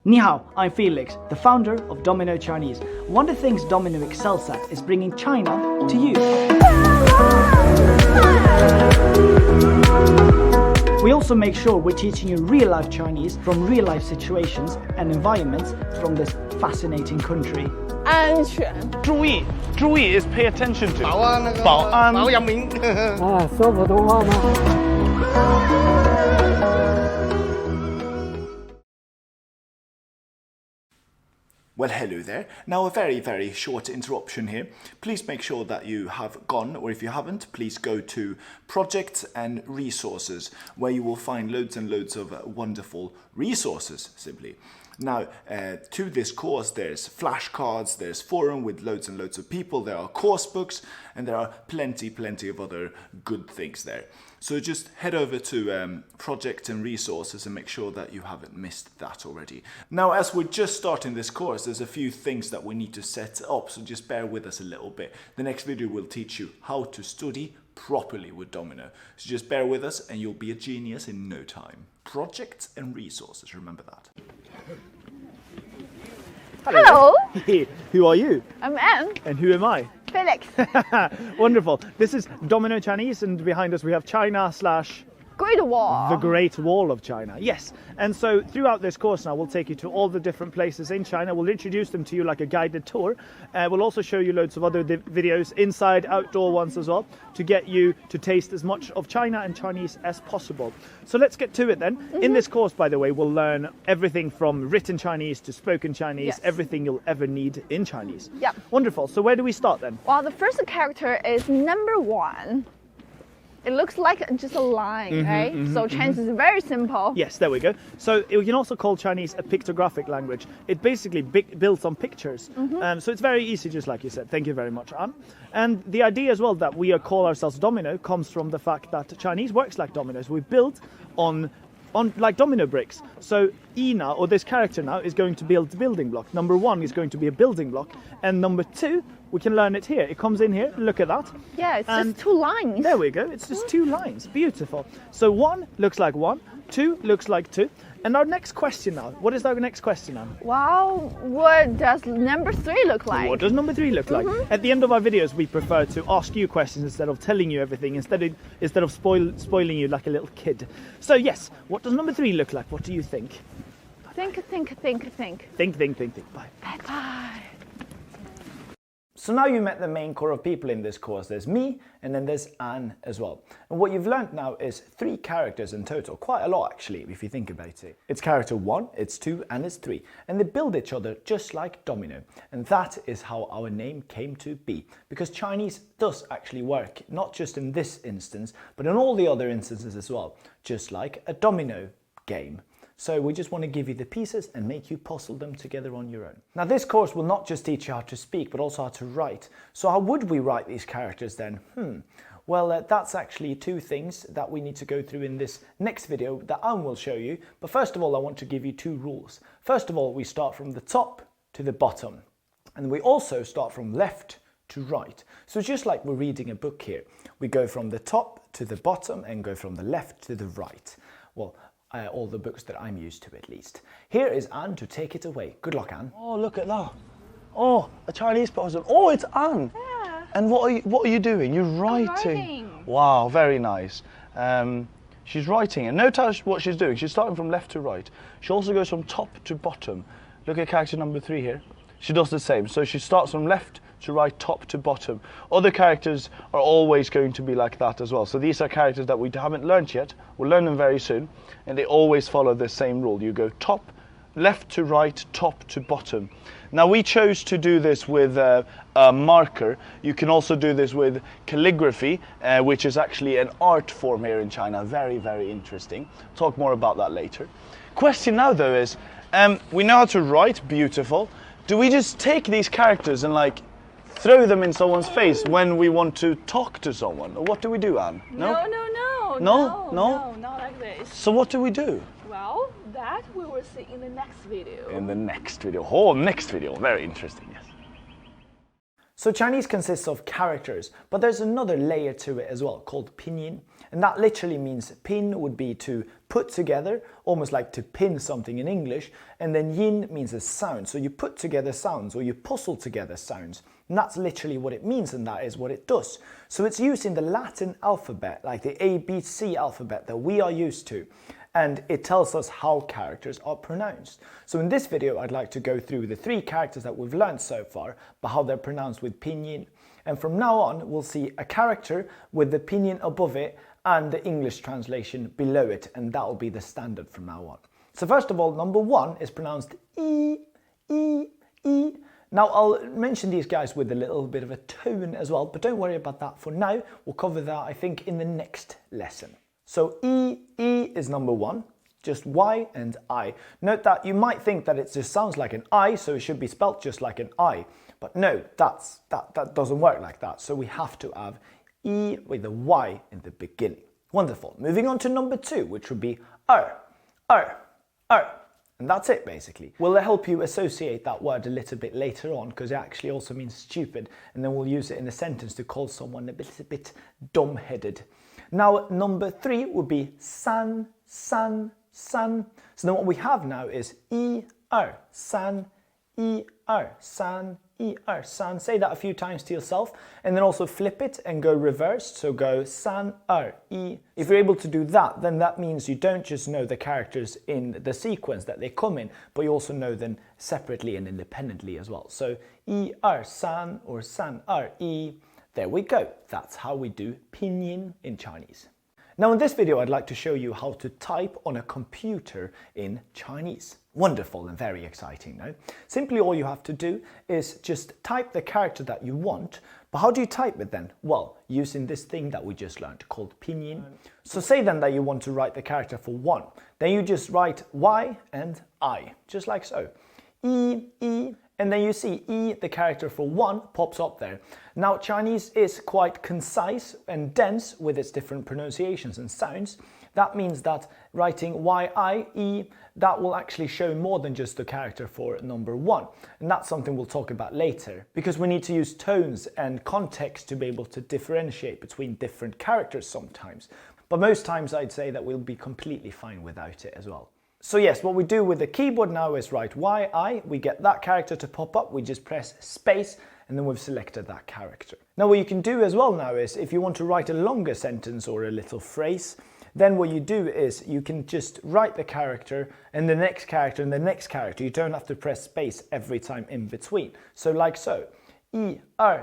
Ni hao, I'm Felix, the founder of Domino Chinese. One of the things Domino excels at is bringing China to you. We also make sure we're teaching you real-life Chinese from real-life situations and environments from this fascinating country. 安全。注意，注意 is pay attention to。保安那个。保安。保养明。啊，说普通话吗？ Well, hello there. Now a very short interruption here. Please make sure that you have gone, or if you haven't, please go to Projects and Resources, where you will find loads and loads of wonderful resources, simply. Now, to this course, there's flashcards, there's forum with loads and loads of people, there are course books, and there are plenty of other good things there. So just head over to Project and Resources and make sure that you haven't missed that already. Now, as we're just starting this course, there's a few things that we need to set up, so just bear with us a little bit. The next video will teach you how to study properly with Domino. So just bear with us and you'll be a genius in no time. Projects and Resources, remember that. Hello. Who are you? I'm Anne. And who am I? Felix. Wonderful. This is Domino Chinese, and behind us we have China / Great Wall. the Great Wall of China. Yes. And so throughout this course now, we'll take you to all the different places in China. We'll introduce them to you like a guided tour. We'll also show you loads of other videos, inside, outdoor ones as well, to get you to taste as much of China and Chinese as possible. So let's get to it then. In this course, by the way, we'll learn everything from written Chinese to spoken Chinese, Yes. everything you'll ever need in Chinese. Yep. Wonderful. So where do we start then? Well, the first character is number 1. It looks like just a line, right? So Chinese is very simple. Yes, there we go. So we can also call Chinese a pictographic language. It basically builds on pictures. So it's very easy, just like you said. Thank you very much, Anne. And the idea as well that we call ourselves Domino comes from the fact that Chinese works like dominoes. We build on like domino bricks. So Ina, or this character now, is going to build the building block. Number 1 is going to be a building block. And number 2, we can learn it here. It comes in here, look at that. Yeah, it's And just 2 lines. There we go, it's just 2 lines, beautiful. So 1 looks like 1, 2 looks like 2. And our next question now, what is our next question now? Wow, what does number 3 look like? What does number 3 look like? At the end of our videos, we prefer to ask you questions instead of telling you everything, instead of spoiling you like a little kid. So yes, what does number 3 look like? What do you think? Think. Think. Bye. Bye. So now you met the main core of people in this course. There's me, and then there's Anne as well. And what you've learned now is 3 characters in total. Quite a lot, actually, if you think about it. It's character 1, it's 2, and it's 3. And they build each other just like domino. And that is how our name came to be. Because Chinese does actually work, not just in this instance, but in all the other instances as well. Just like a domino game. So we just want to give you the pieces and make you puzzle them together on your own. Now this course will not just teach you how to speak, but also how to write. So how would we write these characters then? Well, that's actually 2 things that we need to go through in this next video that Anne will show you. But first of all, I want to give you 2 rules. First of all, we start from the top to the bottom. And we also start from left to right. So just like we're reading a book here, we go from the top to the bottom and go from the left to the right. Well, all the books that I'm used to, at least. Here is Anne to take it away. Good luck, Anne. Oh, look at that. Oh, a Chinese puzzle. Oh, it's Anne. Yeah. And what are you doing? You're writing. Wow, very nice. She's writing, and notice what she's doing. She's starting from left to right. She also goes from top to bottom. Look at character number 3 here. She does the same. So she starts from left to right, top to bottom. Other characters are always going to be like that as well. So these are characters that we haven't learned yet. We'll learn them very soon. And they always follow the same rule. You go left to right, top to bottom. Now we chose to do this with a marker. You can also do this with calligraphy, which is actually an art form here in China. Very interesting. Talk more about that later. Question now though is, we know how to write, beautiful. Do we just take these characters and like throw them in someone's face when we want to talk to someone? Or what do we do, Anne? No, not like this. So what do we do? Well, that we will see in the next video. In the next video. Oh, next video. Very interesting, yes. So Chinese consists of characters, but there's another layer to it as well called pinyin. And that literally means pin would be to put together, almost like to pin something in English. And then yin means a sound. So you put together sounds or you puzzle together sounds. And that's literally what it means, and that is what it does. So it's used in the Latin alphabet, like the ABC alphabet that we are used to. And it tells us how characters are pronounced. So in this video, I'd like to go through the 3 characters that we've learned so far, but how they're pronounced with pinyin. And from now on, we'll see a character with the pinyin above it and the English translation below it, and that will be the standard from now on. So first of all, number 1 is pronounced E, E, E. Now I'll mention these guys with a little bit of a tone as well, but don't worry about that for now. We'll cover that, I think, in the next lesson. So E is number 1, just Y and I. Note that you might think that it just sounds like an I, so it should be spelt just like an I. But no, that doesn't work like that. So we have to have E with a Y in the beginning. Wonderful. Moving on to number 2, which would be Er. And that's it, basically. We'll help you associate that word a little bit later on, because it actually also means stupid, and then we'll use it in a sentence to call someone a bit dumb-headed. Now, number 3 would be san. So then what we have now is er, san, san. Say that a few times to yourself, and then also flip it and go reversed. So go san, e. If you're able to do that, then that means you don't just know the characters in the sequence that they come in, but you also know them separately and independently as well. So san or san, e. There we go. That's how we do pinyin in Chinese. Now in this video, I'd like to show you how to type on a computer in Chinese. Wonderful and very exciting, no? Simply all you have to do is just type the character that you want. But how do you type it then? Well, using this thing that we just learned called pinyin. So say then that you want to write the character for 1. Then you just write Y and I, just like so. E, and then you see E, the character for 1, pops up there. Now Chinese is quite concise and dense with its different pronunciations and sounds. That means that writing Y-I-E, that will actually show more than just the character for number 1. And that's something we'll talk about later, because we need to use tones and context to be able to differentiate between different characters sometimes. But most times I'd say that we'll be completely fine without it as well. So yes, what we do with the keyboard now is write Y-I, we get that character to pop up, we just press space, and then we've selected that character. Now what you can do as well now is, if you want to write a longer sentence or a little phrase, then what you do is you can just write the character and the next character and the next character. You don't have to press space every time in between. So like so,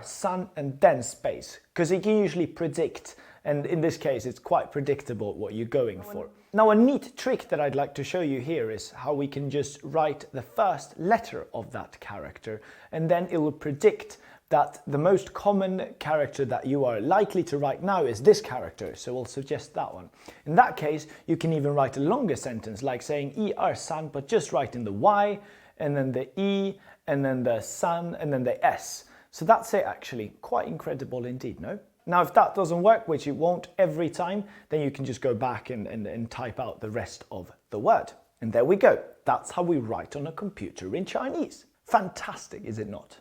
san, and then space, because it can usually predict, and in this case it's quite predictable what you're going for. Now a neat trick that I'd like to show you here is how we can just write the first letter of that character, and then it will predict that the most common character that you are likely to write now is this character, so we'll suggest that one. In that case, you can even write a longer sentence, like saying san, but just writing the Y, and then the E, and then the san, and then the S. So that's it actually, quite incredible indeed, no? Now if that doesn't work, which it won't every time, then you can just go back and type out the rest of the word. And there we go, that's how we write on a computer in Chinese. Fantastic, is it not?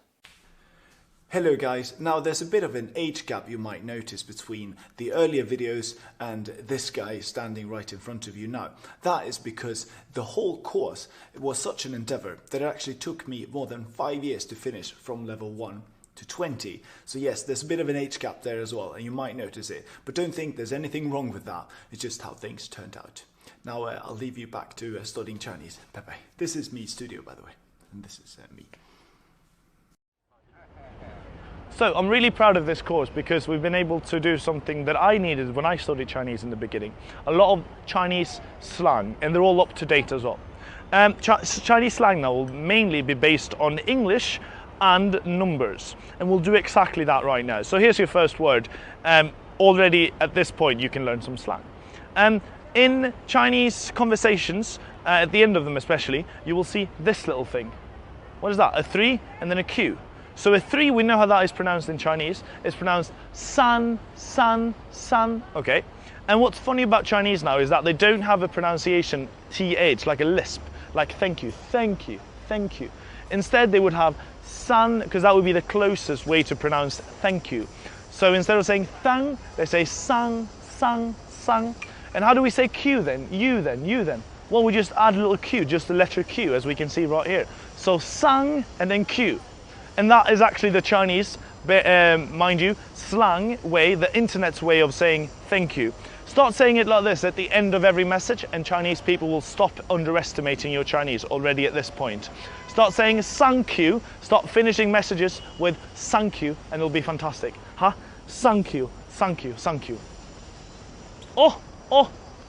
Hello guys, now there's a bit of an age gap you might notice between the earlier videos and this guy standing right in front of you now. That is because the whole course was such an endeavour that it actually took me more than 5 years to finish from level 1 to 20. So yes, there's a bit of an age gap there as well, and you might notice it. But don't think there's anything wrong with that, it's just how things turned out. Now I'll leave you back to studying Chinese. Bye bye. This is me studio, by the way, and this is me. So I'm really proud of this course because we've been able to do something that I needed when I studied Chinese in the beginning. A lot of Chinese slang, and they're all up to date as well. Chinese slang now will mainly be based on English and numbers, and we'll do exactly that right now. So here's your first word. Already at this point you can learn some slang. In Chinese conversations, at the end of them especially, you will see this little thing. What is that? A 3 and then a Q. So a 3, we know how that is pronounced in Chinese. It's pronounced san, san, san, okay? And what's funny about Chinese now is that they don't have a pronunciation TH, like a lisp, like thank you, thank you, thank you. Instead, they would have san, because that would be the closest way to pronounce thank you. So instead of saying thang, they say sang, sang, sang. And how do we say Q then? You then? Well, we just add a little Q, just the letter Q, as we can see right here. So sang and then Q. And that is actually the Chinese, mind you, slang way, the internet's way of saying thank you. Start saying it like this at the end of every message and Chinese people will stop underestimating your Chinese already at this point. Start saying thank you, start finishing messages with thank you and it'll be fantastic. Huh? Thank you, thank you, thank you. Oh,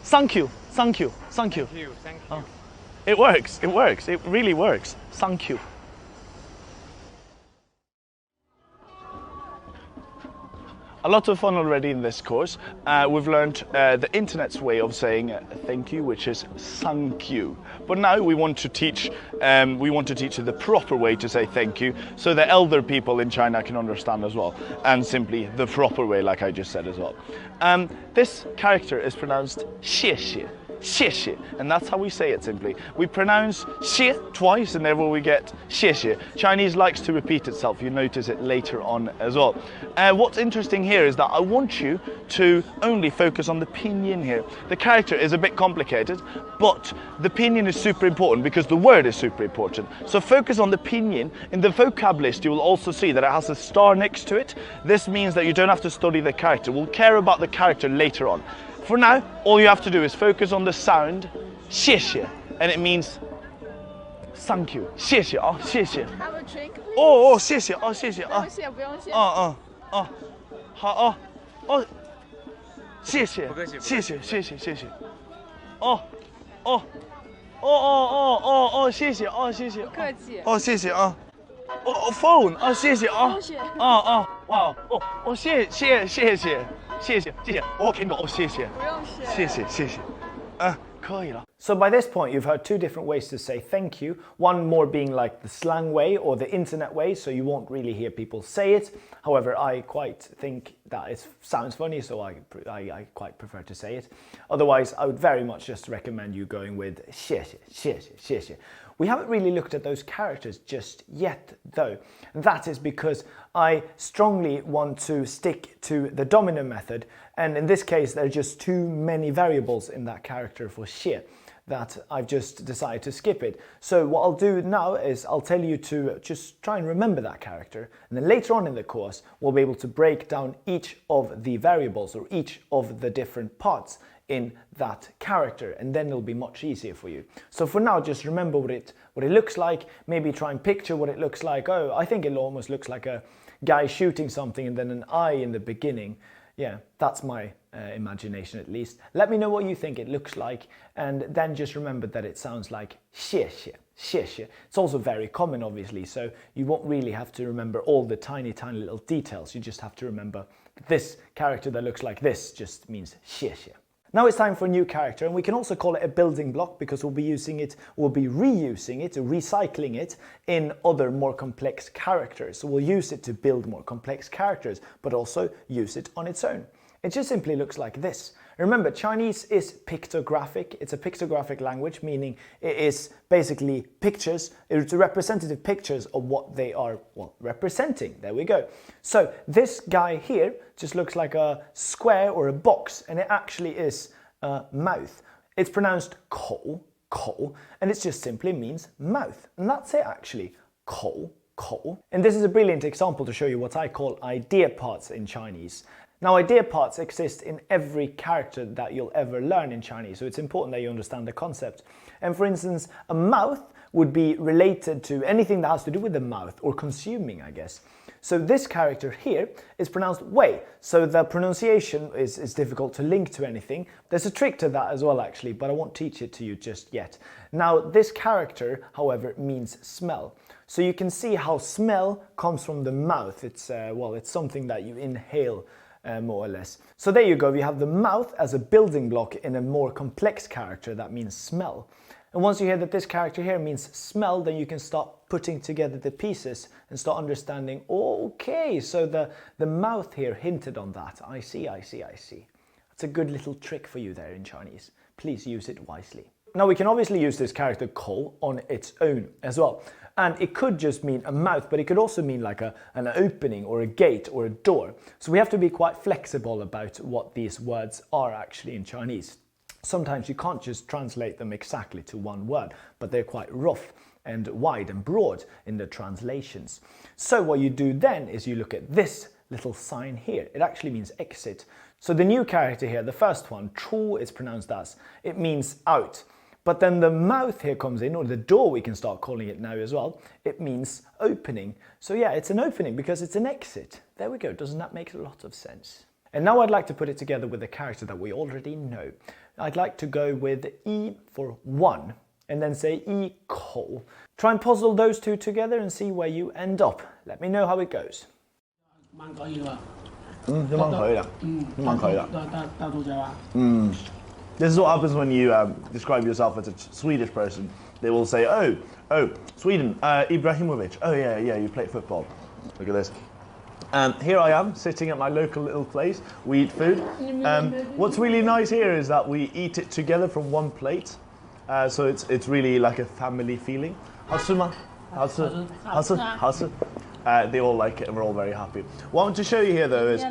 thank you, thank you, thank you. Thank you. Oh. It works, it really works. Thank you. A lot of fun already in this course. We've learned the internet's way of saying thank you, which is thank you. But now we want to teach you the proper way to say thank you, so the elder people in China can understand as well, and simply the proper way, like I just said as well. This character is pronounced 谢谢. 谢谢, and that's how we say it simply. We pronounce 谢 twice and therefore we get 谢谢. Chinese likes to repeat itself, you notice it later on as well. What's interesting here is that I want you to only focus on the pinyin here. The character is a bit complicated, but the pinyin is super important because the word is super important. So focus on the pinyin. In the vocab list you will also see that it has a star next to it. This means that you don't have to study the character. We'll care about the character later on. For now, all you have to do is focus on the sound 谢谢, and it means thank you. 谢谢,谢谢. Have a drink, please. 谢谢, 谢谢. 不用谢，不用谢。好，谢谢，谢谢，谢谢，谢谢。谢谢，谢谢。不客气。谢谢啊。phone 谢谢啊。哇，谢谢，我听懂，谢谢。不用谢。谢谢。可以了。So by this point, you've heard two different ways to say thank you. One more being like the slang way or the internet way, so you won't really hear people say it. However, I quite think that it sounds funny, so I quite prefer to say it. Otherwise, I would very much just recommend you going with 谢谢. We haven't really looked at those characters just yet, though. That is because I strongly want to stick to the domino method, and in this case, there are just too many variables in that character for 谢that I've just decided to skip it. So what I'll do now is I'll tell you to just try and remember that character, and then later on in the course, we'll be able to break down each of the variables or each of the different parts in that character, and then it'll be much easier for you. So for now, just remember what it looks like. Maybe try and picture what it looks like. Oh, I think it almost looks like a guy shooting something and then an eye in the beginning. Yeah, that's my imagination at least. Let me know what you think it looks like, and then just remember that it sounds like 谢谢. It's also very common, obviously, so you won't really have to remember all the tiny little details. You just have to remember that this character that looks like this just means 谢谢. Now it's time for a new character, and we can also call it a building block because we'll be reusing it, or recycling it in other more complex characters. So we'll use it to build more complex characters, but also use it on its own. It just simply looks like this. Remember, Chinese is pictographic. It's a pictographic language, meaning it is basically pictures. It's representative pictures of what they are, well, representing. There we go. So this guy here just looks like a square or a box, and it actually is a mouth. It's pronounced ko, and it just simply means mouth. And that's it actually, ko. And this is a brilliant example to show you what I call idea parts in Chinese. Now, idea parts exist in every character that you'll ever learn in Chinese, so it's important that you understand the concept. And for instance, a mouth would be related to anything that has to do with the mouth, or consuming, I guess. So this character here is pronounced wei, so the pronunciation is difficult to link to anything. There's a trick to that as well, actually, but I won't teach it to you just yet. Now, this character, however, means smell. So you can see how smell comes from the mouth. It's something that you inhale, more or less. So there you go, we have the mouth as a building block in a more complex character that means smell. And once you hear that this character here means smell, then you can start putting together the pieces and start understanding, oh, okay, so the mouth here hinted on that. I see. That's a good little trick for you there in Chinese. Please use it wisely. Now we can obviously use this character ko on its own as well. And it could just mean a mouth, but it could also mean like an opening or a gate or a door. So we have to be quite flexible about what these words are actually in Chinese. Sometimes you can't just translate them exactly to one word, but they're quite rough and wide and broad in the translations. So what you do then is you look at this little sign here. It actually means exit. So the new character here, the first one, chu is pronounced as, it means out. But then the mouth here comes in, or the door we can start calling it now as well. It means opening. So yeah, it's an opening because it's an exit. There we go. Doesn't that make a lot of sense? And now I'd like to put it together with a character that we already know. I'd like to go with I for one, and then say I ko. Try and puzzle those two together and see where you end up. Let me know how it goes. This is what happens when you describe yourself as a Swedish person. They will say, oh, Sweden, Ibrahimovic. Oh yeah, you play football. Look at this. Here I am, sitting at my local little place. We eat food. What's really nice here is that we eat it together from one plate. So it's really like a family feeling. They all like it and we're all very happy. What I want to show you here though is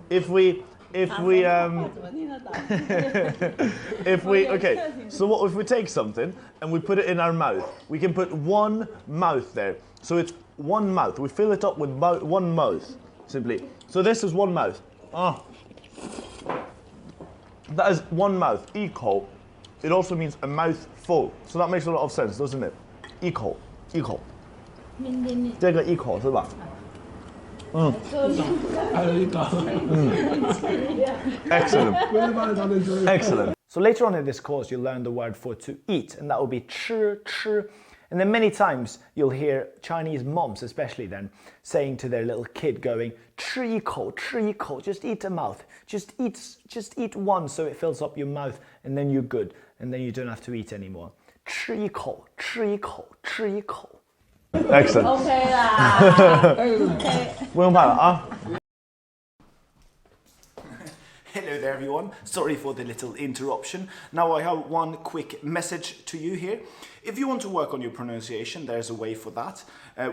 if we take something and we put it in our mouth, we can put one mouth there. So it's one mouth. We fill it up with one mouth, simply. So this is one mouth. That is one mouth. Iko. It also means a mouth full. So that makes a lot of sense, doesn't it? Iko. 这个一口是吧？ Excellent. So later on in this course, you'll learn the word for to eat, and that will be 吃. And then many times you'll hear Chinese moms, especially then, saying to their little kid, going 吃一口, just eat a mouth, just eat one, so it fills up your mouth, and then you're good, and then you don't have to eat anymore. 吃一口. Excellent. OK 啦。OK。不用怕了啊。 Hello there everyone, sorry for the little interruption. Now I have one quick message to you here. If you want to work on your pronunciation, there's a way for that.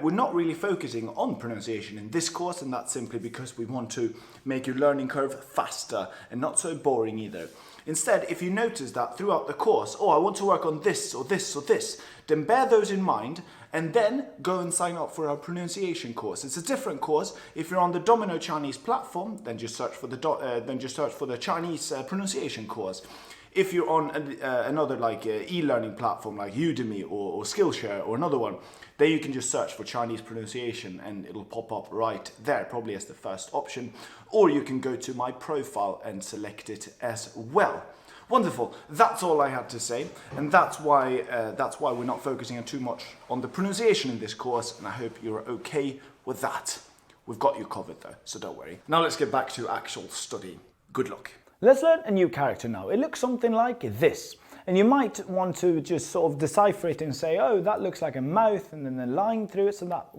We're not really focusing on pronunciation in this course, and that's simply because we want to make your learning curve faster and not so boring either. Instead, if you notice that throughout the course, I want to work on this or this or this, then bear those in mind and then go and sign up for our pronunciation course. It's a different course. If you're on the Domino Chinese platform, then just search for the Chinese pronunciation course. If you're on another e-learning platform like Udemy or Skillshare or another one, then you can just search for Chinese pronunciation and it'll pop up right there, probably as the first option. Or you can go to my profile and select it as well. Wonderful. That's all I had to say, and that's why we're not focusing too much on the pronunciation in this course, and I hope you're okay with that. We've got you covered though, so don't worry. Now let's get back to actual study. Good luck. Let's learn a new character now. It looks something like this. And you might want to just sort of decipher it and say, oh, that looks like a mouth, and then the line through it, so that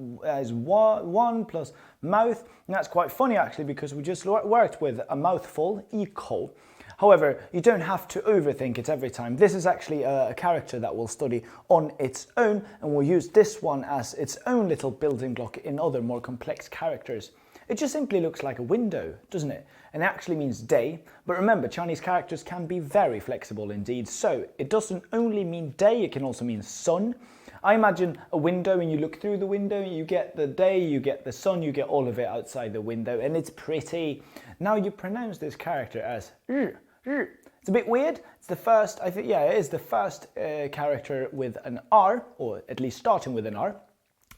is one plus mouth. And that's quite funny actually, because we just worked with a mouthful, iko. However, you don't have to overthink it every time. This is actually a character that we'll study on its own, and we'll use this one as its own little building block in other more complex characters. It just simply looks like a window, doesn't it? And it actually means day. But remember, Chinese characters can be very flexible indeed. So it doesn't only mean day, it can also mean sun. I imagine a window, and you look through the window, you get the day, you get the sun, you get all of it outside the window, and it's pretty. Now you pronounce this character as 日. It's a bit weird. It's the first, I think, yeah, it is the first character with an R, or at least starting with an R.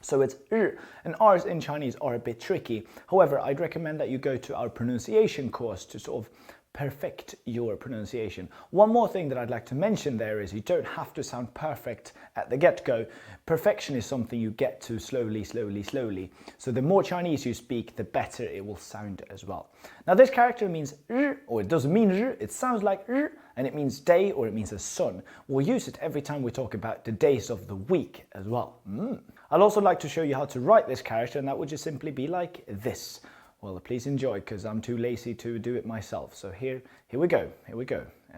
So it's 日, and R's in Chinese are a bit tricky. However, I'd recommend that you go to our pronunciation course to sort of perfect your pronunciation. One more thing that I'd like to mention there is you don't have to sound perfect at the get-go. Perfection is something you get to slowly. So the more Chinese you speak, the better it will sound as well. Now this character means 日, or it doesn't mean 日, it sounds like 日, and it means day, or it means a sun. We'll use it every time we talk about the days of the week as well. I'd also like to show you how to write this character, and that would just simply be like this. Well, please enjoy, because I'm too lazy to do it myself. So here we go.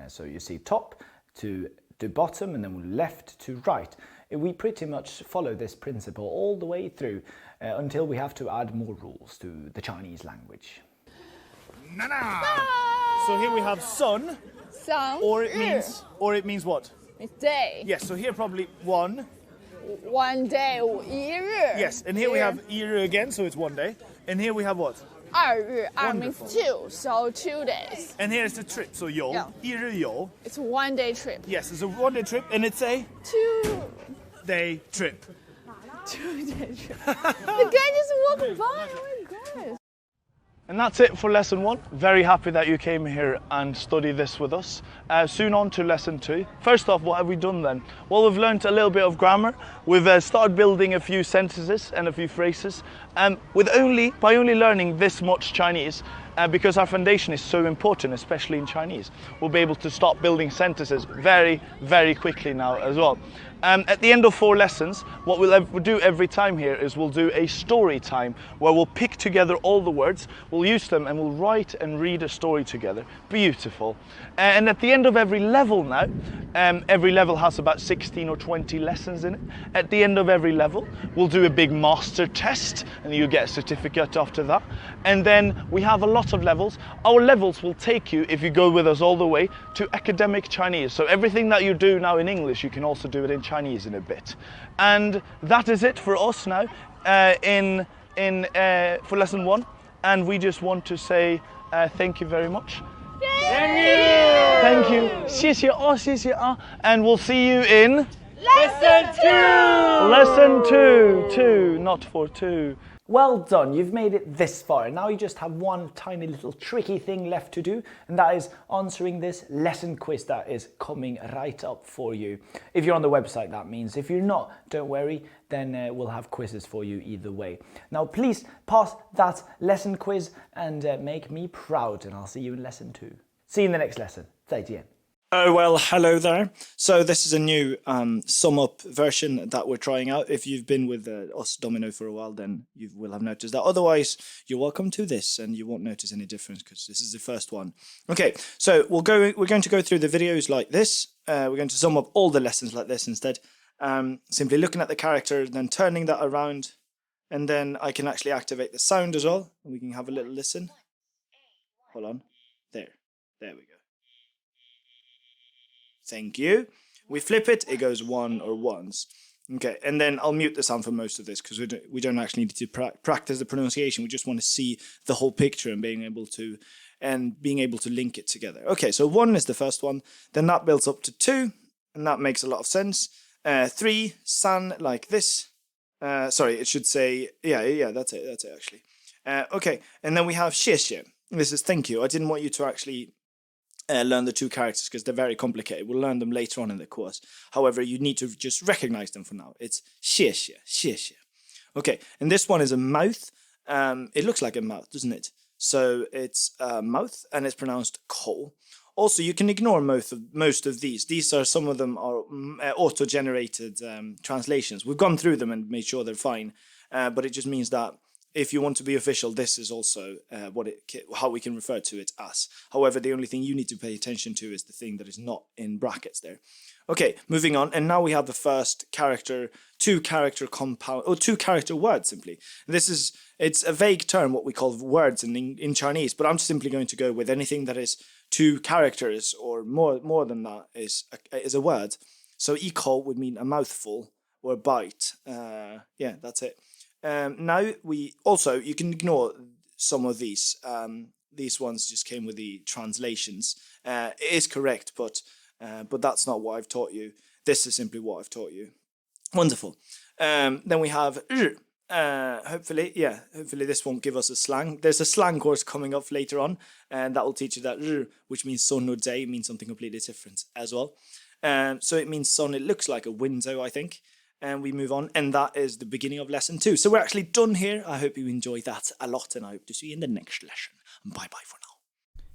So you see top to to bottom and then left to right. We pretty much follow this principle all the way through until we have to add more rules to the Chinese language. Nana. So here we have sun, Sun, or it means what? it's day. Yes, so here probably one. One day, 一日. Yes, and here we have 一日 again, so it's one day. And here we have what? 二日, 二 means Wonderful. two, so 2 days. And here's the trip, so 游, Yeah. 一日游. It's a 1 day trip. Yes, it's a one-day trip, and it's a 2 trip. 2-day trip. The guy just walked by. Oh my god. And that's it for lesson 1. Very happy that you came here and studied this with us. Soon on to lesson 2. First off, what have we done then? Well, we've learned a little bit of grammar. We've started building a few sentences and a few phrases. By only learning this much Chinese, because our foundation is so important, especially in Chinese, we'll be able to start building sentences very, very quickly now as well. At the end of 4 lessons, what we'll do every time here is we'll do a story time where we'll pick together all the words, we'll use them and we'll write and read a story together. Beautiful. And at the end of every level now, every level has about 16 or 20 lessons in it. At the end of every level, we'll do a big master test and you get a certificate after that. And then we have a lot of levels. Our levels will take you, if you go with us all the way, to academic Chinese. So everything that you do now in English, you can also do it in Chinese in a bit. And that is it for us now for lesson 1. And we just want to say thank you very much. Thank you. 谢谢啊,谢谢啊. And we'll see you in Lesson 2! lesson 2, not for 2. Well done, you've made it this far. Now you just have one tiny little tricky thing left to do, and that is answering this lesson quiz that is coming right up for you. If you're on the website, that means. If you're not, don't worry, then we'll have quizzes for you either way. Now please pass that lesson quiz and make me proud, and I'll see you in lesson 2. See you in the next lesson. 再见. Oh, well, hello there. So this is a new sum up version that we're trying out. If you've been with us Domino for a while, then you will have noticed that. Otherwise, you're welcome to this and you won't notice any difference because this is the first one. Okay, so we're going to go through the videos like this. We're going to sum up all the lessons like this instead. Simply looking at the character, then turning that around, and then I can actually activate the sound as well. And we can have a little listen. Hold on. There we go. Thank you. We flip it, it goes 1 or ones. Okay, and then I'll mute the sound for most of this because we don't actually need to practice the pronunciation. We just want to see the whole picture and being able to link it together. Okay, so 1 is the first one. Then that builds up to 2, and that makes a lot of sense. 3, san, like this. Sorry, it should say, yeah, that's it actually. Okay, and then we have 谢谢. This is thank you. I didn't want you to actually learn the 2 characters because they're very complicated. We'll learn them later on in the course. However, you need to just recognize them for now. It's 谢谢, 谢谢. Okay, and this one is a mouth. It looks like a mouth, doesn't it? So it's mouth and it's pronounced ko. Also, you can ignore most of these. These are, some of them are auto-generated translations. We've gone through them and made sure they're fine. But it just means that if you want to be official, this is also how we can refer to it as. However, the only thing you need to pay attention to is the thing that is not in brackets there. Okay, moving on. And now we have the first character, 2-character compound, or 2-character word simply. It's a vague term, what we call words in Chinese, but I'm simply going to go with anything that is 2 characters or more than that is a word. So 一口 would mean a mouthful or a bite. Yeah, that's it. Now you can ignore some of these. These ones just came with the translations. It is correct, but that's not what I've taught you. This is simply what I've taught you. Wonderful. Then we have 日. Hopefully this won't give us a slang. There's a slang course coming up later on, and that will teach you that 日, which means sun or day, means something completely different as well. So it means sun. It looks like a window, I think. And we move on, and that is the beginning of lesson 2. So we're actually done here. I hope you enjoyed that a lot, and I hope to see you in the next lesson. Bye-bye for now.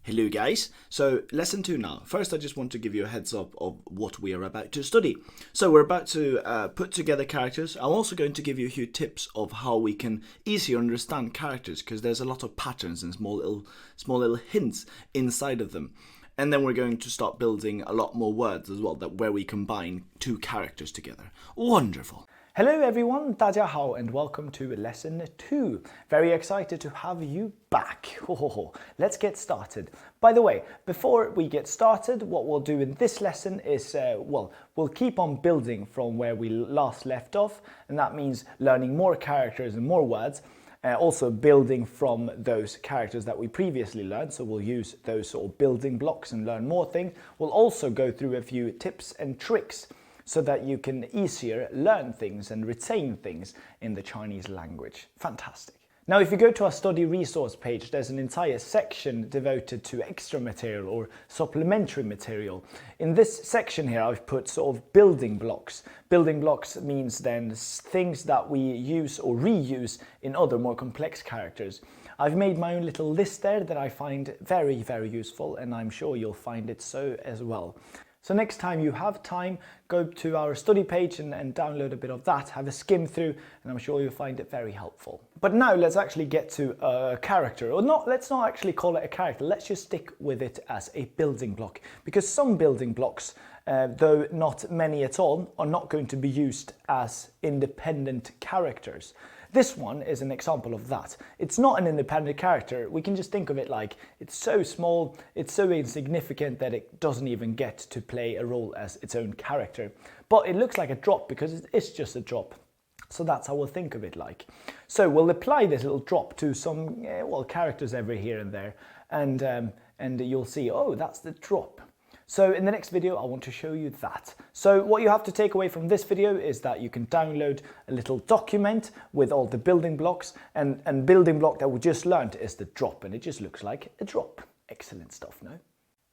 Hello guys, so lesson 2 now. First I just want to give you a heads up of what we are about to study. So we're about to put together characters. I'm also going to give you a few tips of how we can easier understand characters, because there's a lot of patterns and small little hints inside of them. And then we're going to start building a lot more words as well, where we combine two characters together. Wonderful. Hello everyone, 大家好 and welcome to lesson 2. Very excited to have you back. Let's get started. By the way, before we get started, what we'll do in this lesson is, we'll keep on building from where we last left off, and that means learning more characters and more words. Also building from those characters that we previously learned, so we'll use those sort of building blocks and learn more things. We'll also go through a few tips and tricks so that you can easier learn things and retain things in the Chinese language. Fantastic. Now, if you go to our study resource page, there's an entire section devoted to extra material or supplementary material. In this section here, I've put sort of building blocks. Building blocks means then things that we use or reuse in other more complex characters. I've made my own little list there that I find very, very useful, and I'm sure you'll find it so as well. So next time you have time, go to our study page and download a bit of that, have a skim through, and I'm sure you'll find it very helpful. But now let's actually get to a character, or not, let's not actually call it a character, let's just stick with it as a building block, because some building blocks, though not many at all, are not going to be used as independent characters. This one is an example of that. It's not an independent character. We can just think of it like it's so small, it's so insignificant that it doesn't even get to play a role as its own character. But it looks like a drop because it's just a drop. So that's how we'll think of it like. So we'll apply this little drop to some characters every here and there, and you'll see, oh, that's the drop. So in the next video, I want to show you that. So what you have to take away from this video is that you can download a little document with all the building blocks, and building block that we just learned is the drop, and it just looks like a drop. Excellent stuff, no?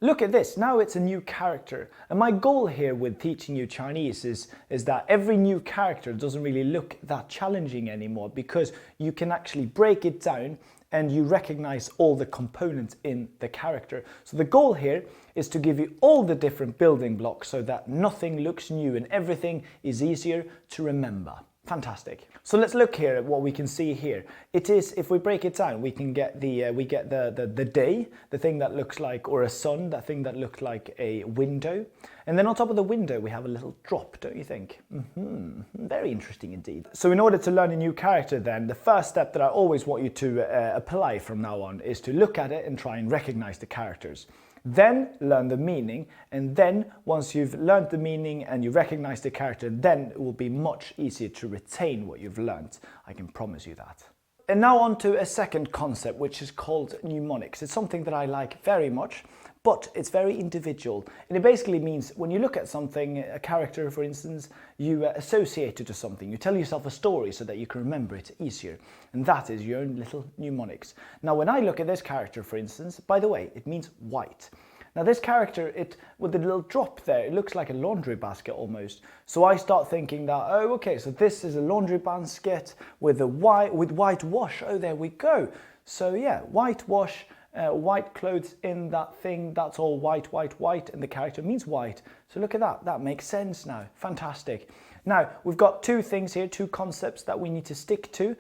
Look at this, now it's a new character. And my goal here with teaching you Chinese is that every new character doesn't really look that challenging anymore, because you can actually break it down and you recognize all the components in the character. So the goal here is to give you all the different building blocks so that nothing looks new and everything is easier to remember. Fantastic. So let's look here at what we can see here. It is, if we break it down, we can get the day, the thing that looks like, or a sun, that thing that looked like a window. And then on top of the window, we have a little drop, don't you think? Very interesting indeed. So in order to learn a new character then, the first step that I always want you to apply from now on is to look at it and try and recognize the characters. Then learn the meaning, and then once you've learned the meaning and you recognize the character, then it will be much easier to retain what you've learned. I can promise you that. And now on to a second concept, which is called mnemonics. It's something that I like very much, but it's very individual. And it basically means when you look at something, a character for instance, you associate it to something. You tell yourself a story so that you can remember it easier. And that is your own little mnemonics. Now when I look at this character for instance, by the way, it means white. Now this character, with the little drop there, it looks like a laundry basket almost. So I start thinking that, oh okay, so this is a laundry basket with white wash. Oh, there we go. So yeah, white wash. White clothes in that thing, that's all white, and the character means white. So look at that, that makes sense now. Fantastic. Now, we've got two things here, two concepts that we need to stick to.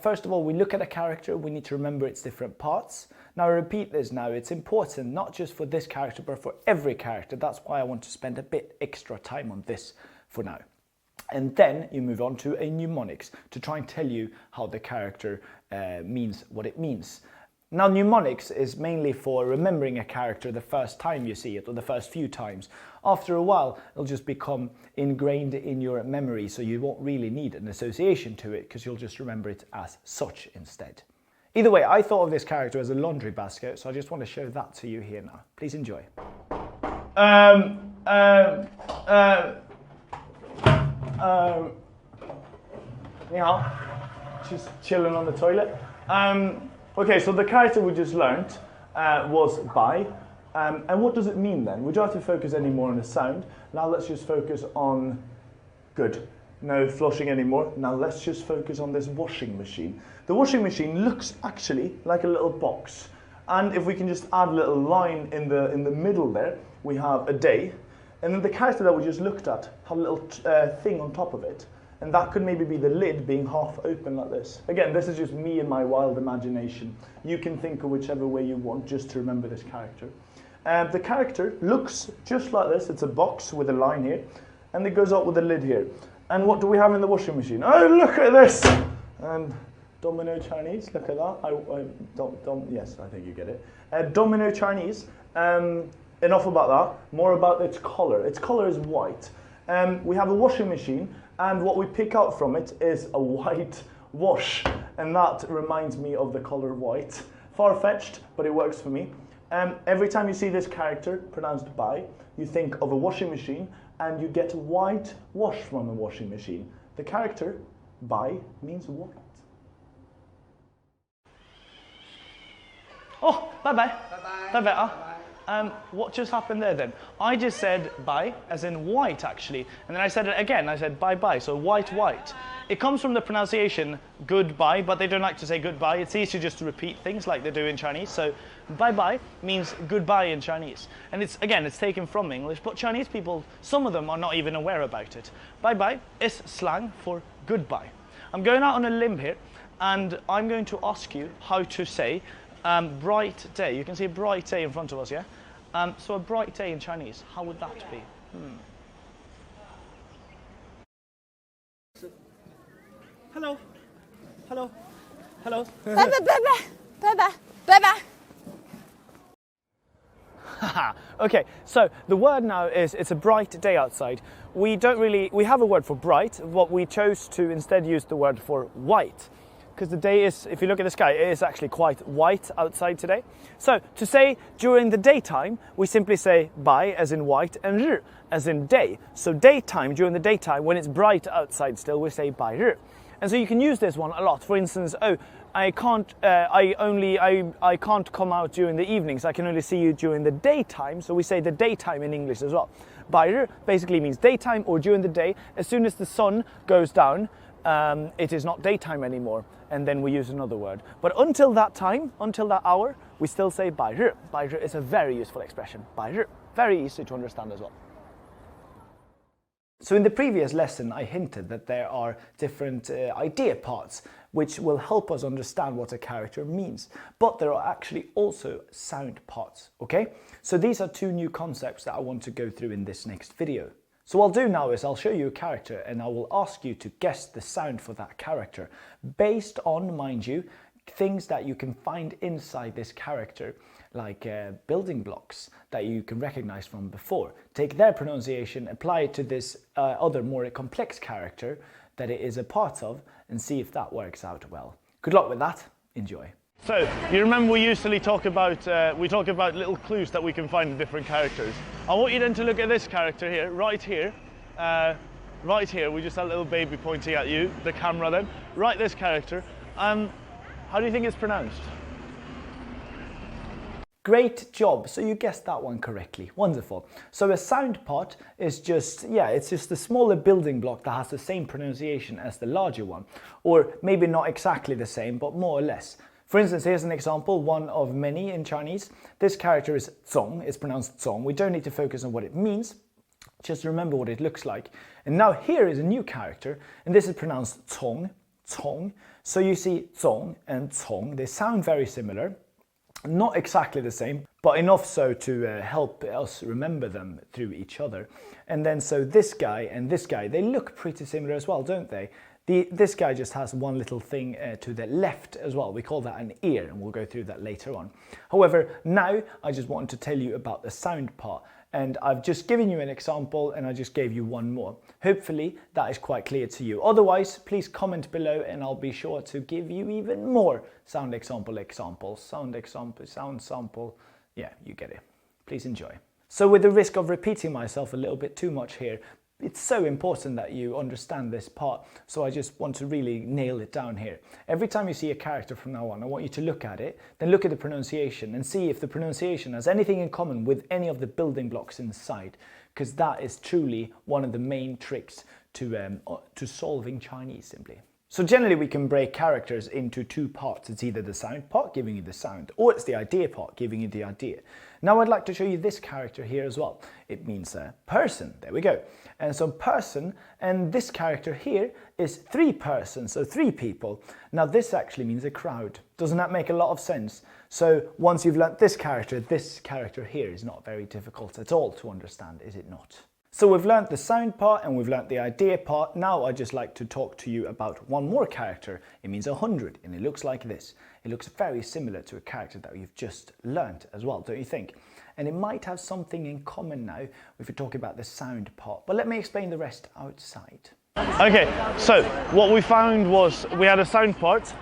First of all, we look at a character, we need to remember its different parts. Now, I repeat this now, it's important, not just for this character, but for every character. That's why I want to spend a bit extra time on this for now. And then you move on to a mnemonics to try and tell you how the character means what it means. Now mnemonics is mainly for remembering a character the first time you see it, or the first few times. After a while it'll just become ingrained in your memory, so you won't really need an association to it because you'll just remember it as such instead. Either way, I thought of this character as a laundry basket, so I just want to show that to you here now. Please enjoy. Ni hao. She's chilling on the toilet. Okay, so the character we just learned was by, and what does it mean then? We don't have to focus anymore on the sound. Now let's just focus on, good, no flushing anymore. Now let's just focus on this washing machine. The washing machine looks actually like a little box. And if we can just add a little line in the middle there, we have a day. And then the character that we just looked at have a little thing on top of it. And that could maybe be the lid being half open like this. Again, this is just me and my wild imagination. You can think of whichever way you want just to remember this character. The character looks just like this. It's a box with a line here, and it goes up with a lid here. And what do we have in the washing machine? Oh, look at this! Domino Chinese, look at that. Yes, I think you get it. Domino Chinese, enough about that. More about its color. Its color is white. We have a washing machine, and what we pick out from it is a white wash. And that reminds me of the color white. Far-fetched, but it works for me. Every time you see this character pronounced by, you think of a washing machine, and you get white wash from a washing machine. The character by means white. Oh, bye-bye. Bye-bye. Bye-bye. What just happened there then? I just said bye, as in white actually, and then I said it again, I said bye-bye, so white, white. It comes from the pronunciation goodbye, but they don't like to say goodbye. It's easier just to repeat things like they do in Chinese. So bye-bye means goodbye in Chinese. And it's taken from English, but Chinese people, some of them are not even aware about it. Bye-bye is slang for goodbye. I'm going out on a limb here, and I'm going to ask you how to say bright day. You can see a bright day in front of us, yeah? So a bright day in Chinese, how would that be? Hello. Hello. Hello. Bye bye bye bye. Bye bye. Bye bye. Okay, so the word now is it's a bright day outside. We have a word for bright, but we chose to instead use the word for white. Because the day is, if you look at the sky, it is actually quite white outside today. So to say during the daytime, we simply say bai as in white and ri as in day. So daytime, during the daytime, when it's bright outside still, we say bai ri. And so you can use this one a lot. For instance, oh, I can't come out during the evenings. I can only see you during the daytime. So we say the daytime in English as well. Bai ri basically means daytime or during the day. As soon as the sun goes down, it is not daytime anymore, and then we use another word. But until that time, until that hour, we still say bai ri. Bai ri is a very useful expression. Bai ri, very easy to understand as well. So in the previous lesson, I hinted that there are different idea parts which will help us understand what a character means. But there are actually also sound parts, okay? So these are two new concepts that I want to go through in this next video. So what I'll do now is I'll show you a character and I will ask you to guess the sound for that character based on, mind you, things that you can find inside this character, like building blocks that you can recognize from before. Take their pronunciation, apply it to this other more complex character that it is a part of, and see if that works out well. Good luck with that. Enjoy. So, you remember we usually talk about little clues that we can find in different characters. I want you then to look at this character here, right here. Right here, we just had a little baby pointing at you, the camera then. Right, this character. How do you think it's pronounced? Great job, so you guessed that one correctly. Wonderful. So a sound part is just, it's just a smaller building block that has the same pronunciation as the larger one. Or maybe not exactly the same, but more or less. For instance, here's an example, one of many in Chinese. This character is zong, it's pronounced zong. We don't need to focus on what it means, just remember what it looks like. And now here is a new character, and this is pronounced cong, cong. So you see zong and cong, they sound very similar. Not exactly the same, but enough so to help us remember them through each other. And then so this guy and this guy, they look pretty similar as well, don't they? This guy just has one little thing to the left as well. We call that an ear, and we'll go through that later on. However, now I just wanted to tell you about the sound part. And I've just given you an example, and I just gave you one more. Hopefully that is quite clear to you. Otherwise, please comment below and I'll be sure to give you even more sound examples. Sound sample. Yeah, you get it. Please enjoy. So with the risk of repeating myself a little bit too much here, it's so important that you understand this part, so I just want to really nail it down here. Every time you see a character from now on, I want you to look at it, then look at the pronunciation and see if the pronunciation has anything in common with any of the building blocks inside, because that is truly one of the main tricks to solving Chinese simply. So generally we can break characters into two parts. It's either the sound part giving you the sound, or it's the idea part giving you the idea. Now I'd like to show you this character here as well. It means a person. There we go. And so person, and this character here is 3 persons, so 3 people. Now this actually means a crowd. Doesn't that make a lot of sense? So once you've learnt this character here is not very difficult at all to understand, is it not? So we've learnt the sound part and we've learnt the idea part. Now I'd just like to talk to you about one more character. It means 100 and it looks like this. It looks very similar to a character that you've just learnt as well, don't you think? And it might have something in common now if we talk about the sound part. But let me explain the rest outside. Okay, so what we found was we had a sound part.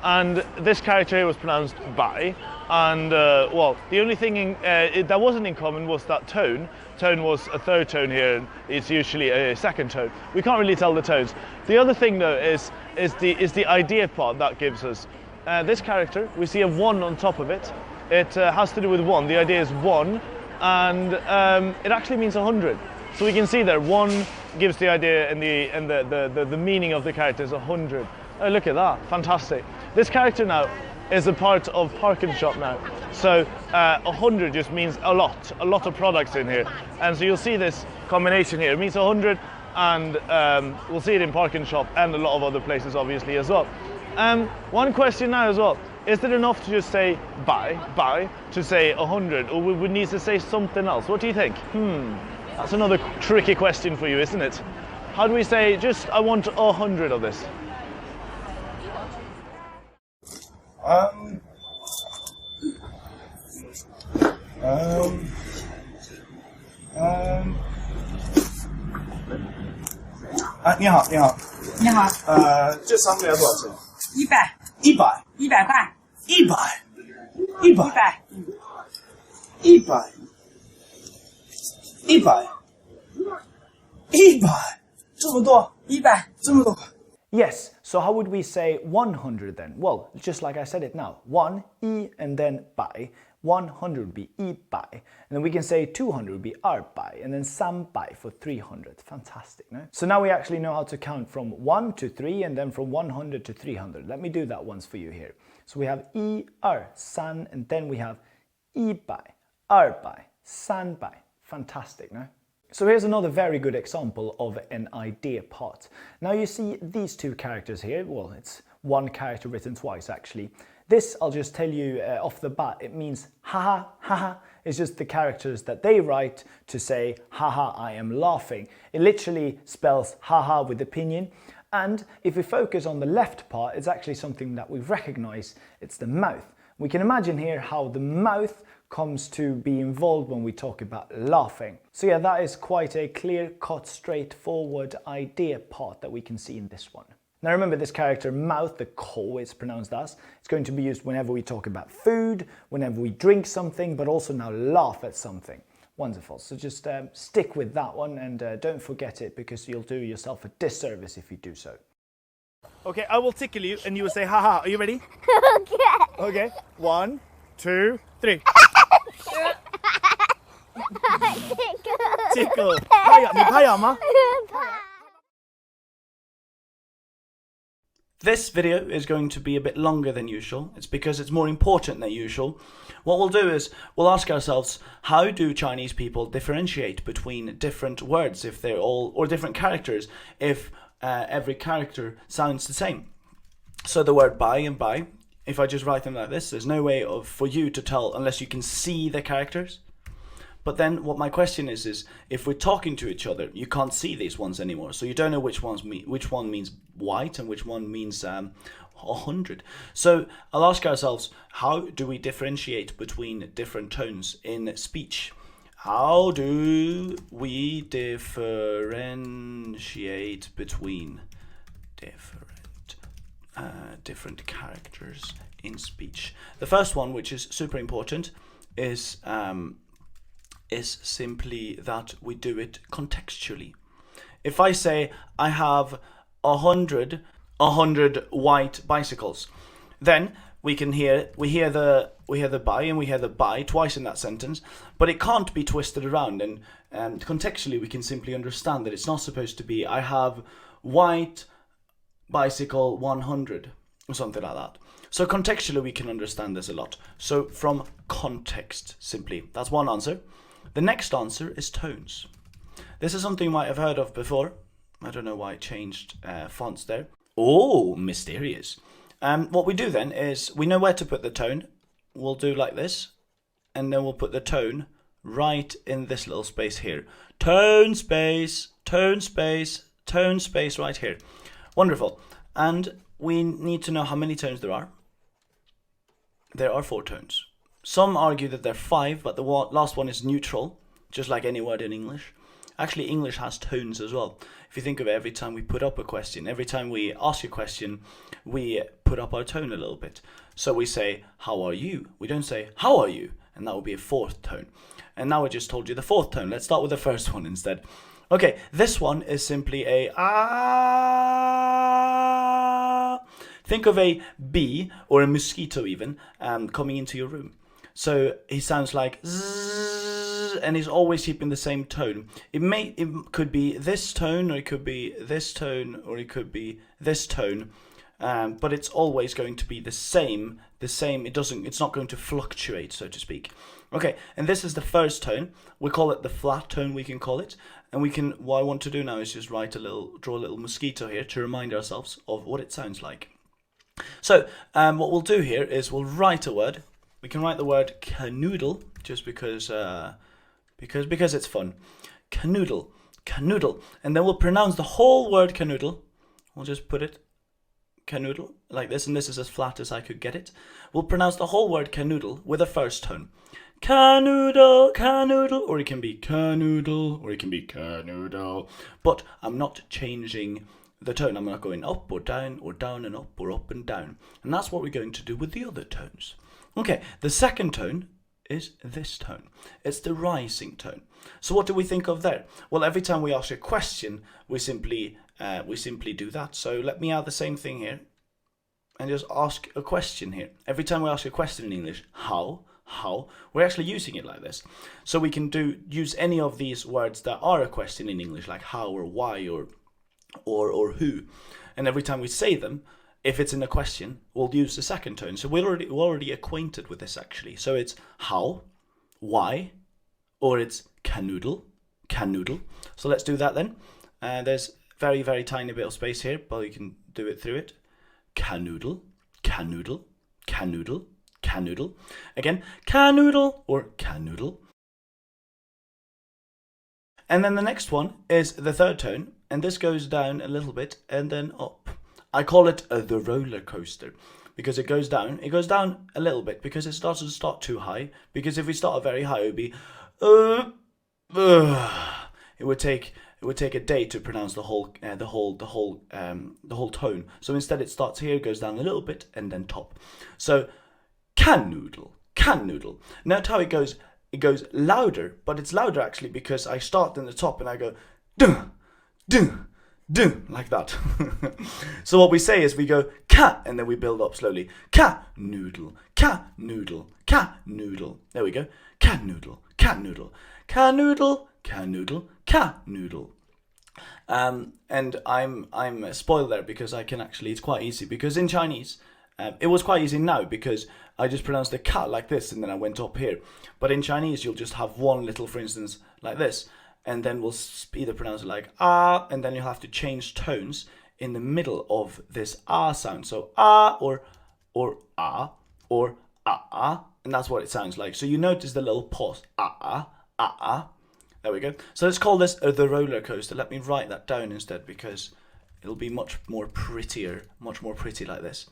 And this character here was pronounced by. And well, the only thing that wasn't in common was that tone. Tone was a 3rd tone here, and it's usually a 2nd tone. We can't really tell the tones. The other thing though is the idea part that gives us. This character, we see a 1 on top of it. It has to do with 1. The idea is 1, and it actually means 100. So we can see there, 1 gives the idea, and the meaning of the character is 100. Oh, look at that, fantastic. This character now is a part of Park and Shop now. So 100 just means a lot of products in here. And so you'll see this combination here. It means 100, and we'll see it in Park and Shop and a lot of other places obviously as well. One question now as well. Is it enough to just say buy to say 100, or would we need to say something else? What do you think? That's another tricky question for you, isn't it? How do we say just I want 100 of this?你好，这3个要多少钱？100块这么多Yes, so how would we say 100 then? Well, just like I said it now. 1, I, and then bai. 100 would be I bai. And then we can say 200 would be ar bai. And then sam bai for 300. Fantastic, no? So now we actually know how to count from 1 to 3 and then from 100 to 300. Let me do that once for you here. So we have I, ar, san, and then we have I bai, ar bai, san bai. Fantastic, no? So here's another very good example of an idea part. Now you see these 2 characters here. Well, it's 1 character written twice actually. This, I'll just tell you off the bat, it means haha, haha. It's just the characters that they write to say haha, I am laughing. It literally spells haha with opinion. And if we focus on the left part, it's actually something that we recognize. It's the mouth. We can imagine here how the mouth comes to be involved when we talk about laughing. So yeah, that is quite a clear-cut, straightforward idea part that we can see in this one. Now remember, this character mouth, the ko it's pronounced as, it's going to be used whenever we talk about food, whenever we drink something, but also now laugh at something. Wonderful. So just stick with that one and don't forget it, because you'll do yourself a disservice if you do so. Okay, I will tickle you and you will say haha. Are you ready? Okay. 1, 2, 3. Tickle. 你拍痒吗? This video is going to be a bit longer than usual. It's because it's more important than usual. What we'll do is we'll ask ourselves, how do Chinese people differentiate between different words if they're all, or different characters if every character sounds the same? So the word buy and buy, if I just write them like this, there's no way for you to tell unless you can see the characters. But then what my question is if we're talking to each other, you can't see these ones anymore. So you don't know which one means white and which one means 100. So I'll ask ourselves, how do we differentiate between different tones in speech? How do we differentiate between different characters in speech? The first one, which is super important, is simply that we do it contextually. If I say I have 100 white bicycles, then we hear the buy and we hear the buy twice in that sentence, but it can't be twisted around, and contextually we can simply understand that it's not supposed to be I have white bicycle 100 or something like that. So contextually we can understand this a lot. So from context, simply, that's one answer. The next answer is tones. This is something you might have heard of before. I don't know why it changed fonts there. Oh, mysterious. What we do then is we know where to put the tone. We'll do like this, and then we'll put the tone right in this little space here. Tone space, tone space, tone space right here. Wonderful. And we need to know how many tones there are. There are 4 tones. Some argue that there are 5, but the last one is neutral, just like any word in English. Actually, English has tones as well. If you think of it, every time we put up a question, every time we ask a question, we put up our tone a little bit. So we say, how are you? We don't say, how are you? And that would be a 4th tone. And now I just told you the 4th tone. Let's start with the first one instead. Okay, this one is simply a ah. Think of a bee or a mosquito even coming into your room. So he sounds like zzz, and he's always keeping the same tone. It could be this tone, or it could be this tone, or it could be this tone, but it's always going to be the same. It's not going to fluctuate, so to speak. Okay, and this is the first tone. We call it the flat tone. We can call it, and what I want to do now is just draw a little mosquito here to remind ourselves of what it sounds like. So what we'll do here is we'll write a word. We can write the word canoodle just because it's fun. Canoodle, canoodle, and then we'll pronounce the whole word canoodle. We'll just put it canoodle like this, and this is as flat as I could get it. We'll pronounce the whole word canoodle with a first tone. Canoodle, canoodle, or it can be canoodle, or it can be canoodle. But I'm not changing the tone. I'm not going up or down and up or up and down. And that's what we're going to do with the other tones. Okay, the second tone is this tone. It's the rising tone. So what do we think of there? Well, every time we ask a question, we simply do that. So let me add the same thing here and just ask a question here. Every time we ask a question in English, how, we're actually using it like this. So we can use any of these words that are a question in English, like how or why or who. And every time we say them, if it's in a question, we'll use the second tone. So we're already acquainted with this actually. So it's how, why, or it's canoodle. So let's do that then. There's very, very tiny bit of space here, but you can do it through it. Canoodle. Again, canoodle or canoodle. And then the next one is the third tone, and this goes down a little bit and then up. I call it the roller coaster because it goes down a little bit because it doesn't start too high. Because if we start very high, it would be it would take a day to pronounce the whole tone. So instead, it starts here, goes down a little bit, and then top. So canoodle. Note how it goes. It goes louder, but it's louder actually because I start in the top and I go dun, like that. So what we say is we go ca, and then we build up slowly. Canoodle. There we go. Canoodle. And I'm spoiled there because I can actually, it's quite easy because in Chinese, it was quite easy now because I just pronounced the ka like this and then I went up here. But in Chinese, you'll just have one little, for instance, like this. And then we'll either pronounce it like ah, and then you'll have to change tones in the middle of this ah sound. So ah or ah or ah, and that's what it sounds like. So you notice the little pause, ah. There we go. So let's call this the roller coaster. Let me write that down instead because it'll be much more pretty like this.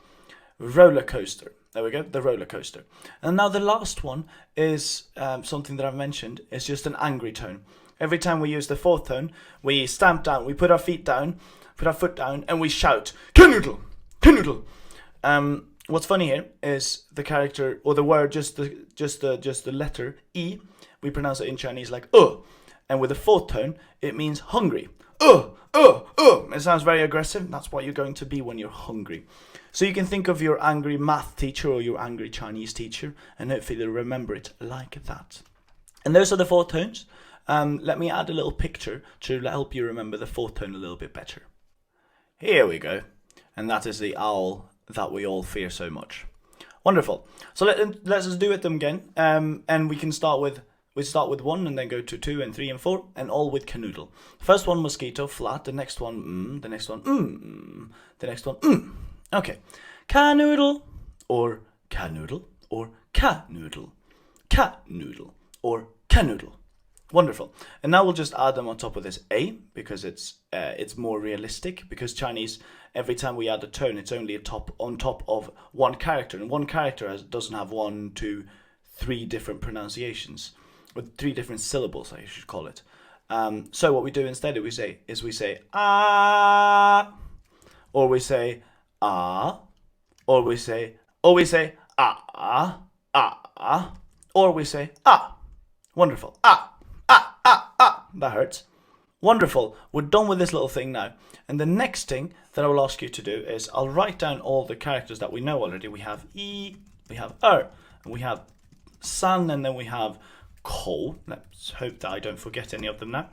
Roller coaster. There we go, the roller coaster. And now the last one is something that I've mentioned. It's just an angry tone. Every time we use the fourth tone, we stamp down, we put our foot down, and we shout, canoodle. What's funny here is the character or the word, just the letter E. We pronounce it in Chinese like and with the fourth tone, it means hungry. It sounds very aggressive. That's what you're going to be when you're hungry. So you can think of your angry math teacher or your angry Chinese teacher, and hopefully you'll remember it like that. And those are the four tones. Let me add a little picture to help you remember the fourth tone a little bit better. Here we go. and that is the owl that we all fear so much. Wonderful. So let's do it them again, and we can start with 1 and then go to 2 and 3 and 4, and all with canoodle. First one mosquito, flat. The next one the next one the next one Okay, canoodle or canoodle or canoodle, canoodle or canoodle. Wonderful. And now we'll just add them on top of this A, because it's more realistic, because Chinese, every time we add a tone, it's only on top of one character, and one character doesn't have 1, 2, 3 different pronunciations, or 3 different syllables, I should call it. So what we do instead is we say ah, or we say ah, or we say ah, or we say ah. Wonderful. Ah. That hurts. Wonderful. We're done with this little thing now. And the next thing that I will ask you to do is I'll write down all the characters that we know already. We have E, we have and we have san, and then we have ko. Let's hope that I don't forget any of them now.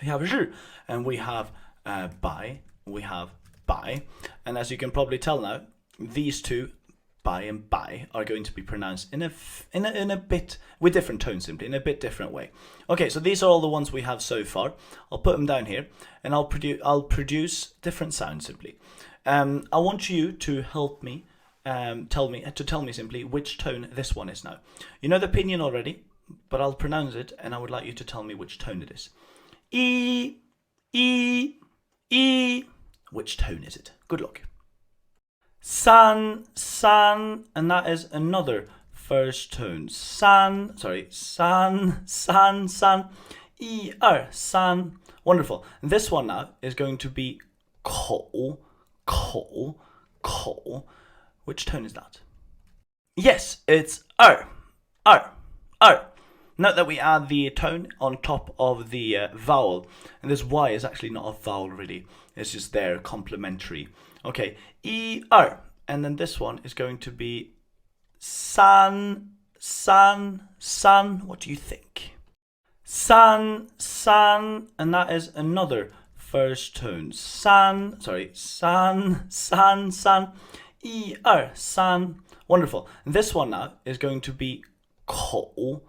We have zhi, and we have bai, we have bai. And as you can probably tell now, these two, bai and bai, are going to be pronounced in a bit with different tones, simply in a bit different way. Okay, so these are all the ones we have so far. I'll put them down here, and I'll produce different sounds simply. I want you to help me tell me simply which tone this one is now. You know the pinyin already, but I'll pronounce it, and I would like you to tell me which tone it is. E. Which tone is it? Good luck. San, and that is another first tone. San, E, san. Wonderful. And this one now is going to be ko. Which tone is that? Yes, it's R. Note that we add the tone on top of the vowel, and this Y is actually not a vowel really, it's just there, complementary. Okay, E, R, and then this one is going to be san. What do you think? San, and that is another first tone. San, E, R, san. Wonderful. And this one now is going to be ko.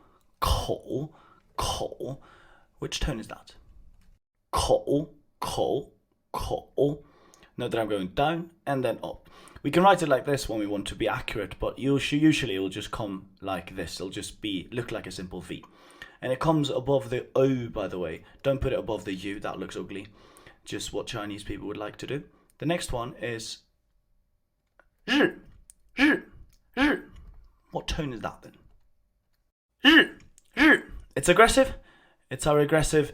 Which tone is that? Ko. Note that I'm going down and then up. We can write it like this when we want to be accurate, but usually it will just come like this. It'll just look like a simple V. And it comes above the O, by the way. Don't put it above the U, that looks ugly. Just what Chinese people would like to do. The next one is zhi. What tone is that then? Zhi. It's aggressive. It's our aggressive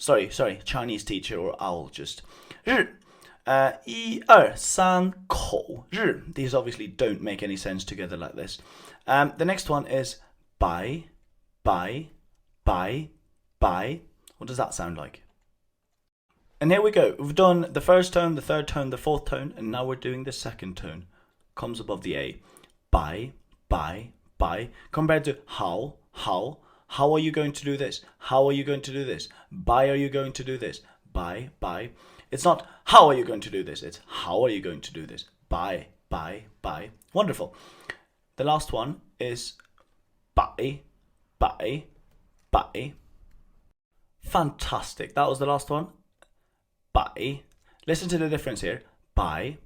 Chinese teacher or owl just. Zhi. 1, 2, 3, 口, These obviously don't make any sense together like this. The next one is bai. What does that sound like? And here we go. We've done the first tone, the third tone, the fourth tone, and now we're doing the second tone. Comes above the A. Bai. Compared to how. How are you going to do this? How are you going to do this? Bai, are you going to do this? Bai. It's not how are you going to do this, it's how are you going to do this. Bai. Wonderful. The last one is bai. Fantastic. That was the last one. Bai. Listen to the difference here. Bai.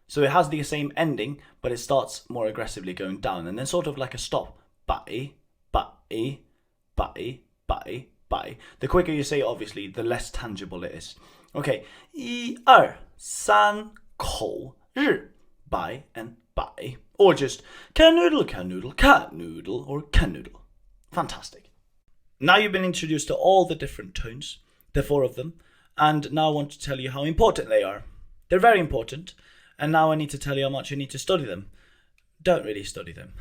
So it has the same ending, but it starts more aggressively going down, and then sort of like a stop. Bai. The quicker you say it, obviously, the less tangible it is. Okay. 1, 2, 3, 口, bai and bai. Or just canoodle, or canoodle. Fantastic. Now you've been introduced to all the different tones, the 4 of them, and now I want to tell you how important they are. They're very important, and now I need to tell you how much you need to study them. Don't really study them.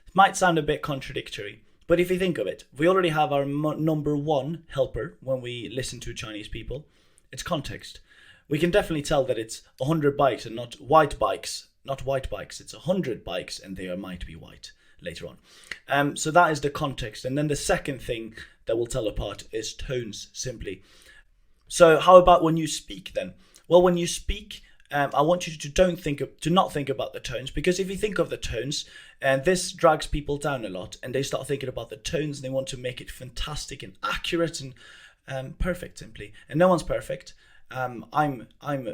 It might sound a bit contradictory, but if you think of it, we already have our number 1 helper when we listen to Chinese people. It's context. We can definitely tell that it's 100 bikes and not white bikes. Not white bikes, it's 100 bikes and they might be white later on. So that is the context. And then the second thing that will tell apart is tones, simply. So how about when you speak then? Well, when you speak, I want you to not think about the tones, because if you think of the tones, and this drags people down a lot, and they start thinking about the tones, and they want to make it fantastic and accurate and perfect, simply. And no one's perfect. I'm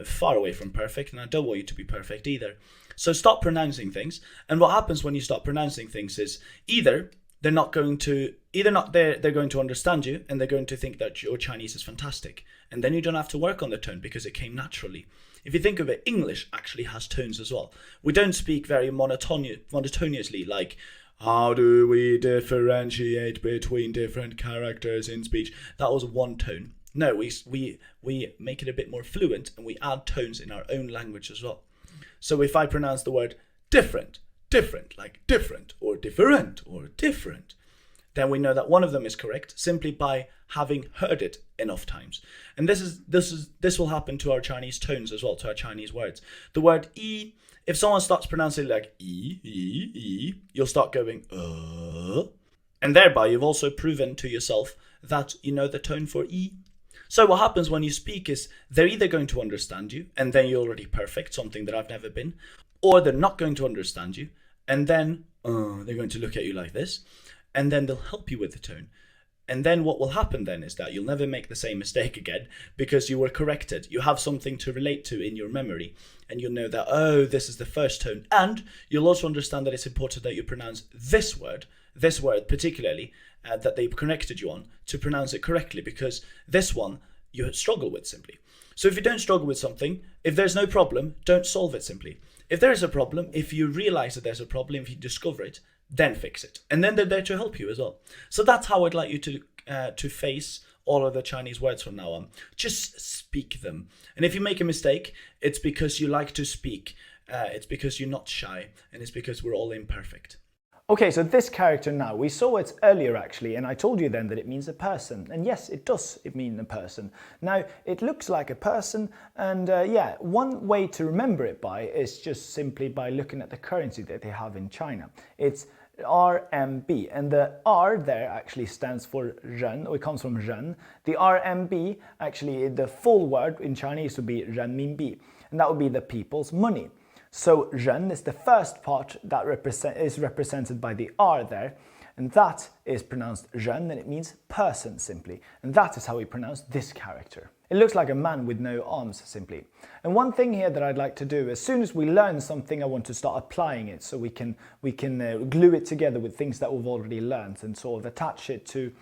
far away from perfect, and I don't want you to be perfect either. So stop pronouncing things. And what happens when you stop pronouncing things is they're going to understand you, and they're going to think that your Chinese is fantastic. And then you don't have to work on the tone because it came naturally. If you think of it, English actually has tones as well. We don't speak very monotonously, like, how do we differentiate between different characters in speech? That was one tone. No, we make it a bit more fluent, and we add tones in our own language as well. So if I pronounce the word different, like different, or different, or different, then we know that one of them is correct simply by having heard it enough times. And this will happen to our Chinese tones as well, to our Chinese words. The word e, if someone starts pronouncing it like e, you'll start going and thereby you've also proven to yourself that you know the tone for e. So what happens when you speak is they're either going to understand you, and then you're already perfect, something that I've never been, or they're not going to understand you, and then they're going to look at you like this, and then they'll help you with the tone. And then what will happen then is that you'll never make the same mistake again, because you were corrected. You have something to relate to in your memory, and you'll know that, this is the first tone. And you'll also understand that it's important that you pronounce this word particularly, that they've corrected you on, to pronounce it correctly, because this one you struggle with simply. So if you don't struggle with something, if there's no problem, don't solve it simply. If there is a problem, if you realize that there's a problem, if you discover it, then fix it. And then they're there to help you as well. So that's how I'd like you to face all of the Chinese words from now on. Just speak them. And if you make a mistake, it's because you like to speak. It's because you're not shy, and it's because we're all imperfect. Okay, so this character now, we saw it earlier actually, and I told you then that it means a person. And yes, it does, it means a person. Now, it looks like a person, and one way to remember it by is just simply by looking at the currency that they have in China. It's RMB, and the R there actually stands for ren, or it comes from ren. The RMB, actually the full word in Chinese would be renminbi, and that would be the people's money. So ren is the first part that is represented by the R there, and that is pronounced ren, and it means person simply. And that is how we pronounce this character. It looks like a man with no arms simply. And one thing here that I'd like to do, as soon as we learn something, I want to start applying it, so we can glue it together with things that we've already learned, and sort of attach it to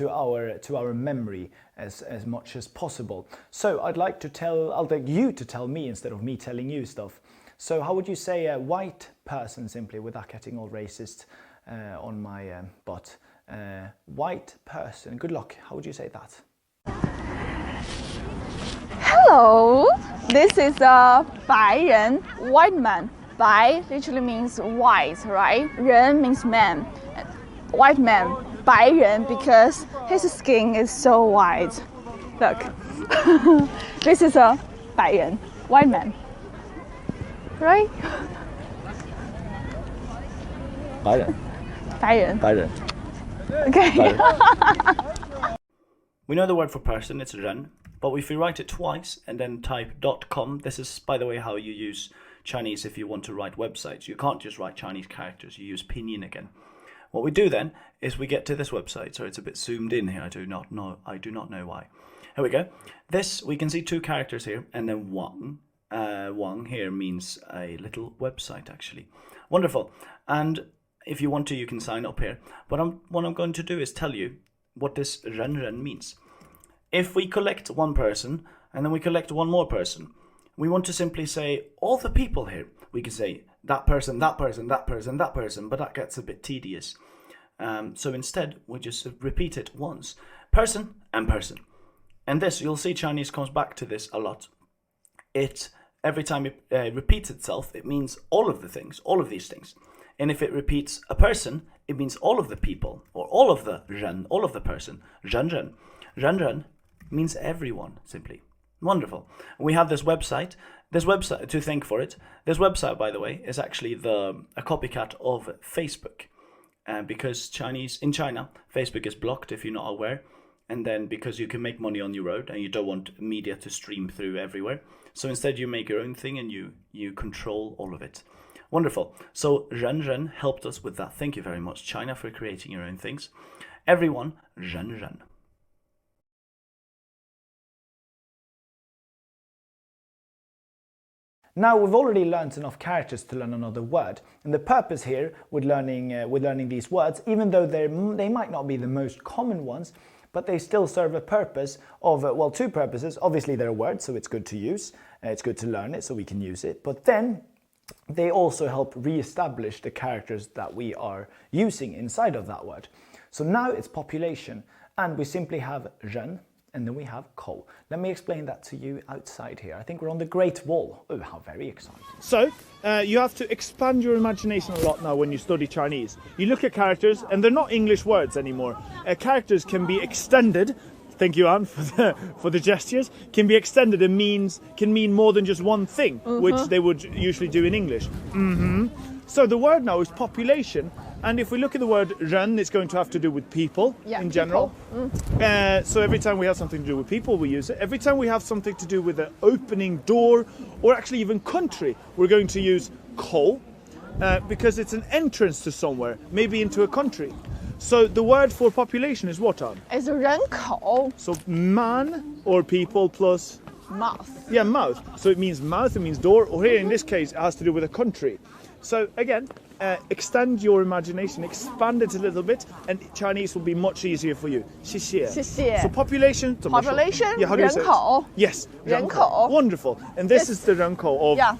our memory as much as possible. So I'd like you to tell me instead of me telling you stuff. So how would you say a white person simply, without getting all racist on my butt? White person. Good luck. How would you say that? Hello, this is a 白人, white man. 白 literally means white, right? 人 means man. White man, 白人, because his skin is so white. Look, this is a 白人, white man. Right? 白人. 白人. 白人. Okay. We know the word for person, it's ren, but if you write it twice and then type .com, this is, by the way, how you use Chinese if you want to write websites. You can't just write Chinese characters, you use pinyin again. What we do then is we get to this website. So it's a bit zoomed in here, I do not know why. Here we go. We can see two characters here, and then Wang. Wang here means a little website actually. Wonderful. And if you want to, you can sign up here. But what I'm going to do is tell you what this ren means. If we collect one person and then we collect one more person, we want to simply say all the people here. We can say that person, that person, that person, that person, but that gets a bit tedious. So instead, we just repeat it once. Person and person. And this, you'll see Chinese comes back to this a lot. Every time it repeats itself, it means all of the things, all of these things. And if it repeats a person, it means all of the people, or all of the ren, all of the person. Ren. Ren means everyone, simply. Wonderful. We have this website. This website, to thank for it, this website, by the way, is actually a copycat of Facebook. Because in China, Facebook is blocked, if you're not aware. And then because you can make money on your own and you don't want media to stream through everywhere, so instead you make your own thing and you control all of it. Wonderful. So Ren helped us with that. Thank you very much, China, for creating your own things. Everyone, Ren. Now we've already learned enough characters to learn another word, and the purpose here with learning these words, even though they might not be the most common ones, but they still serve a purpose of, well, two purposes. Obviously they're words, so it's good to use, it's good to learn it so we can use it, but then they also help re-establish the characters that we are using inside of that word. So now it's population, and we simply have ren, and then we have kou. Let me explain that to you outside here. I think we're on the Great Wall. Oh, how very exciting. So, you have to expand your imagination a lot now when you study Chinese. You look at characters, and they're not English words anymore. Characters can be extended. Thank you, Anne, for the gestures. Can be extended and can mean more than just one thing, which they would usually do in English. So the word now is population, and if we look at the word ren, it's going to have to do with people in general. So every time we have something to do with people, we use it. Every time we have something to do with an opening door, or actually even country, we're going to use kou, because it's an entrance to somewhere, maybe into a country. So the word for population is what, Anne? It's 人口 So man or people plus... mouth. Yeah, mouth. So it means mouth, it means door, or here in this case it has to do with a country. So again, extend your imagination, expand it a little bit, and Chinese will be much easier for you. 谢谢. 谢谢. So population. Population, Yeah, how do you say it? 人口. Yes, 人口. Wonderful. And this is the 人口 of... Yeah.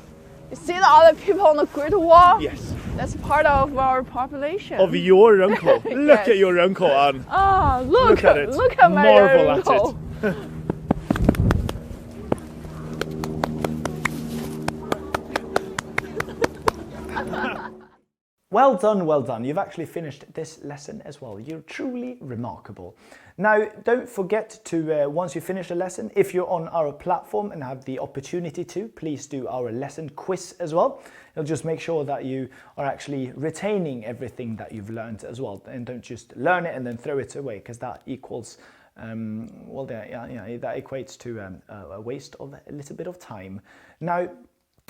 You see the other people on the Great Wall? Yes. That's part of our population. Of your 人口. Look Yes. at your 人口, Anne. Ah, look at it. Look at my Marvel 人 at 口. it. Well done, well done. You've actually finished this lesson as well. You're truly remarkable. Now, don't forget to, once you finish a lesson, if you're on our platform and have the opportunity to, please do our lesson quiz as well. It'll just make sure that you are actually retaining everything that you've learned as well, and don't just learn it and then throw it away, because that equals, well, that equates to a waste of a little bit of time. Now,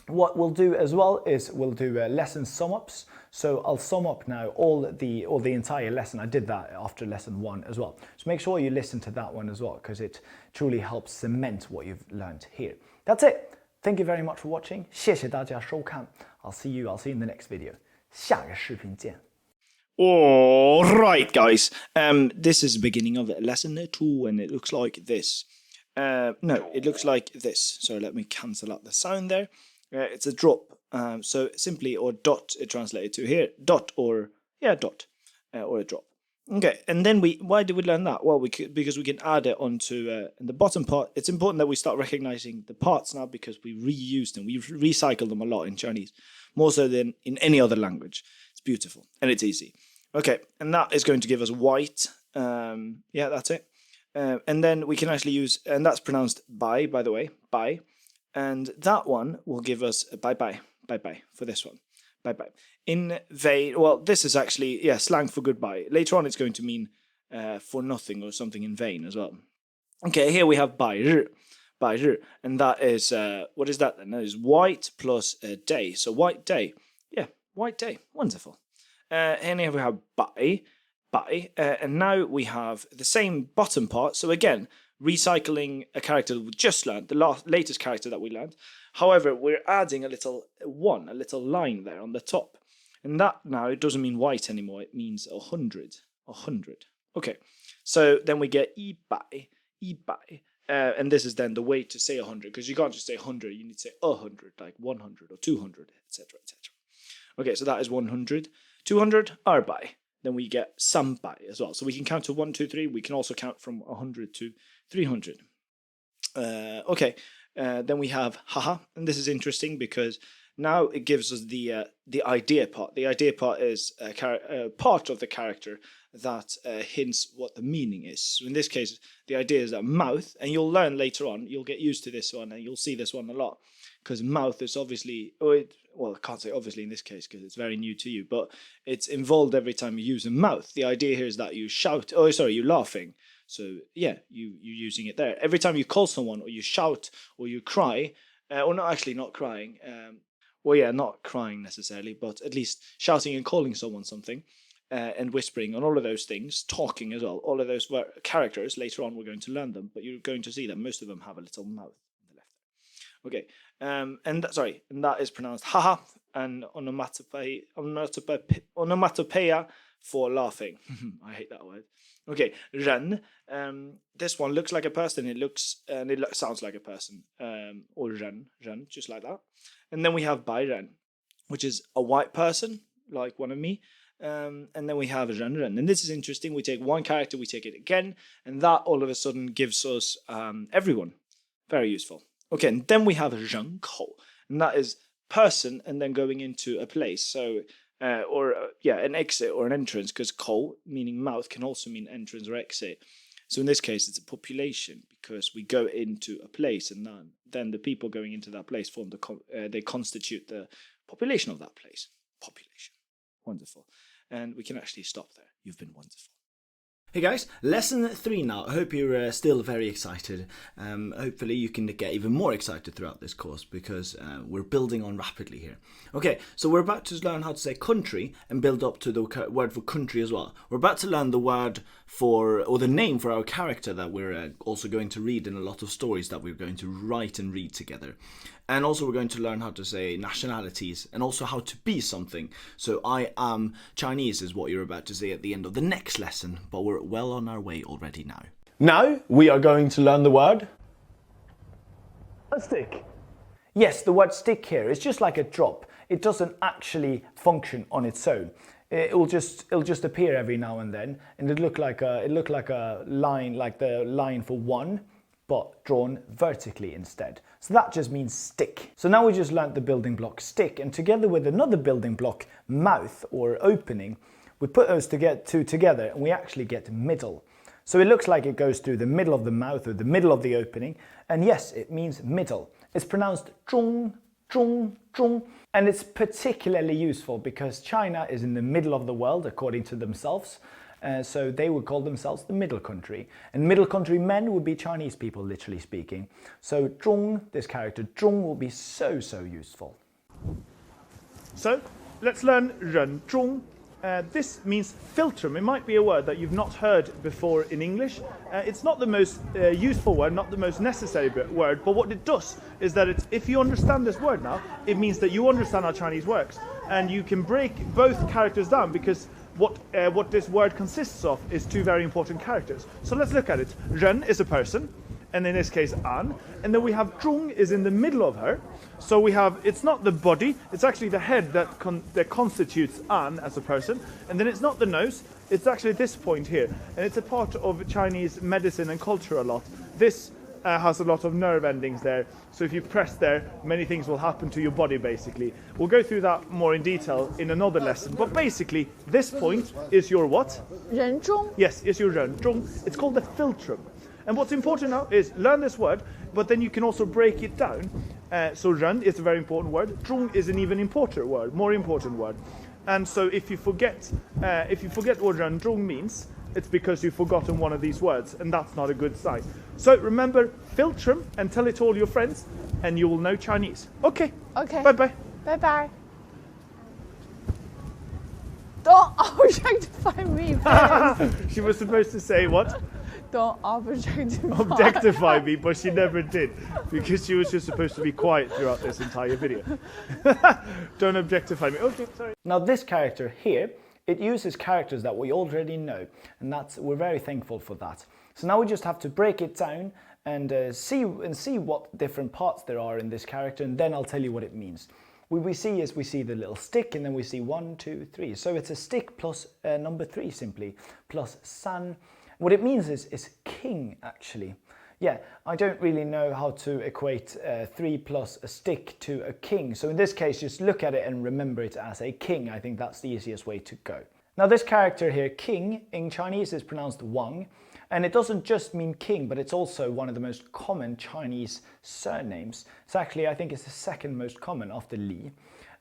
what we'll do as well is we'll do lesson sum-ups. So I'll sum up now all the entire lesson. I did that after lesson 1 as well. So make sure you listen to that one as well, because it truly helps cement what you've learned here. That's it. Thank you very much for watching. 谢谢大家收看. I'll see you in the next video. 下个视频见. All right, guys. This is the beginning of lesson 2, and it looks like this. No, it looks like this. So let me cancel out the sound there. It's a drop. So simply, or dot, it translated to here. Dot or, yeah, dot. Or a drop. Okay, and then why did we learn that? Well, because we can add it onto in the bottom part. It's important that we start recognizing the parts now, because we reuse them. We recycle them a lot in Chinese, more so than in any other language. It's beautiful, and it's easy. Okay, and that is going to give us white. Yeah, that's it. And then we can actually use, and that's pronounced by the way, by. And that one will give us a bye-bye for this one. Bye-bye. In vain, well, this is actually, yeah, slang for goodbye. Later on, it's going to mean for nothing or something in vain as well. Okay, here we have 百日, and that is, what is that then? That is white plus a day. So white day. Yeah, white day. Wonderful. And here we have 百, and now we have the same bottom part. So again, recycling a character we just learned, the latest character that we learned. However, we're adding a little line there on the top. And that now, it doesn't mean white anymore, it means 100. 100. Okay, so then we get 100. And this is then the way to say 100, because you can't just say 100, you need to say 100, like 100 or 200, etc., etc. Okay, so that is 100. 200, 200. Then we get 300 as well. So we can count to 1, 2, 3. We can also count from 100 to 300. Okay, then we have haha, and this is interesting because now it gives us the idea part. The idea part is a part of the character that hints what the meaning is. So in this case, the idea is a mouth, and you'll learn later on, you'll get used to this one, and you'll see this one a lot, because mouth is obviously, well, I can't say obviously in this case because it's very new to you, but it's involved every time you use a mouth. The idea here is that you shout, you're laughing. So yeah, you're using it there. Every time you call someone or you shout or you cry, or not actually not crying, well yeah, not crying necessarily, but at least shouting and calling someone something, and whispering and all of those things, talking as well, all of those characters, later on we're going to learn them, but you're going to see that most of them have a little mouth on the left. Okay, and that is pronounced haha, and onomatopoeia for laughing. I hate that word. Okay, ren. This one looks like a person. It sounds like a person. Or ren, just like that. And then we have bai ren, which is a white person, like one of me. And then we have ren ren. And this is interesting. We take one character, we take it again, and that all of a sudden gives us everyone. Very useful. Okay, and then we have ren kou, and that is person and then going into a place. So an exit or an entrance, because kou, meaning mouth, can also mean entrance or exit. So in this case, it's a population, because we go into a place, and then the people going into that place they constitute the population of that place. Population. Wonderful. And we can actually stop there. You've been wonderful. Hey guys, lesson 3 now. I hope you're still very excited. Hopefully you can get even more excited throughout this course, because we're building on rapidly here. Okay, so we're about to learn how to say country and build up to the word for country as well. We're about to learn the word or the name for our character that we're also going to read in a lot of stories that we're going to write and read together. And also we're going to learn how to say nationalities and also how to be something. So I am Chinese is what you're about to say at the end of the next lesson, but we're well on our way already now. Now we are going to learn the word a stick. Yes, the word stick here is just like a drop. It doesn't actually function on its own. It'll just appear every now and then, and it look like a line, like the line for one, but drawn vertically instead. So that just means stick. So now we just learnt the building block stick, and together with another building block, mouth or opening, we put those together and we actually get middle. So it looks like it goes through the middle of the mouth or the middle of the opening, and yes, it means middle. It's pronounced zhong, zhong, zhong, and it's particularly useful because China is in the middle of the world according to themselves. So they would call themselves the middle country. And middle country men would be Chinese people, literally speaking. So zhong, this character zhong, will be so useful. So let's learn ren zhong. This means filtrum. It might be a word that you've not heard before in English. It's not the most useful word, not the most necessary word, but what it does is that if you understand this word now, it means that you understand how Chinese works. And you can break both characters down, because what this word consists of is 2 very important characters. So let's look at it. Ren is a person, and in this case an, and then we have zhong is in the middle of her. So we have, it's not the body, it's actually the head that constitutes an as a person, and then it's not the nose, it's actually this point here, and it's a part of Chinese medicine and culture a lot. This has a lot of nerve endings there, so if you press there, many things will happen to your body basically. We'll go through that more in detail in another lesson, but basically this point is your what? 人中. Yes, is your ren zhong. It's called the filtrum. And what's important now is learn this word, but then you can also break it down. So ren is a very important word. Zhong is an even more important word. And so if you forget what ren zhong means, it's because you've forgotten one of these words, and that's not a good sign. So remember filtrum and tell it to all your friends, and you will know Chinese. Okay. Okay. Bye-bye. Bye-bye. Don't objectify me, please. She was supposed to say what? Don't objectify. Objectify me, but she never did, because she was just supposed to be quiet throughout this entire video. Don't objectify me. Okay, sorry. Now this character here, it uses characters that we already know, and we're very thankful for that. So now we just have to break it down and see what different parts there are in this character, and then I'll tell you what it means. What we see is we see the little stick, and then we see 1, 2, 3. So it's a stick plus number 3 simply, plus san. What it means is king, actually. Yeah, I don't really know how to equate 3 plus a stick to a king. So in this case, just look at it and remember it as a king. I think that's the easiest way to go. Now this character here, king, in Chinese is pronounced wang. And it doesn't just mean king, but it's also one of the most common Chinese surnames. It's actually, I think it's the second most common after Li.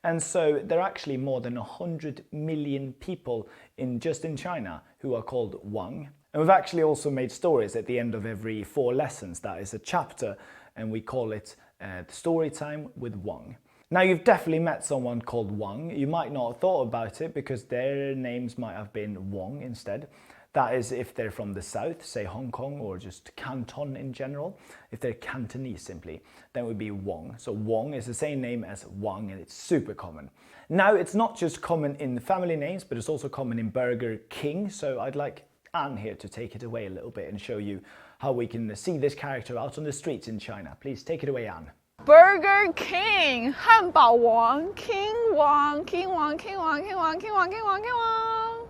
And so there are actually more than 100 million people just in China who are called Wang. And we've actually also made stories at the end of every 4 lessons. That is a chapter, and we call it Story Time with Wang. Now, you've definitely met someone called Wang. You might not have thought about it because their names might have been Wang instead. That is if they're from the south, say Hong Kong, or just Canton in general. If they're Cantonese simply, then it would be Wang. So Wang is the same name as Wang, and it's super common. Now, it's not just common in family names, but it's also common in Burger King. So I'd like Anne here to take it away a little bit and show you how we can see this character out on the streets in China. Please take it away, Anne. Burger King, 汉堡王 King Wang, King Wang, King Wang, King Wang, King Wang, King Wang, King Wang.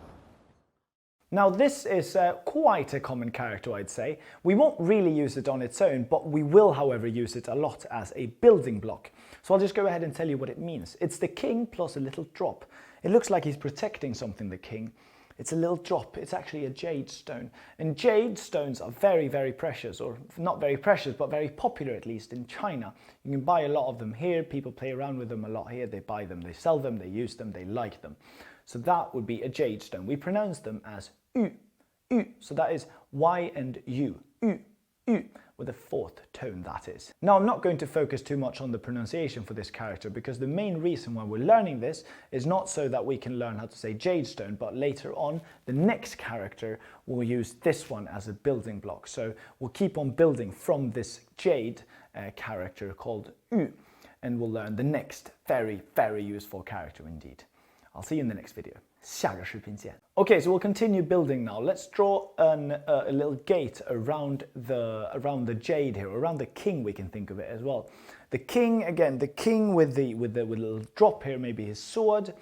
Now, this is quite a common character, I'd say. We won't really use it on its own, but we will, however, use it a lot as a building block. So I'll just go ahead and tell you what it means. It's the king plus a little drop. It looks like he's protecting something, the king. It's a little drop. It's actually a jade stone. And jade stones are very, very precious, or not very precious, but very popular, at least in China. You can buy a lot of them here. People play around with them a lot here. They buy them, they sell them, they use them, they like them. So that would be a jade stone. We pronounce them as yu, yu. So that is Y and U, yu, yu, with a 4th tone, that is. Now, I'm not going to focus too much on the pronunciation for this character because the main reason why we're learning this is not so that we can learn how to say jade stone, but later on, the next character will use this one as a building block. So we'll keep on building from this jade character called yu, and we'll learn the next very, very useful character indeed. I'll see you in the next video. 下个视频见. Okay, so we'll continue building now. Let's draw a little gate around the jade here, around the king. We can think of it as well. The king, again, the king with the little drop here, maybe his sword,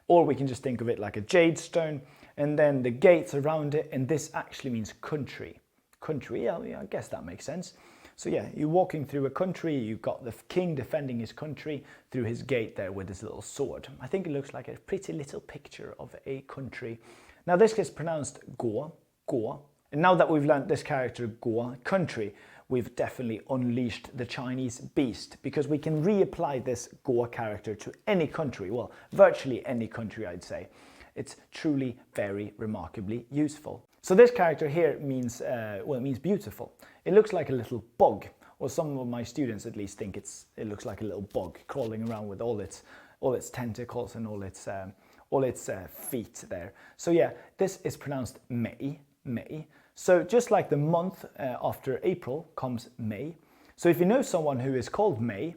or we can just think of it like a jade stone, and then the gates around it, and this actually means country. Country, yeah, I guess that makes sense. So yeah, you're walking through a country, you've got the king defending his country through his gate there with his little sword. I think it looks like a pretty little picture of a country. Now this is pronounced guo, guo. And now that we've learned this character guo, country, we've definitely unleashed the Chinese beast because we can reapply this guo character to any country, well, virtually any country I'd say. It's truly very remarkably useful. So this character here means, well, it means beautiful. It looks like a little bug, or some of my students at least think it looks like a little bug crawling around with all its tentacles and all its feet there. So yeah, this is pronounced Mei, Mei. So just like the month after April comes May. So if you know someone who is called May,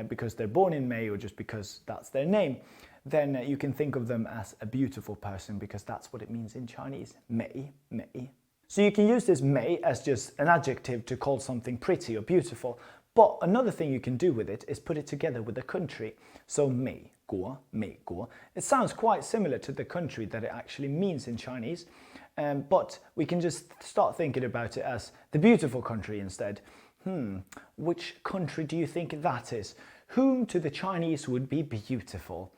because they're born in May or just because that's their name, then you can think of them as a beautiful person because that's what it means in Chinese, Mei, Mei. So you can use this Mei as just an adjective to call something pretty or beautiful, but another thing you can do with it is put it together with a country. So Mei Guo, Mei Guo. It sounds quite similar to the country that it actually means in Chinese, but we can just start thinking about it as the beautiful country instead. Which country do you think that is? Whom to the Chinese would be beautiful?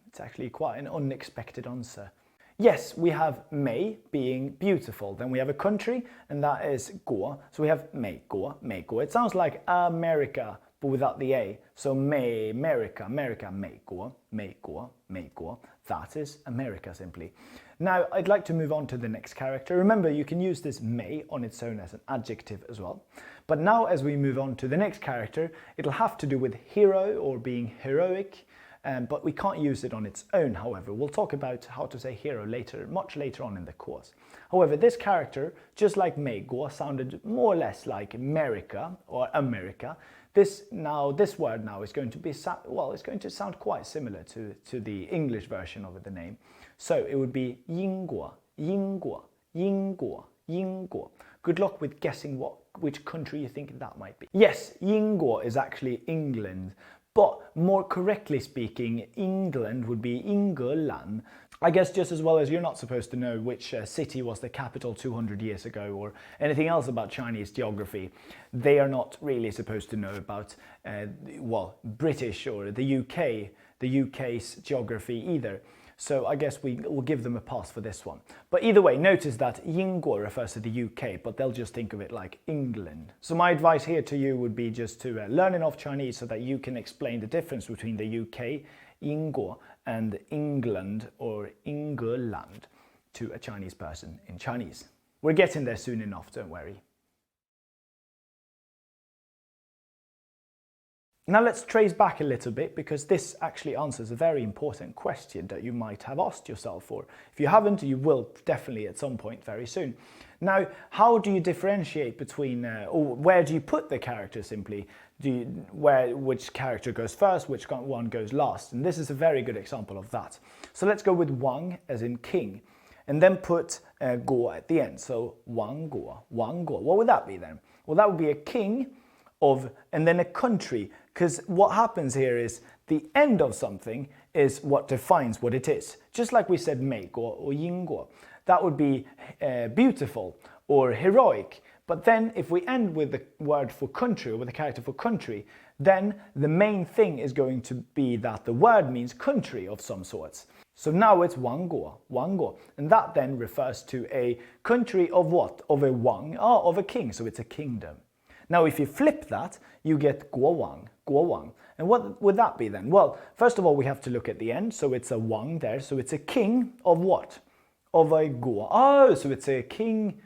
It's actually quite an unexpected answer. Yes, we have Mei being beautiful. Then we have a country, and that is Guo. So we have Mei Guo, Mei Guo. It sounds like America, but without the A. So Mei, America, America, Mei Guo, Mei Guo, Mei Guo. That is America simply. Now, I'd like to move on to the next character. Remember, you can use this Mei on its own as an adjective as well. But now, as we move on to the next character, it'll have to do with hero or being heroic. But we can't use it on its own, however. We'll talk about how to say hero later, much later on in the course. However, this character, just like Mei Guo, sounded more or less like America or America. This word now is going to be, well, it's going to sound quite similar to the English version of the name. So it would be Yingguo, Yingguo, Yingguo, Yingguo. Good luck with guessing which country you think that might be. Yes, Yingguo is actually England. But more correctly speaking, England would be England. I guess just as well as you're not supposed to know which city was the capital 200 years ago or anything else about Chinese geography, they are not really supposed to know about, well, British or the UK's geography either. So I guess we will give them a pass for this one. But either way, notice that Yingguo refers to the UK, but they'll just think of it like England. So my advice here to you would be just to learn enough Chinese so that you can explain the difference between the UK, Yingguo, and England or England to a Chinese person in Chinese. We're getting there soon enough, don't worry. Now let's trace back a little bit, because this actually answers a very important question that you might have asked yourself, or if you haven't, you will definitely at some point very soon. Now, how do you differentiate between, or where do you put the character simply? Which character goes first, which one goes last? And this is a very good example of that. So let's go with Wang as in king, and then put Guo at the end. So Wang Guo, Wang Guo. What would that be then? Well, that would be a king of, and then a country, because what happens here is the end of something is what defines what it is. Just like we said mei guo or yin guo. That would be beautiful or heroic. But then if we end with the word for country, or with the character for country, then the main thing is going to be that the word means country of some sorts. So now it's Wang Guo, Wang Guo. And that then refers to a country of what? Of a Wang, of a king, so it's a kingdom. Now if you flip that, you get Guo Wang, Guo Wang. And what would that be then? Well, first of all, we have to look at the end, so it's a Wang there, so it's a king of what? Of a Guo. Oh, so it's a king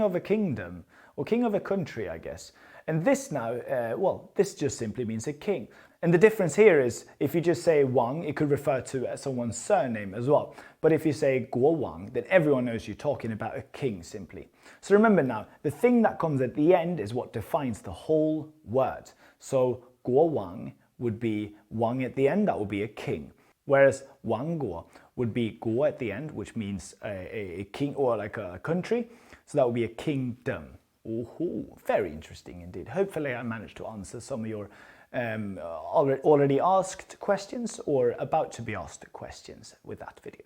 of a kingdom, or king of a country, I guess. And this now, well, this just simply means a king. And the difference here is, if you just say Wang, it could refer to someone's surname as well. But if you say Guo Wang, then everyone knows you're talking about a king simply. So remember now, the thing that comes at the end is what defines the whole word. So Guo Wang would be Wang at the end, that would be a king. Whereas Wang Guo would be Guo at the end, which means a king, or like a country. So that would be a kingdom. Ooh, very interesting indeed. Hopefully I managed to answer some of your already asked questions, or about to be asked questions with that video.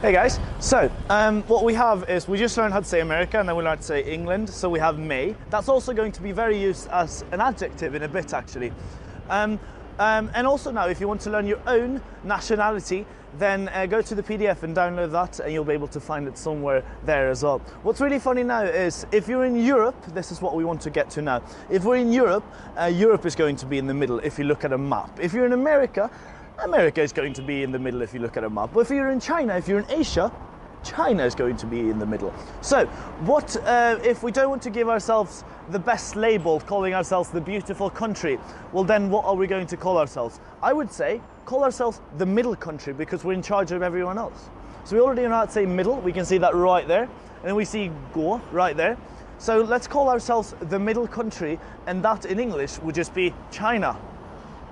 Hey guys, so what we have is, we just learned how to say America, and then we learned to say England, so we have May. That's also going to be very used as an adjective in a bit actually. And also now, if you want to learn your own nationality, then go to the PDF and download that, and you'll be able to find it somewhere there as well. What's really funny now is, if you're in Europe, this is what we want to get to now. If we're in Europe, Europe is going to be in the middle if you look at a map. If you're in America, America is going to be in the middle if you look at a map. But if you're in China, if you're in Asia, China is going to be in the middle. So what if we don't want to give ourselves the best label, calling ourselves the beautiful country? Well, then what are we going to call ourselves? I would say call ourselves the middle country, because we're in charge of everyone else. So we already know how to say middle, we can see that right there, and then we see Guo right there. So let's call ourselves the middle country, and that in English would just be China.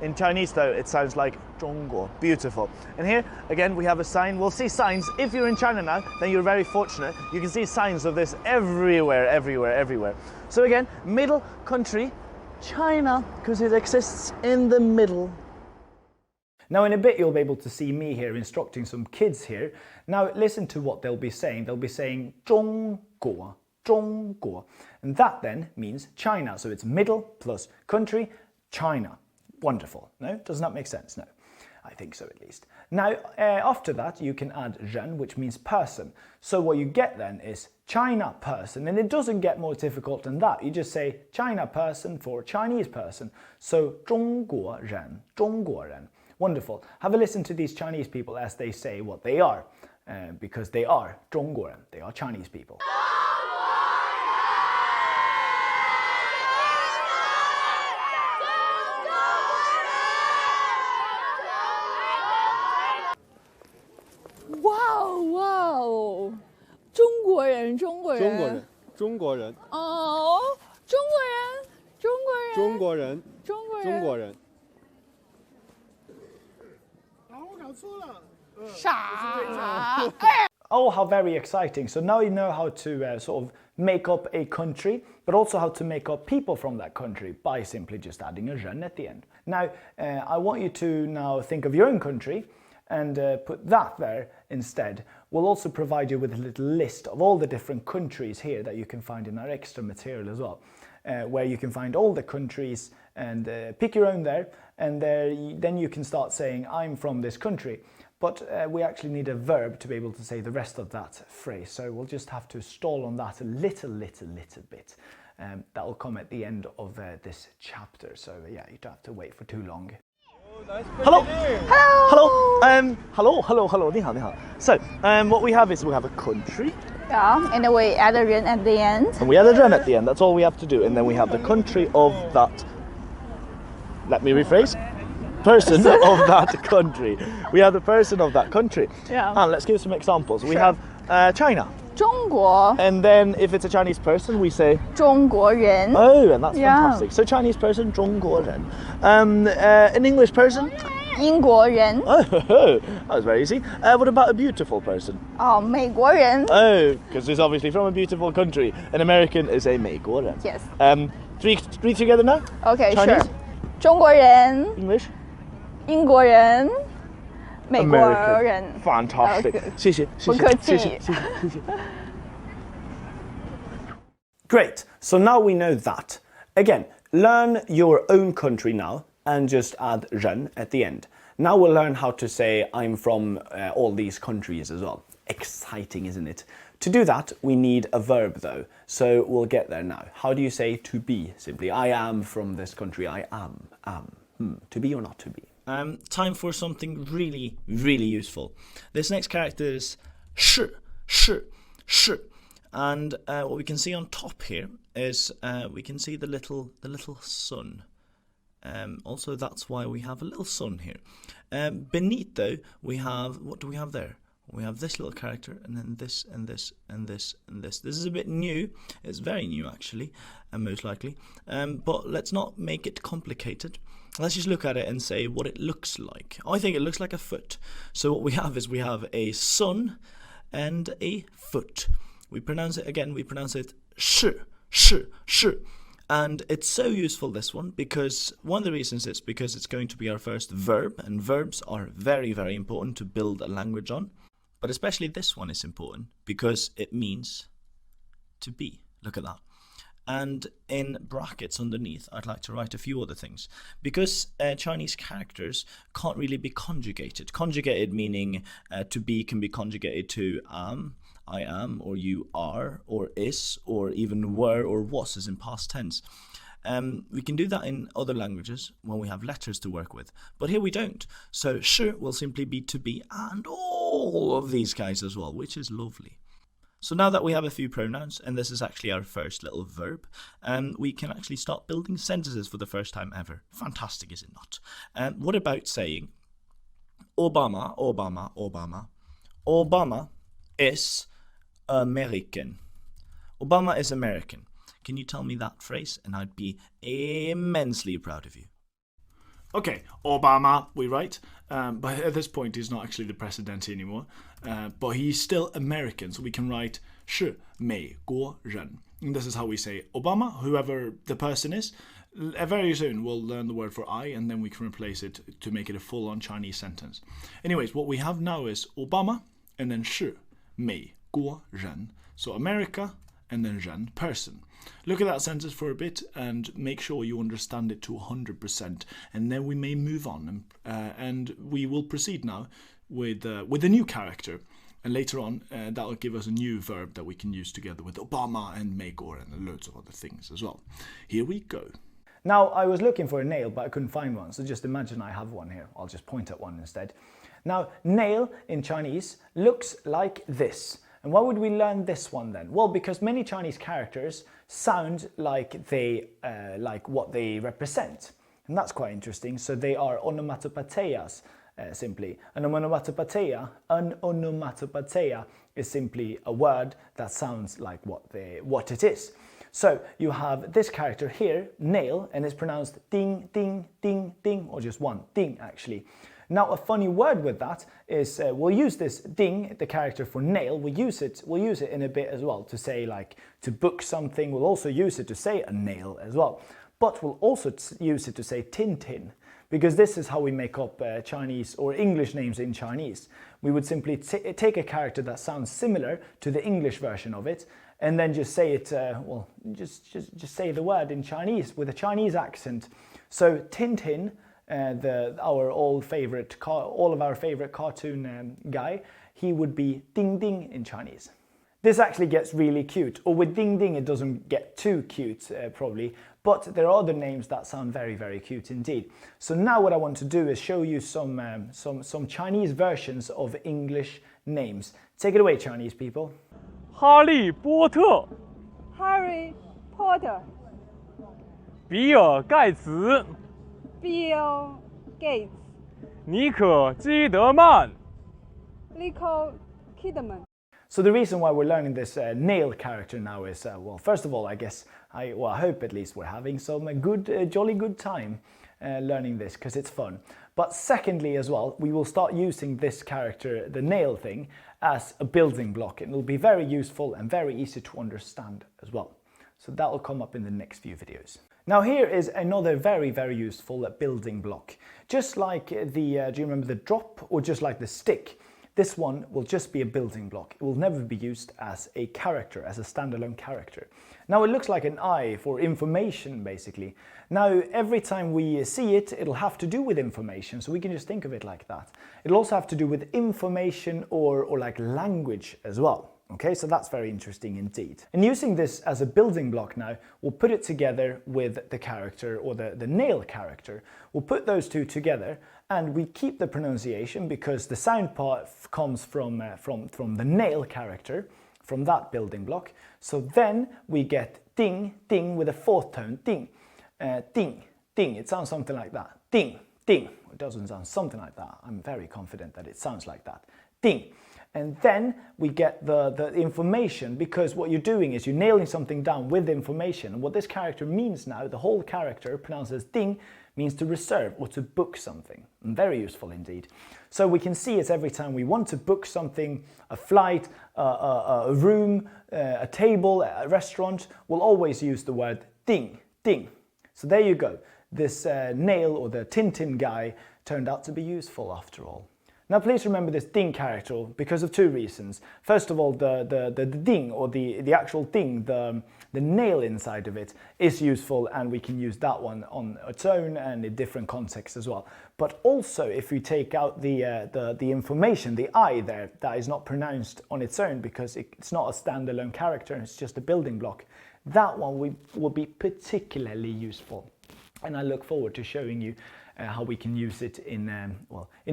In Chinese though, it sounds like 中国, beautiful. And here, again, we have a sign. We'll see signs. If you're in China now, then you're very fortunate. You can see signs of this everywhere, everywhere, everywhere. So again, middle country, China, because it exists in the middle. Now in a bit you'll be able to see me here instructing some kids here. Now listen to what they'll be saying. They'll be saying 中国, 中国. And that then means China. So it's middle plus country, China. Wonderful. No? Does not make sense? No. I think so at least. Now, after that, you can add 人, which means person. So what you get then is China person, and it doesn't get more difficult than that. You just say China person for Chinese person. So 中国人, 中国人. Wonderful. Have a listen to these Chinese people as they say what they are, because they are 中国人. They are Chinese people. Wow! 中国人，中国人，中国人，中国人，哦，中国人，中国人，中国人，中国人，中国人。傻。 Oh, how very exciting. So now you know how to sort of make up a country, but also how to make up people from that country by simply just adding a 人 at the end. Now, I want you to now think of your own country and put that there instead. We'll also provide you with a little list of all the different countries here that you can find in our extra material as well, where you can find all the countries and pick your own there, and then you can start saying, I'm from this country. But we actually need a verb to be able to say the rest of that phrase, so we'll just have to stall on that a little bit. That will come at the end of this chapter, so yeah, you don't have to wait for too long. Hello. Hello. Hello. 你好, 你好. So, what we have is we have a country. Yeah, and then we add a ren at the end. And we add a ren at the end. That's all we have to do. And then we have the country of that. Let me rephrase. Person of that country. We have the person of that country. Yeah. And let's give some examples. We Sure. have China. 中国 And then if it's a Chinese person, we say 中国人 oh, and that's Yeah. fantastic. So Chinese person, 中国人. An English person. 英国人 Oh, that was very easy. What about a beautiful person? 美国人 Oh, because it's obviously from a beautiful country. An American is a 美国人. Yes. Three together now? Okay, Chinese? sure. 中国人 English? 英国人美国 American. 人 Fantastic. Okay. 谢谢. 不客气。 Great, so now we know that. Again, learn your own country now and just add ren at the end. Now we'll learn how to say I'm from all these countries as well. Exciting, isn't it? To do that, we need a verb though, so we'll get there now. How do you say to be? Simply, I am from this country, I am. To be or not to be? Time for something really, really useful. This next character is 是. And what we can see on top here is we can see the little sun. Also, that's why we have a little sun here. Beneath though, we have, what do we have there? We have this little character, and then this, and this, and this, and this. This is a bit new. It's very new, actually, and most likely. But let's not make it complicated. Let's just look at it and say what it looks like. I think it looks like a foot. So what we have is we have a sun and a foot. We pronounce it again. We pronounce it 是. And it's so useful, this one, because one of the reasons is because it's going to be our first verb, and verbs are very, very important to build a language on. But especially this one is important because it means to be. Look at that. And in brackets underneath, I'd like to write a few other things. Because Chinese characters can't really be conjugated. Conjugated meaning to be can be conjugated to am, I am, or you are, or is, or even were or was as in past tense. We can do that in other languages when we have letters to work with, but here we don't. So 是 will simply be to be, and all of these guys as well, which is lovely. So now that we have a few pronouns, and this is actually our first little verb, we can actually start building sentences for the first time ever. Fantastic, is it not? What about saying Obama is American. Obama is American. Can you tell me that phrase? And I'd be immensely proud of you. Okay, Obama, we write, but at this point he's not actually the president anymore, but he's still American, so we can write 是美国人. And this is how we say Obama, whoever the person is. Very soon we'll learn the word for I, and then we can replace it to make it a full-on Chinese sentence. Anyways, what we have now is Obama, and then 是美国人. So America, and then 人, person. Look at that sentence for a bit and make sure you understand it to 100%, and then we may move on, and we will proceed now with a new character, and later on that will give us a new verb that we can use together with Obama and 美国人 and loads of other things as well. Here we go. Now, I was looking for a nail, but I couldn't find one, so just imagine I have one here. I'll just point at one instead. Now, nail in Chinese looks like this. And why would we learn this one then? Well, because many Chinese characters sound like they like what they represent. And that's quite interesting. So they are onomatopoeias, simply. An onomatopoeia is simply a word that sounds like what it is. So you have this character here, nail, and it's pronounced ding, ding, ding, ding, or just one, ding actually. Now a funny word with that is we'll use this ding, the character for nail, we'll use it in a bit as well to say like to book something. We'll also use it to say a nail as well, but we'll also use it to say tin tin, because this is how we make up Chinese or English names in Chinese. We would simply take a character that sounds similar to the English version of it, and then just say it, just say the word in Chinese with a Chinese accent. So Tintin, all of our favorite cartoon guy, he would be Ding Ding in Chinese. This actually gets really cute, or with Ding Ding it doesn't get too cute probably, but there are other names that sound very, very cute indeed. So now what I want to do is show you some Chinese versions of English names. Take it away, Chinese people. 哈利波特、 Harry Potter, 比尔盖茨、 Bill Gates, 妮可基德曼。 Nicole Kidman. So the reason why we're learning this nail character now is, well, first of all, I guess, I hope at least we're having some jolly good time learning this because it's fun. But secondly as well, we will start using this character, the nail thing, as a building block. And it'll be very useful and very easy to understand as well. So that will come up in the next few videos. Now here is another very, very useful building block. Just like the, do you remember the drop, or just like the stick? This one will just be a building block. It will never be used as a character, as a standalone character. Now it looks like an eye for information, basically. Now every time we see it, it'll have to do with information, so we can just think of it like that. It'll also have to do with information or like language as well. Okay, so that's very interesting indeed. And using this as a building block now, we'll put it together with the character, or the nail character. We'll put those two together, and we keep the pronunciation because the sound part comes from the nail character, from that building block. So then we get ding, ding with a fourth tone, ding, ding, ding. It sounds something like that. Ding, ding. It doesn't sound something like that. I'm very confident that it sounds like that. Ding. And then we get the information, because what you're doing is you're nailing something down with information. And what this character means now, the whole character pronounced as ding, means to reserve or to book something. And very useful indeed. So we can see it every time we want to book something, a flight, a room, a table, a restaurant, we'll always use the word ding, ding. So there you go. This nail, or the Tintin guy, turned out to be useful after all. Now please remember this ding character because of two reasons. First of all, the ding, or the actual ding, the nail inside of it is useful, and we can use that one on its own and in different contexts as well. But also, if we take out the information, the I there, that is not pronounced on its own because it's not a standalone character, it's just a building block, that one will be particularly useful. And I look forward to showing you how we can use it in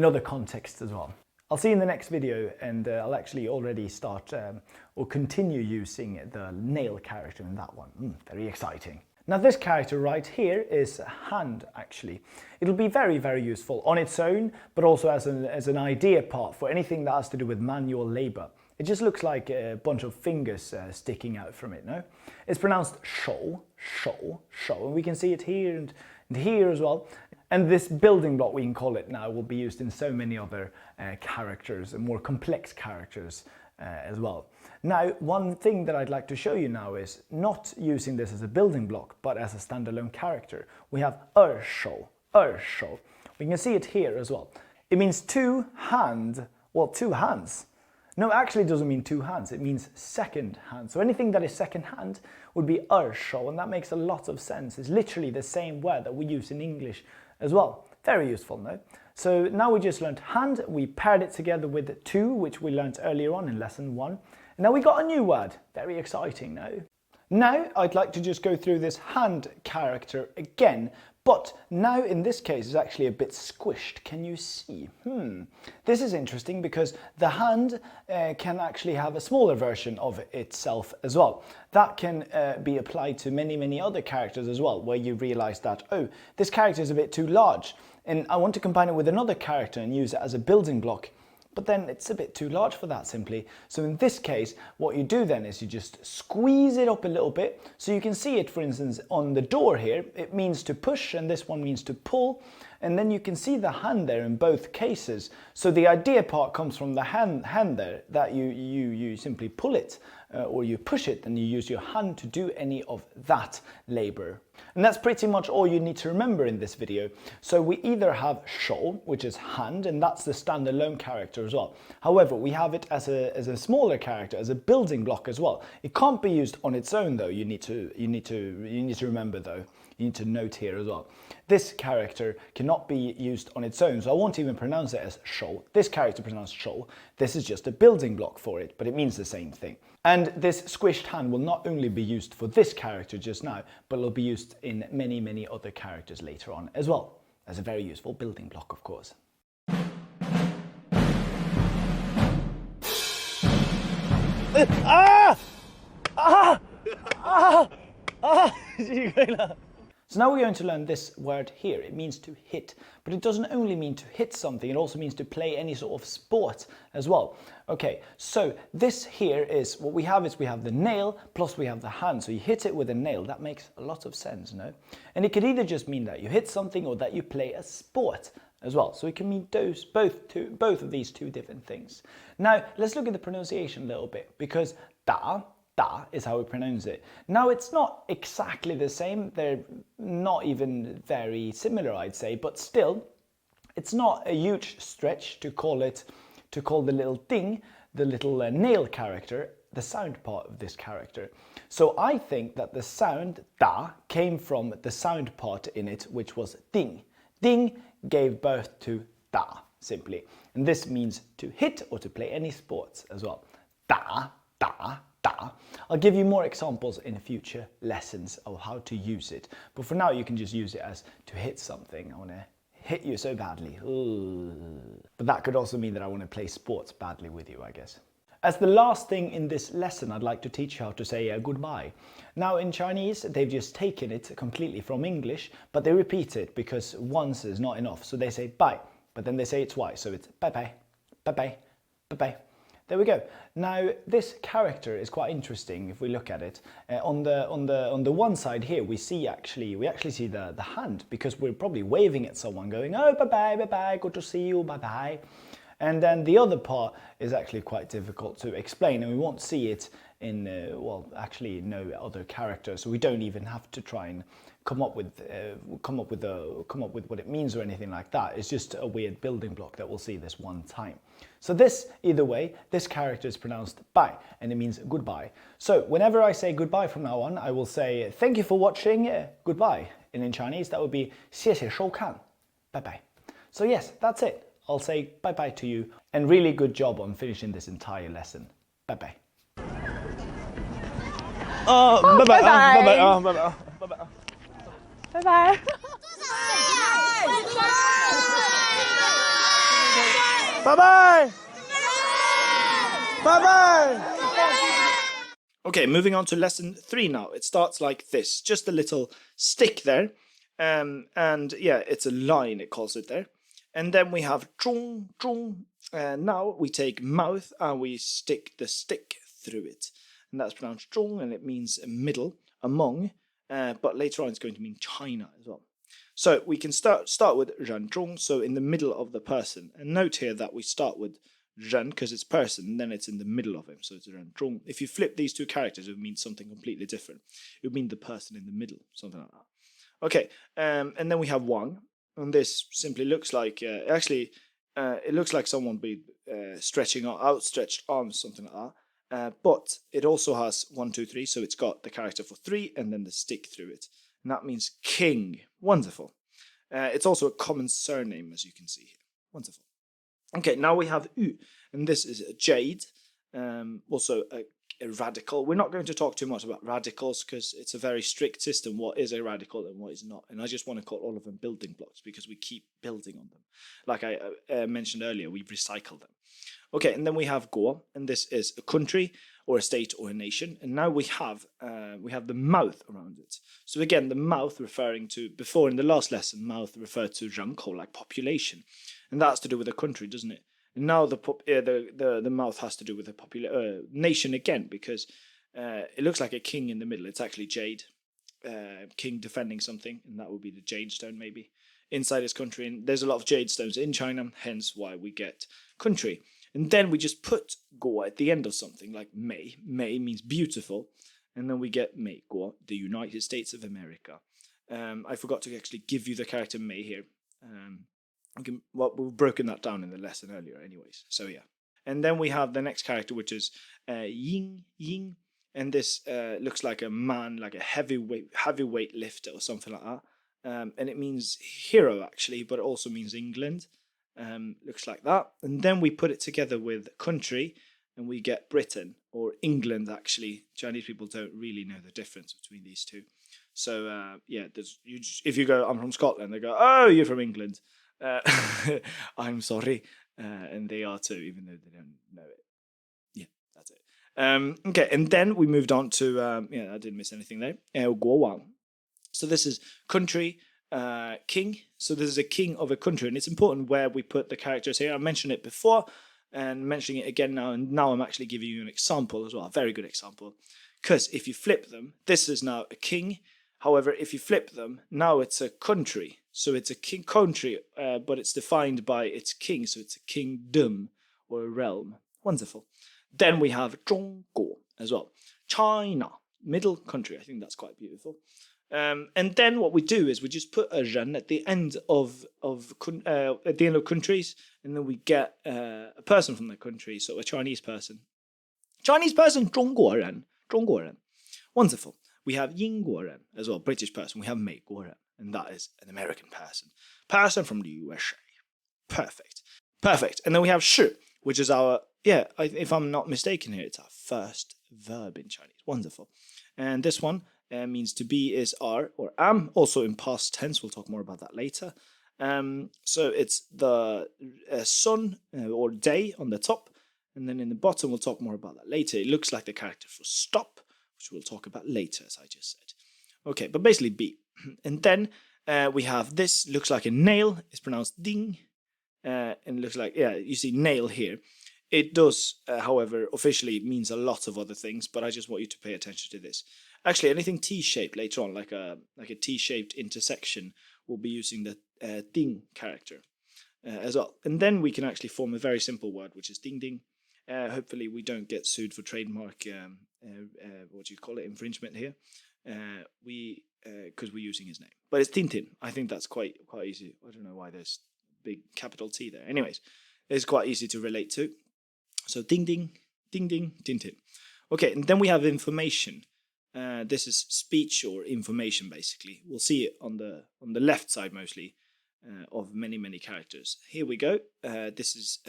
other contexts as well. I'll see you in the next video, and I'll actually already start or continue using the nail character in that one. Very exciting. Now this character right here is hand, actually. It'll be very, very useful on its own, but also as an idea part for anything that has to do with manual labor. It just looks like a bunch of fingers sticking out from it, no? It's pronounced shou, shou, shou, and we can see it here and here as well. And this building block, we can call it now, will be used in so many other characters and more complex characters as well. Now, one thing that I'd like to show you now is not using this as a building block, but as a standalone character. We have shou, shou. We can see it here as well. It means two hands. No, actually it doesn't mean two hands, it means second hand. So anything that is second hand would be shou, and that makes a lot of sense. It's literally the same word that we use in English as well. Very useful, no? So now we just learned hand, we paired it together with two, which we learned earlier on in lesson 1. And now we got a new word. Very exciting, no? Now I'd like to just go through this hand character again, but now in this case it's actually a bit squished. Can you see? This is interesting because the hand can actually have a smaller version of itself as well. That can be applied to many, many other characters as well, where you realize that, oh, this character is a bit too large and I want to combine it with another character and use it as a building block. But then it's a bit too large for that simply. So in this case, what you do then is you just squeeze it up a little bit. So you can see it, for instance, on the door here, it means to push and this one means to pull. And then you can see the hand there in both cases. So the idea part comes from the hand there, that you simply pull it or you push it and you use your hand to do any of that labor. And that's pretty much all you need to remember in this video. So we either have shou, which is hand, and that's the standalone character as well. However, we have it as a smaller character, as a building block as well. It can't be used on its own though. You need to remember though. You need to note here as well. This character cannot be used on its own, so I won't even pronounce it as shou. This character pronounced shou. This is just a building block for it, but it means the same thing. And this squished hand will not only be used for this character just now, but it'll be used in many, many other characters later on as well, as a very useful building block, of course. So now we're going to learn this word here. It means to hit, but it doesn't only mean to hit something, it also means to play any sort of sport as well. Okay, so this here is, what we have is we have the nail plus we have the hand. So you hit it with a nail. That makes a lot of sense, no? And it could either just mean that you hit something or that you play a sport as well. So it can mean both of these two different things. Now, let's look at the pronunciation a little bit, because da is how we pronounce it. Now, it's not exactly the same. They're not even very similar, I'd say, but still, it's not a huge stretch to call the little ding, the little nail character, the sound part of this character. So I think that the sound da came from the sound part in it, which was ding. Ding gave birth to da, simply. And this means to hit or to play any sports as well. Da, da, da. I'll give you more examples in future lessons of how to use it. But for now, you can just use it as to hit something. I want to hit you so badly. Ooh. But that could also mean that I want to play sports badly with you, I guess. As the last thing in this lesson, I'd like to teach you how to say goodbye. Now, in Chinese, they've just taken it completely from English, but they repeat it because once is not enough. So they say bye, but then they say it twice. So it's bye-bye, bye-bye, bye-bye. There we go. Now, this character is quite interesting if we look at it. On the one side here, we actually see the hand, because we're probably waving at someone going, oh, bye-bye, bye-bye, good to see you, bye-bye. And then the other part is actually quite difficult to explain, and we won't see it in, actually no other character, so we don't even have to try and come up with what it means or anything like that. It's just a weird building block that we'll see this one time. So this, either way, this character is pronounced bye, and it means goodbye. So whenever I say goodbye from now on, I will say thank you for watching, goodbye. And in Chinese, that would be 谢谢收看, bye bye. So yes, that's it. I'll say bye-bye to you, and really good job on finishing this entire lesson. Bye-bye. Bye-bye. Bye-bye. Bye-bye. Bye-bye. Bye-bye. Bye-bye. Bye-bye. Okay, moving on to lesson 3 now. It starts like this, just a little stick there. And yeah, it's a line, it calls it there. And then we have zhong, zhong. Now we take mouth and we stick the stick through it. And that's pronounced zhong, and it means middle, among. But later on it's going to mean China as well. So we can start with ren zhong, so in the middle of the person. And note here that we start with ren because it's person, and then it's in the middle of him. So it's ren zhong. If you flip these two characters, it would mean something completely different. It would mean the person in the middle, something like that. Okay, and then we have wang. And this simply looks like, it looks like someone be stretching out, outstretched arms, something like that. But it also has 1, 2, 3, so it's got the character for 3 and then the stick through it. And that means king. Wonderful. It's also a common surname, as you can see here. Wonderful. Okay, now we have U, and this is a jade, also a radical. We're not going to talk too much about radicals because it's a very strict system, what is a radical and what is not. And I just want to call all of them building blocks because we keep building on them. Like I mentioned earlier, we recycle them. Okay, and then we have Go, and this is a country or a state or a nation. And now we have the mouth around it. So again, the mouth referring to, before in the last lesson, mouth referred to 人口, like population. And that's to do with a country, doesn't it? And now the mouth has to do with a nation again, because it looks like a king in the middle. It's actually jade, king defending something, and that would be the jade stone maybe inside his country. And there's a lot of jade stones in China, hence why we get country. And then we just put Go at the end of something, like May. May means beautiful, and then we get May Go, the United States of America. I forgot to actually give you the character May here. We've broken that down in the lesson earlier anyways, so yeah. And then we have the next character, which is Ying, and this looks like a man, like a heavyweight lifter or something like that. and it means hero actually, but it also means England. Looks like that. And then we put it together with country, and we get Britain or England. Actually, Chinese people don't really know the difference between these two. So yeah, if you go, I'm from Scotland, they go, oh, you're from England. I'm sorry, and they are too, even though they don't know it. Yeah, that's it. Okay, and then we moved on to yeah, I didn't miss anything there. 国王. So this is country, king. So this is a king of a country, and it's important where we put the characters here. I mentioned it before, and mentioning it again now, and now I'm actually giving you an example as well, a very good example. Because if you flip them, this is now a king. However, if you flip them, now it's a country. So it's a king country, but it's defined by its king. So it's a kingdom or a realm. Wonderful. Then we have 中国 as well. China, middle country. I think that's quite beautiful. And then what we do is we just put a 人 at the end of countries, and then we get a person from the country, so a Chinese person. Chinese person, 中国人. 中国人. Wonderful. We have 英国人 as well, British person. We have 美国人, and that is an American person. Person from the USA. Perfect. Perfect. And then we have 是, which is our, yeah, if I'm not mistaken here, it's our first verb in Chinese. Wonderful. And this one means to be is are or am, also in past tense. We'll talk more about that later. So it's the sun or day on the top, and then in the bottom, we'll talk more about that later. It looks like the character for stop, which we'll talk about later, as I just said. Okay, but basically be. And then we have this, looks like a nail. It's pronounced ding. And looks like, yeah, you see nail here. It does, however, officially means a lot of other things, but I just want you to pay attention to this. Actually, anything T-shaped later on, like a T-shaped intersection, we'll be using the ding character as well. And then we can actually form a very simple word, which is ding ding. Hopefully we don't get sued for trademark, what do you call it, infringement here. Because we're using his name. But it's Tintin. I think that's quite easy. I don't know why there's big capital T there. Anyways, it's quite easy to relate to. So ding ding, ding ding, Tintin. Okay, and then we have information. This is speech or information, basically. We'll see it on the left side mostly of many characters. Here we go. This is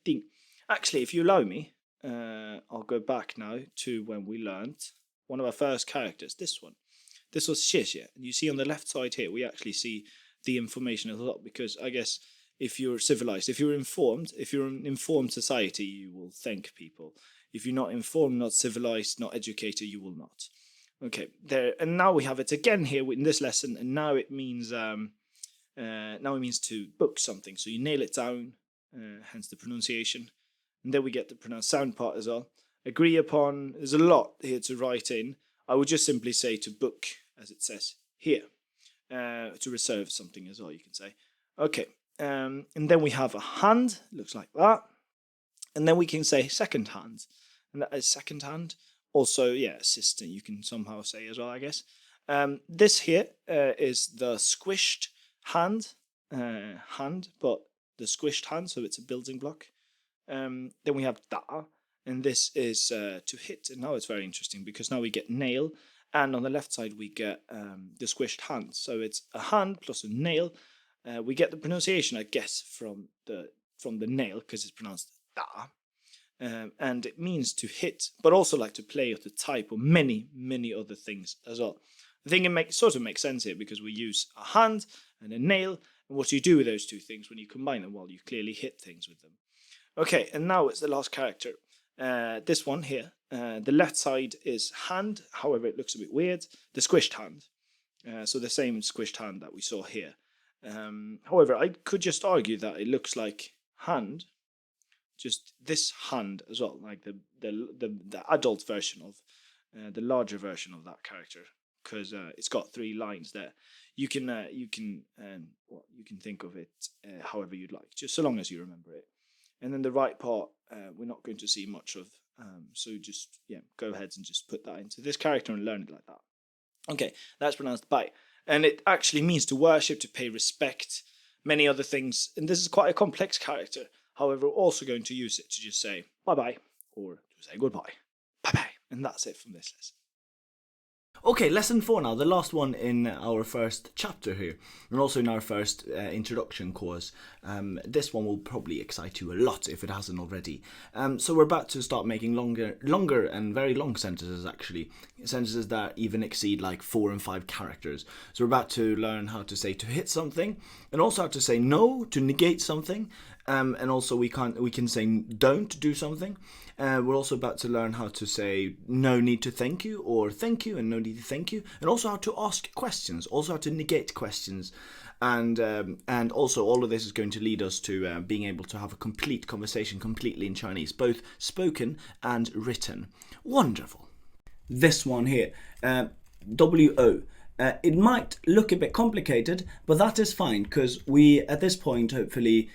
ding. Actually, if you allow me, I'll go back now to when we learned one of our first characters. This one. This was 谢谢. And you see on the left side here, we actually see the information a lot, because I guess if you're civilized, if you're an informed society, you will thank people. If you're not informed, not civilized, not educated, you will not. Okay, there, and now we have it again here in this lesson, and now it means to book something. So you nail it down, hence the pronunciation, and then we get the pronounced sound part as well. Agree upon. There's a lot here to write in. I would just simply say to book, as it says here, to reserve something as well. You can say, okay, and then we have a hand. Looks like that, and then we can say second hand, and that is second hand. Also, yeah, assistant, you can somehow say as well, I guess. This here is the squished hand, but the squished hand, so it's a building block. Then we have da, and this is to hit. And now it's very interesting, because now we get nail, and on the left side we get the squished hand. So it's a hand plus a nail. We get the pronunciation, I guess, from the nail, because it's pronounced da. And it means to hit, but also like to play or to type, or many other things as well. I think it sort of makes sense here, because we use a hand and a nail, and what you do with those two things when you combine them, well, you clearly hit things with them. Okay, and now it's the last character. This one here. The left side is hand, however, it looks a bit weird. The squished hand. So the same squished hand that we saw here. However, I could just argue that it looks like hand. Just this hand as well, like the adult version of the larger version of that character, because it's got 3 lines there. You can think of it however you'd like, just so long as you remember it. And then the right part we're not going to see much of, so just go ahead and just put that into this character and learn it like that. Okay, that's pronounced bai, and it actually means to worship, to pay respect, many other things. And this is quite a complex character. However, we're also going to use it to just say bye-bye, or to say goodbye, bye-bye. And that's it from this lesson. Okay, lesson 4 now, the last one in our first chapter here, and also in our first introduction course. This one will probably excite you a lot if it hasn't already. So we're about to start making longer and very long sentences, actually. Sentences that even exceed like 4 and 5 characters. So we're about to learn how to say to hit something, and also how to say no, to negate something, and also we can say don't do something. We're also about to learn how to say no need to thank you, or thank you and no need to thank you, and also how to ask questions, also how to negate questions, and also all of this is going to lead us to being able to have a complete conversation completely in Chinese, both spoken and written. Wonderful. This one here, WO. It might look a bit complicated, but that is fine, because at this point, hopefully,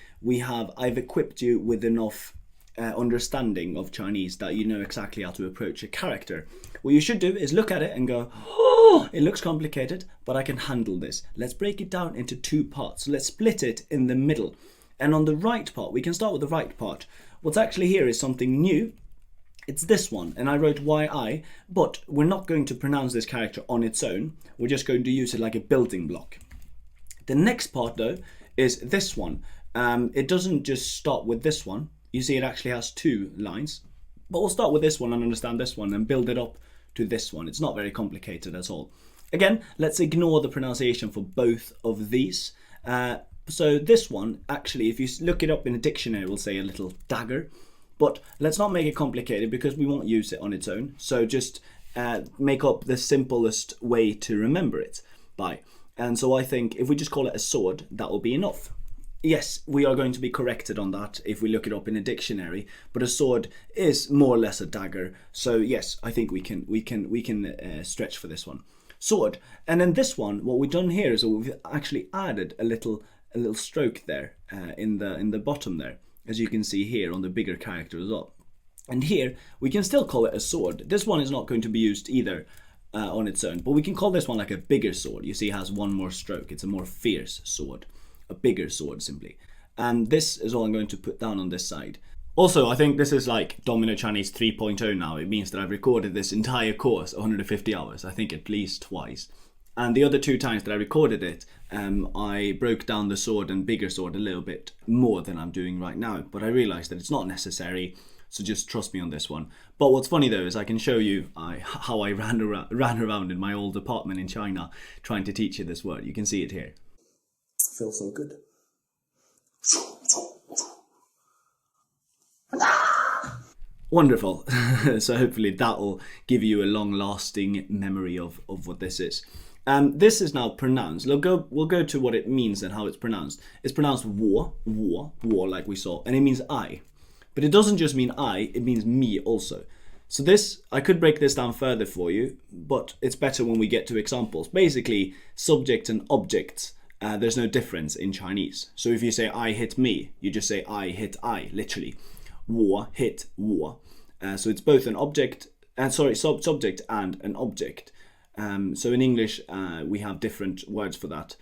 I've equipped you with enough understanding of Chinese that you know exactly how to approach a character. What you should do is look at it and go, oh, it looks complicated, but I can handle this. Let's break it down into 2 parts. Let's split it in the middle. And on the right part, we can start with the right part. What's actually here is something new. It's this one, and I wrote YI, but we're not going to pronounce this character on its own. We're just going to use it like a building block. The next part, though, is this one. It doesn't just start with this one. You see it actually has 2 lines, but we'll start with this one and understand this one and build it up to this one. It's not very complicated at all. Again, let's ignore the pronunciation for both of these. So this one, actually, if you look it up in a dictionary, will say a little dagger, but let's not make it complicated because we won't use it on its own. So just make up the simplest way to remember it by. And so I think if we just call it a sword, that will be enough. Yes, we are going to be corrected on that if we look it up in a dictionary, but a sword is more or less a dagger. So yes, I think we can stretch for this one. Sword. And then this one, what we've done here is we've actually added a little stroke there in the bottom there, as you can see here on the bigger character as well. And here we can still call it a sword. This one is not going to be used either on its own, but we can call this one like a bigger sword. You see, it has one more stroke. It's a more fierce sword. A bigger sword simply. And this is all I'm going to put down on this side. Also, I think this is like Domino Chinese 3.0 now. It means that I've recorded this entire course 150 hours, I think at least twice. And the other 2 times that I recorded it, I broke down the sword and bigger sword a little bit more than I'm doing right now, but I realized that it's not necessary, so just trust me on this one. But what's funny though is I can show you how I ran around in my old apartment in China trying to teach you this word. You can see it here. Feels so good. Wonderful. So hopefully that will give you a long-lasting memory of what this is. This is now pronounced. We'll go to what it means and how it's pronounced. It's pronounced war, like we saw, and it means I. But it doesn't just mean I, it means me also. So this, I could break this down further for you, but it's better when we get to examples. Basically, subject and objects. There's no difference in Chinese. So if you say I hit me, you just say I hit I, literally. 我 hit 我. So it's both an object, subject and an object. So in English, we have different words for that.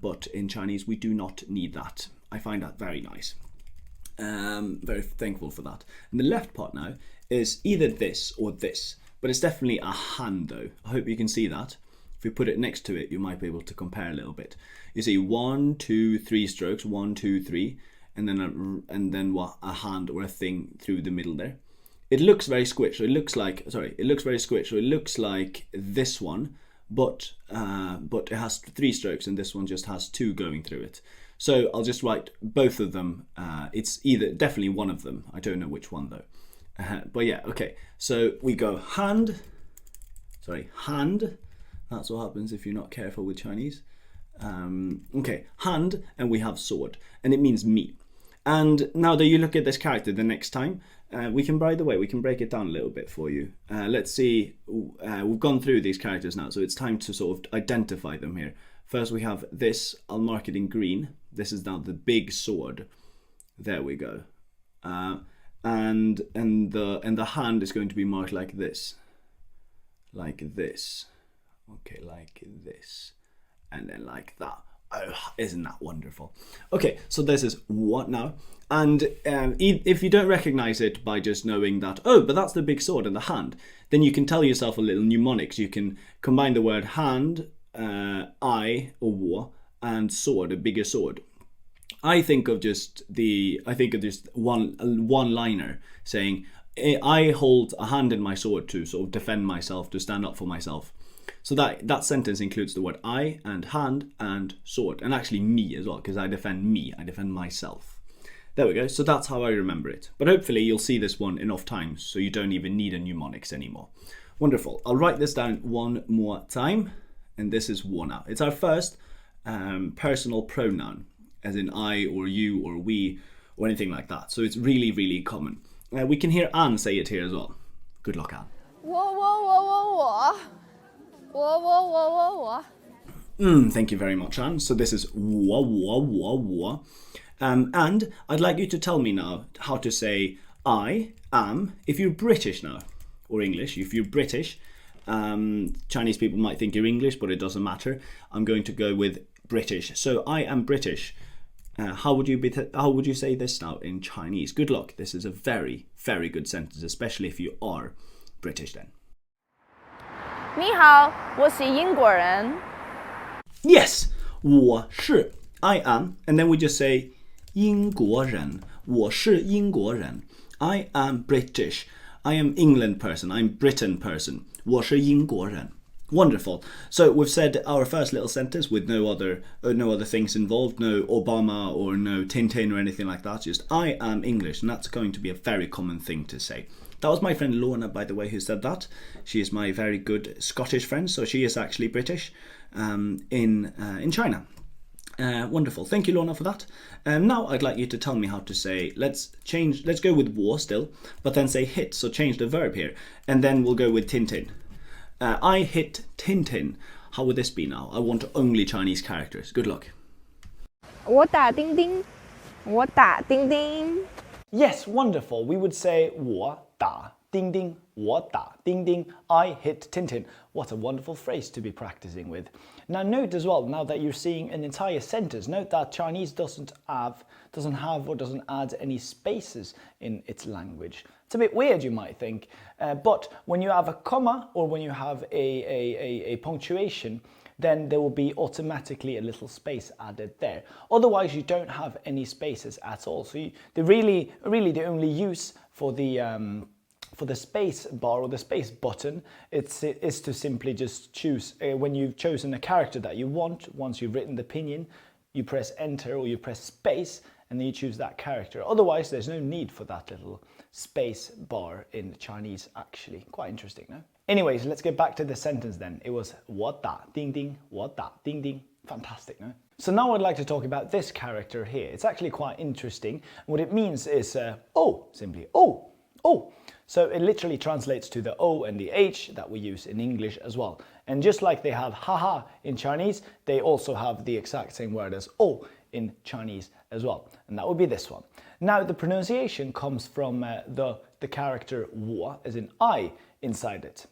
But in Chinese, we do not need that. I find that very nice. Very thankful for that. And the left part now is either this or this. But it's definitely a hand though. I hope you can see that. If we put it next to it, you might be able to compare a little bit. You see 1, 2, 3 strokes, 1, 2, 3, and then a hand or a thing through the middle there. It looks very squished. So it looks like it looks like this one, but it has 3 strokes, and this one just has 2 going through it. So I'll just write both of them. It's definitely one of them. I don't know which one though. But yeah, okay. So we go hand. That's what happens if you're not careful with Chinese. Okay, hand, and we have sword, and it means me. And now that you look at this character the next time, we can break it down a little bit for you. Let's see, we've gone through these characters now, so it's time to sort of identify them here. First we have this, I'll mark it in green. This is now the big sword. There we go. And the hand is going to be marked like this. Like this. Okay, like this. And then like that. Oh, isn't that wonderful? Okay, so this is what now? And if you don't recognize it by just knowing that, oh, but that's the big sword in the hand, then you can tell yourself a little mnemonics. You can combine the word hand, eye or war, and sword, a bigger sword. I think of just one-liner saying, I hold a hand in my sword to sort of defend myself, to stand up for myself. So that sentence includes the word I and hand and sword, and actually me as well, because I defend myself. There we go, so that's how I remember it. But hopefully you'll see this one enough times so you don't even need a mnemonics anymore. Wonderful, I'll write this down one more time, and this is war now. It's our first personal pronoun, as in I or you or we or anything like that. So it's really, really common. We can hear Anne say it here as well. Good luck, Anne. 我。 Thank you very much, Anne. So this is war. And I'd like you to tell me now how to say I am, if you're British now, or English. If you're British, Chinese people might think you're English, but it doesn't matter. I'm going to go with British. So I am British. How would you say this now in Chinese? Good luck. This is a very, very good sentence, especially if you are British then. 你好，我是英国人。 Yes, 我是 I am, and then we just say 英国人，我是英国人。I am British. I am England person. I'm Britain person. 我是英国人。Wonderful. So we've said our first little sentence with no other things involved, no Obama or no Tintin or anything like that. Just I am English, and that's going to be a very common thing to say. That was my friend Lorna, by the way, who said that. She is my very good Scottish friend, so she is actually British in China. Wonderful. Thank you, Lorna, for that. Now I'd like you to tell me how to say, let's go with war still, but then say hit, so change the verb here, and then we'll go with Tintin. I hit Tintin. How would this be now? I want only Chinese characters. Good luck. 我打钉钉，我打钉钉。 Yes, wonderful. We would say 我打钉钉, 我打钉钉, I hit Tintin. What a wonderful phrase to be practicing with. Now note as well, now that you're seeing an entire sentence, note that Chinese doesn't have or doesn't add any spaces in its language. It's a bit weird, you might think, but when you have a comma or when you have a punctuation, then there will be automatically a little space added there. Otherwise, you don't have any spaces at all. So really the only use for the space bar or the space button is to simply just choose when you've chosen a character that you want. Once you've written the pinyin, you press enter or you press space, and then you choose that character. Otherwise, there's no need for that little space bar in Chinese, actually. Quite interesting, no? Anyways, let's get back to the sentence then. It was 我打钉钉, 我打钉钉. Fantastic, no? So now I'd like to talk about this character here. It's actually quite interesting. What it means is oh, simply oh. So it literally translates to the O and the H that we use in English as well. And just like they have haha in Chinese, they also have the exact same word as O in Chinese as well. And that would be this one. Now the pronunciation comes from the character 我, as in I, inside it.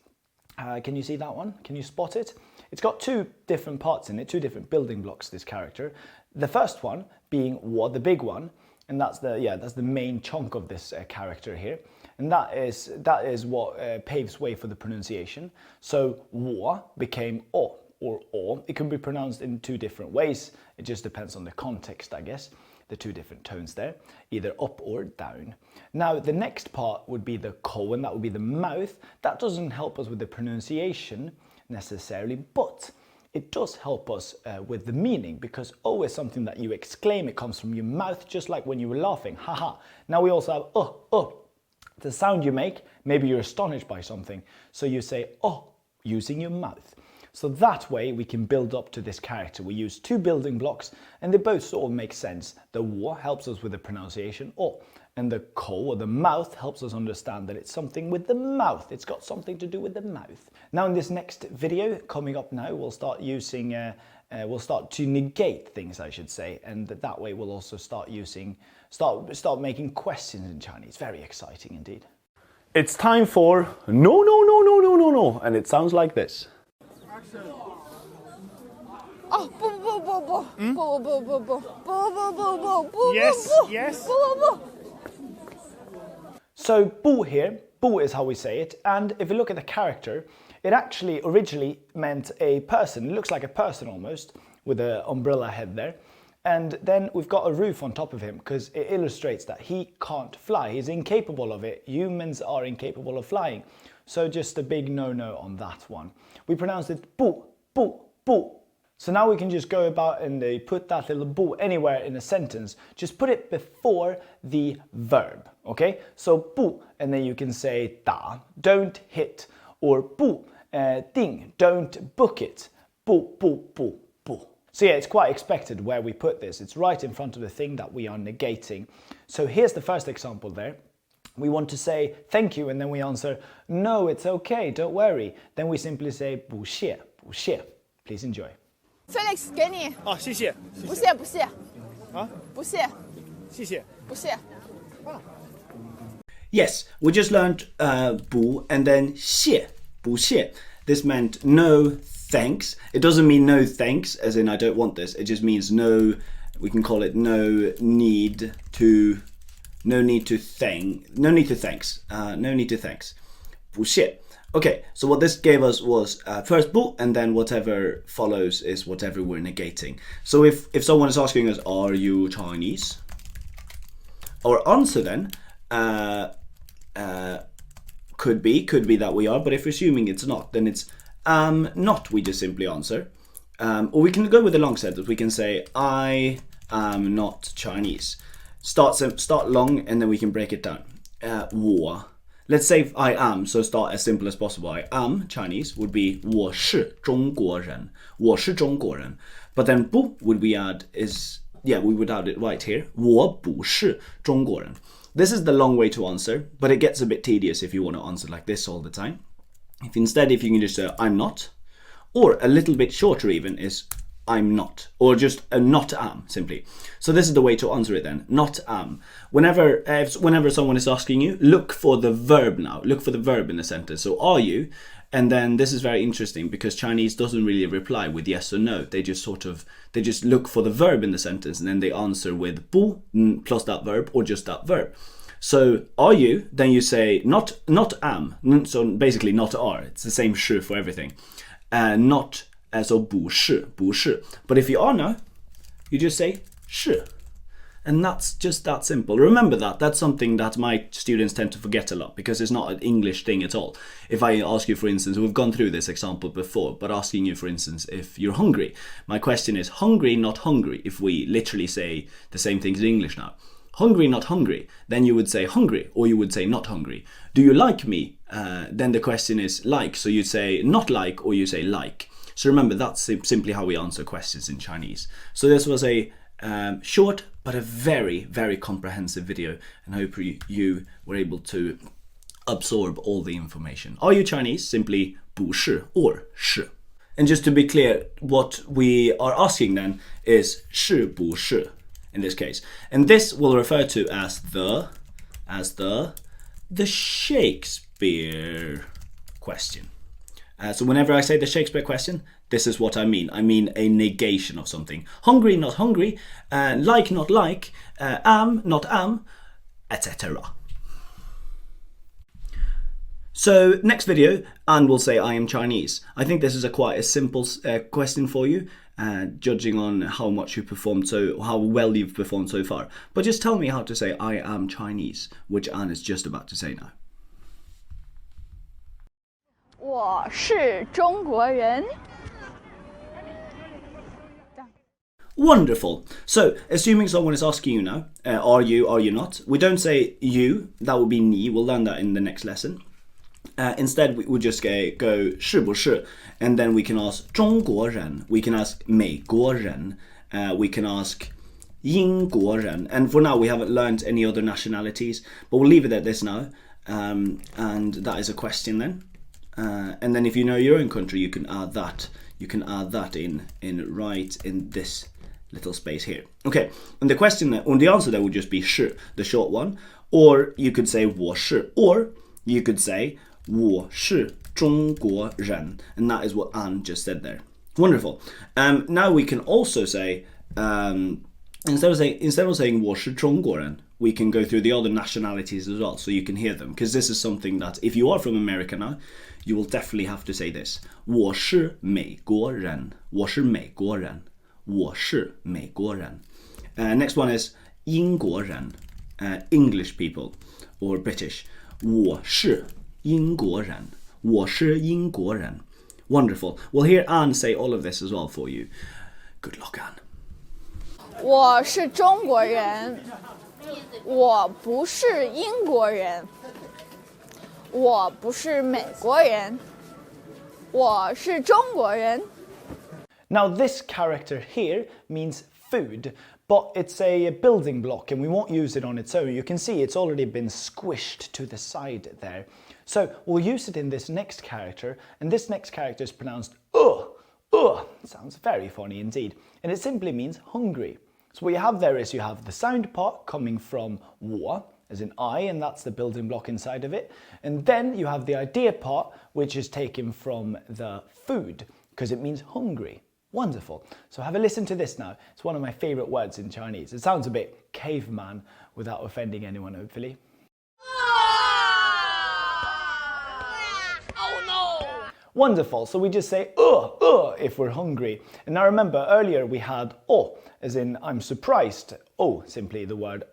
Can you see that one? Can you spot it? It's got two different parts in it, two different building blocks, this character. The first one being 我, the big one, and that's the main chunk of this character here. And that is what paves way for the pronunciation. So 我 became o or o. It can be pronounced in two different ways. It just depends on the context, I guess. The two different tones there, either up or down. Now the next part would be the ko, and that would be the mouth. That doesn't help us with the pronunciation necessarily, but it does help us with the meaning, because O is something that you exclaim. It comes from your mouth, just like when you were laughing, haha. Now we also have the sound you make. Maybe you're astonished by something, so you say oh using your mouth. So that way we can build up to this character. We use two building blocks and they both sort of make sense. The 我 helps us with the pronunciation, and the ko, or the mouth, helps us understand that it's something with the mouth. It's got something to do with the mouth. Now in this next video coming up now, we'll start using, we'll start to negate things, I should say, and that way we'll also start making questions in Chinese. Very exciting indeed. It's time for no, and it sounds like this. 哦，不， Yes, yes. So bu here, bu is how we say it, and if you look at the character, it actually originally meant a person. It looks like a person almost, with an umbrella head there. And then we've got a roof on top of him because it illustrates that he can't fly. He's incapable of it. Humans are incapable of flying. So just a big no-no on that one. We pronounced it bu, bu, bu. So now we can just go about and put that little bu anywhere in a sentence. Just put it before the verb, okay? So bu, and then you can say da, don't hit, or bu, ding, don't book it. Bu, bu, bu, bu. So yeah, it's quite expected where we put this. It's right in front of the thing that we are negating. So here's the first example there. We want to say thank you and then we answer, no, it's okay, don't worry. Then we simply say 不谢, 不谢. Please enjoy. Felix, 给你。啊，谢谢。不谢不谢。啊，不谢谢谢。不谢。 Yes, we just learned 不 and then 谢, 不谢. This meant no thanks. It doesn't mean no thanks, as in I don't want this. It just means no, we can call it no need to thanks. No need to thanks. 不谢. Okay, so what this gave us was first 不 and then whatever follows is whatever we're negating. So if someone is asking us, are you Chinese? Our answer then could be that we are, but if we're assuming it's not, then it's not, we just simply answer. Or we can go with the long sentence. We can say, I am not Chinese. Start long and then we can break it down. 我. Let's say I am, so start as simple as possible. I am Chinese would be 我是中国人. 我是中国人. But then 不 would we add is, yeah, we would add it right here. 我不是中国人. This is the long way to answer, but it gets a bit tedious if you want to answer like this all the time. If you can just say I'm not, or a little bit shorter even is I'm not, or just a not am simply. So this is the way to answer it then, not am. Whenever someone is asking you, look for the verb now. Look for the verb in the sentence. So are you? And then this is very interesting because Chinese doesn't really reply with yes or no. They just look for the verb in the sentence and then they answer with 不 plus that verb or just that verb. So are you? Then you say not am. So basically not are. It's the same 是 for everything. Not so 不是. But if you are now, you just say 是. And that's just that simple. Remember that. That's something that my students tend to forget a lot because it's not an English thing at all. If I ask you, for instance, we've gone through this example before, but asking you, for instance, if you're hungry, my question is hungry, not hungry. If we literally say the same things in English now. Hungry, not hungry. Then you would say hungry, or you would say not hungry. Do you like me? Then the question is like. So you say not like, or you say like. So remember, that's simply how we answer questions in Chinese. So this was a short but a very, very comprehensive video, and I hope you were able to absorb all the information. Are you Chinese? Simply 不是 or 是. And just to be clear, what we are asking then is 是不是 in this case. And this will refer to as the Shakespeare question. So whenever I say the Shakespeare question, this is what I mean. I mean a negation of something. Hungry, not hungry. Like, not like. Am, not am, etc. So next video, and we'll say I am Chinese. I think this is quite a simple question for you, judging on how well you've performed so far. But just tell me how to say I am Chinese, which Anne is just about to say now. 我是中国人。 Wonderful. So, assuming someone is asking you now, are you not? We don't say you, that would be 你. We'll learn that in the next lesson. Instead, we would just go 是不是, and then we can ask 中国人, we can ask 美国人, we can ask 英国人, and for now we haven't learned any other nationalities, but we'll leave it at this now, and that is a question then. And then if you know your own country, you can add that in right in this little space here. Okay, and the answer there would just be 是, the short one, or you could say 我是, or you could say 我是中国人, and that is what Anne just said there. Wonderful. Now we can also say, instead of saying 我是中国人, we can go through the other nationalities as well, so you can hear them. Because this is something that, if you are from America now, you will definitely have to say this. 我是美国人. 我是美国人. 我是美国人. Next one is 英国人, English people, or British. 我是英国人. 我是英国人. Wonderful. We'll hear Anne say all of this as well for you. Good luck, Anne. 我是中国人，我不是英国人，我不是美国人，我是中国人。 Now this character here means food, but it's a building block and we won't use it on its own. You can see it's already been squished to the side there. So we'll use it in this next character, and this next character is pronounced Sounds very funny indeed. And it simply means hungry. So what you have there is you have the sound part coming from 我, as in I, and that's the building block inside of it. And then you have the idea part, which is taken from the food, because it means hungry. Wonderful. So have a listen to this now. It's one of my favorite words in Chinese. It sounds a bit caveman without offending anyone, hopefully. Wonderful. So we just say if we're hungry. And now remember, earlier we had as in I'm surprised. Simply the word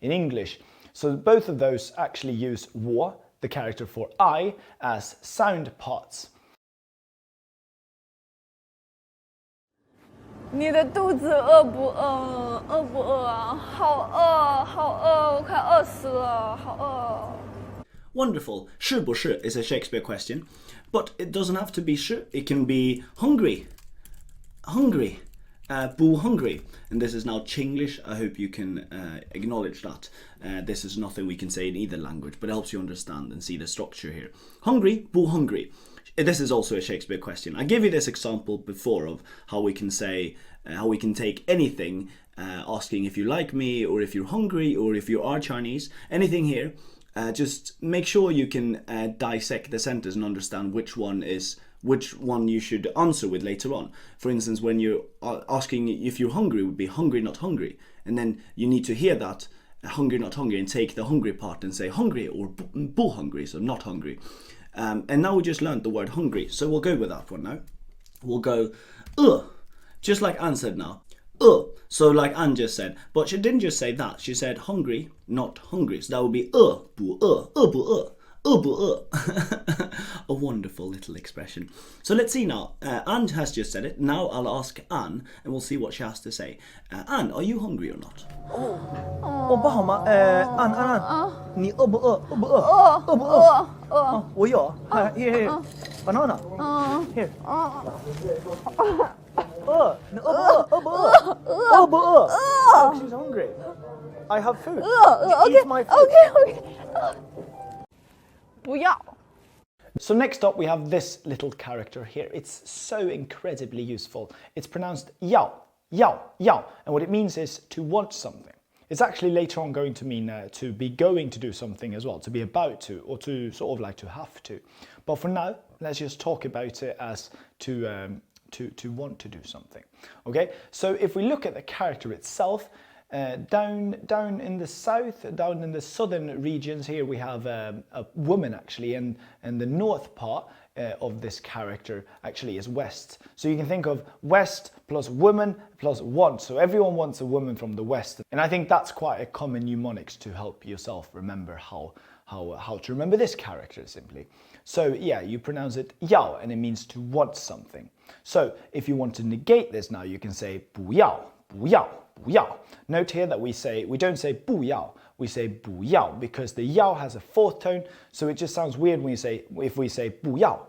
in English. So both of those actually use 我, the character for I, as sound parts. 你的肚子饿不饿？饿不饿啊？好饿，好饿，我快饿死了，好饿。 Wonderful. 是不是 is a Shakespeare question, but it doesn't have to be 是. It can be hungry. Hungry. 不 hungry. And this is now Chinglish. I hope you can acknowledge that. This is nothing we can say in either language, but it helps you understand and see the structure here. Hungry, 不 hungry. This is also a Shakespeare question. I gave you this example before of how we can say, how we can take anything, asking if you like me, or if you're hungry, or if you are Chinese, anything here. Just make sure you can dissect the sentence and understand which one you should answer with later on. For instance, when you're asking if you're hungry, would be hungry, not hungry. And then you need to hear that, hungry, not hungry, and take the hungry part and say hungry or 不 hungry, so not hungry. And now we just learned the word hungry, so we'll go with that one now. We'll go, just like Anne said now. So like Anne just said, but she didn't just say that, she said hungry, not hungry. So that would be 不饿. A wonderful little expression. So let's see now. Anne has just said it. Now I'll ask Anne and we'll see what she has to say. Anne, are you hungry or not? 不好吗？安，你饿不饿？饿不饿？饿不饿？我有。Here, banana. Here. 你饿不饿？饿不饿？饿不饿？Oh, she's hungry. I have food. Eat my food. Okay. 不要。 So next up we have this little character here. It's so incredibly useful. It's pronounced 要, and what it means is to want something. It's actually later on going to mean to be going to do something as well, to be about to, or to sort of like to have to. But for now, let's just talk about it as to want to do something. Okay, so if we look at the character itself, down in the south, down in the southern regions here, we have a woman actually, and the north part of this character actually is west. So you can think of west plus woman plus want. So everyone wants a woman from the west, and I think that's quite a common mnemonics to help yourself remember how to remember this character simply. So yeah, you pronounce it 要, and it means to want something. So if you want to negate this now, you can say 不要. Note here that we don't say 不要, we say 不要, because the 要 has a fourth tone, so it just sounds weird if we say 不要.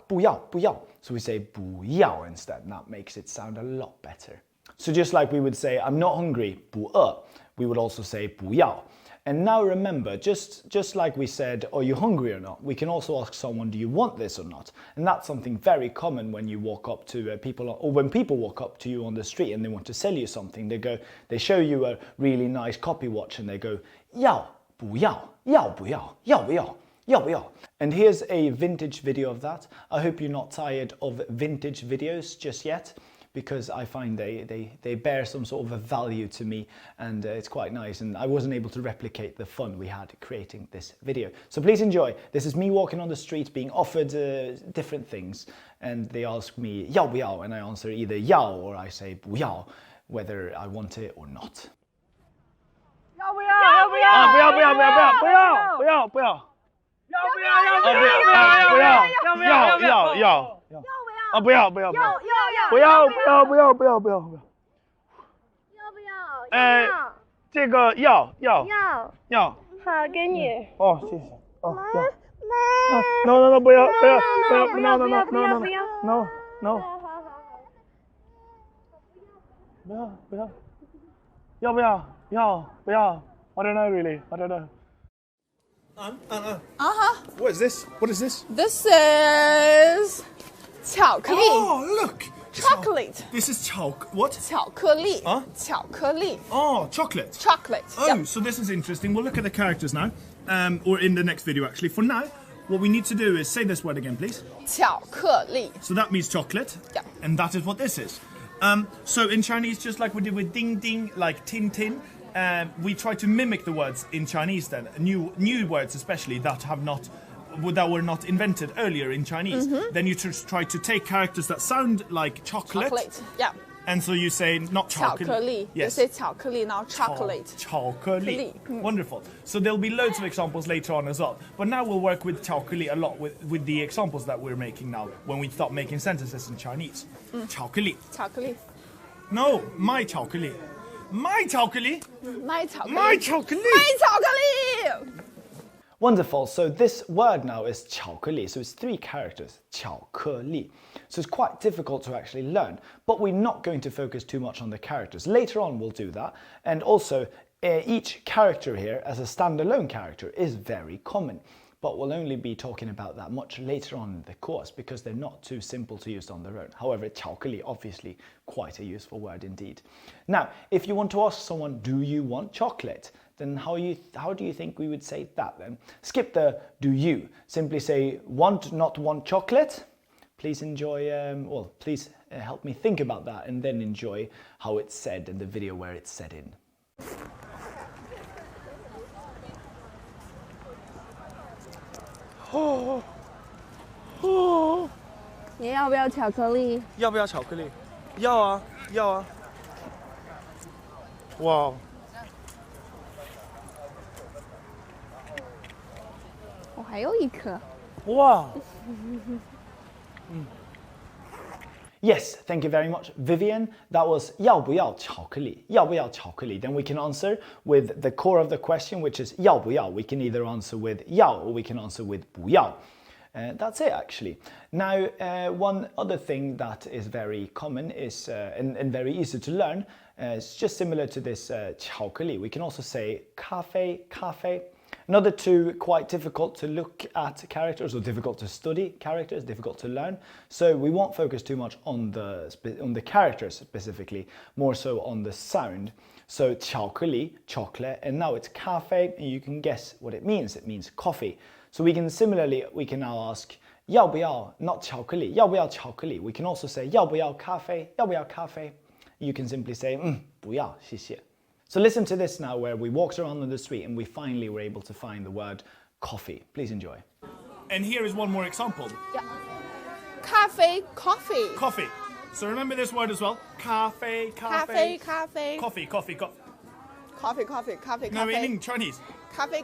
So we say 不要 instead, and that makes it sound a lot better. So just like we would say I'm not hungry, 不饿, we would also say 不要. And now remember, just like we said, are you hungry or not? We can also ask someone, do you want this or not? And that's something very common when you walk up to people, or when people walk up to you on the street and they want to sell you something. They show you a really nice copy watch and they go, 要不要? 要不要? 要不要? 要不要? And here's a vintage video of that. I hope you're not tired of vintage videos just yet, because I find they bear some sort of a value to me, and it's quite nice, and I wasn't able to replicate the fun we had creating this video. So please enjoy. This is me walking on the street being offered different things, and they ask me 要不要, and I answer either 要 or I say 不要, whether I want it or not. 要不要？要不要？啊！不要不要不要不要不要不要不要！要不要？要不要？不要啊！不要不要不要不要不要不要不要不要！要不要？这个要。好，给你。哦，谢谢。哦，要。No， 不要不要不要不要 No， 不要。要不要？不要。I don't know really. I don't know. What is this? What is this? This is 巧克力 Oh, look! chocolate. This is what? 巧克力 Huh? 巧克力 Oh, chocolate. chocolate. Oh, Yeah. so this is interesting. We'll look at the characters now, or in the next video actually. For now, what we need to do is say this word again, please. 巧克力 So that means chocolate, Yeah. and that is what this is. So in Chinese, just like we did with ding ding, like tin tin, we try to mimic the words in Chinese. Then new words, especially that were not invented earlier in Chinese. Then you just try to take characters that sound like chocolate. Yeah. And so you say not 巧 chocolate. 克力 You Yes. say 巧克力 now chocolate. 巧克力. Wonderful. So there'll be loads of examples later on as well. But now we'll work with 巧克力 a lot with the examples that we're making now when we start making sentences in Chinese. 巧克力. 巧克力 No, my 巧克力. My 巧克力. My 巧克力 My 巧克力. My 巧克力 Wonderful. So this word now is 巧克力. So it's 3 characters. 巧克力. So it's quite difficult to actually learn, but we're not going to focus too much on the characters. Later on we'll do that. And also each character here as a standalone character is very common, but we'll only be talking about that much later on in the course because they're not too simple to use on their own. However, 巧克力 obviously quite a useful word indeed. Now, if you want to ask someone, do you want chocolate? Then how do you think we would say that then? Skip the do you. Simply say want, not want chocolate. Please enjoy, please help me think about that and then enjoy how it's said in the video where it's said in. 你要不要巧克力？要不要巧克力？要啊，要啊。哇。我还有一颗。哇。Yes, thank you very much, Vivian. That was 要不要巧克力? 要不要巧克力? Then we can answer with the core of the question, which is 要不要? We can either answer with 要 or we can answer with 不要. That's it actually. Now, one other thing that is very common is and very easy to learn. It's just similar to this 巧克力. We can also say 咖啡, cafe. Another 2 quite difficult to look at characters or difficult to study characters, difficult to learn. So we won't focus too much on the characters specifically, more so on the sound. So 巧克力, chocolate, and now it's cafe, and you can guess what it means. It means coffee. So we can now ask 要不要 not 巧克力, 要不要巧克力? We can also say 要不要咖啡, 要不要咖啡? You can simply say 不要, 谢谢. So listen to this now where we walked around on the street and we finally were able to find the word coffee. Please enjoy. And here is one more example. Yeah. 咖啡 coffee Coffee. So remember this word as well. 咖啡. 咖啡 coffee Coffee. coffee No, in Chinese. 咖啡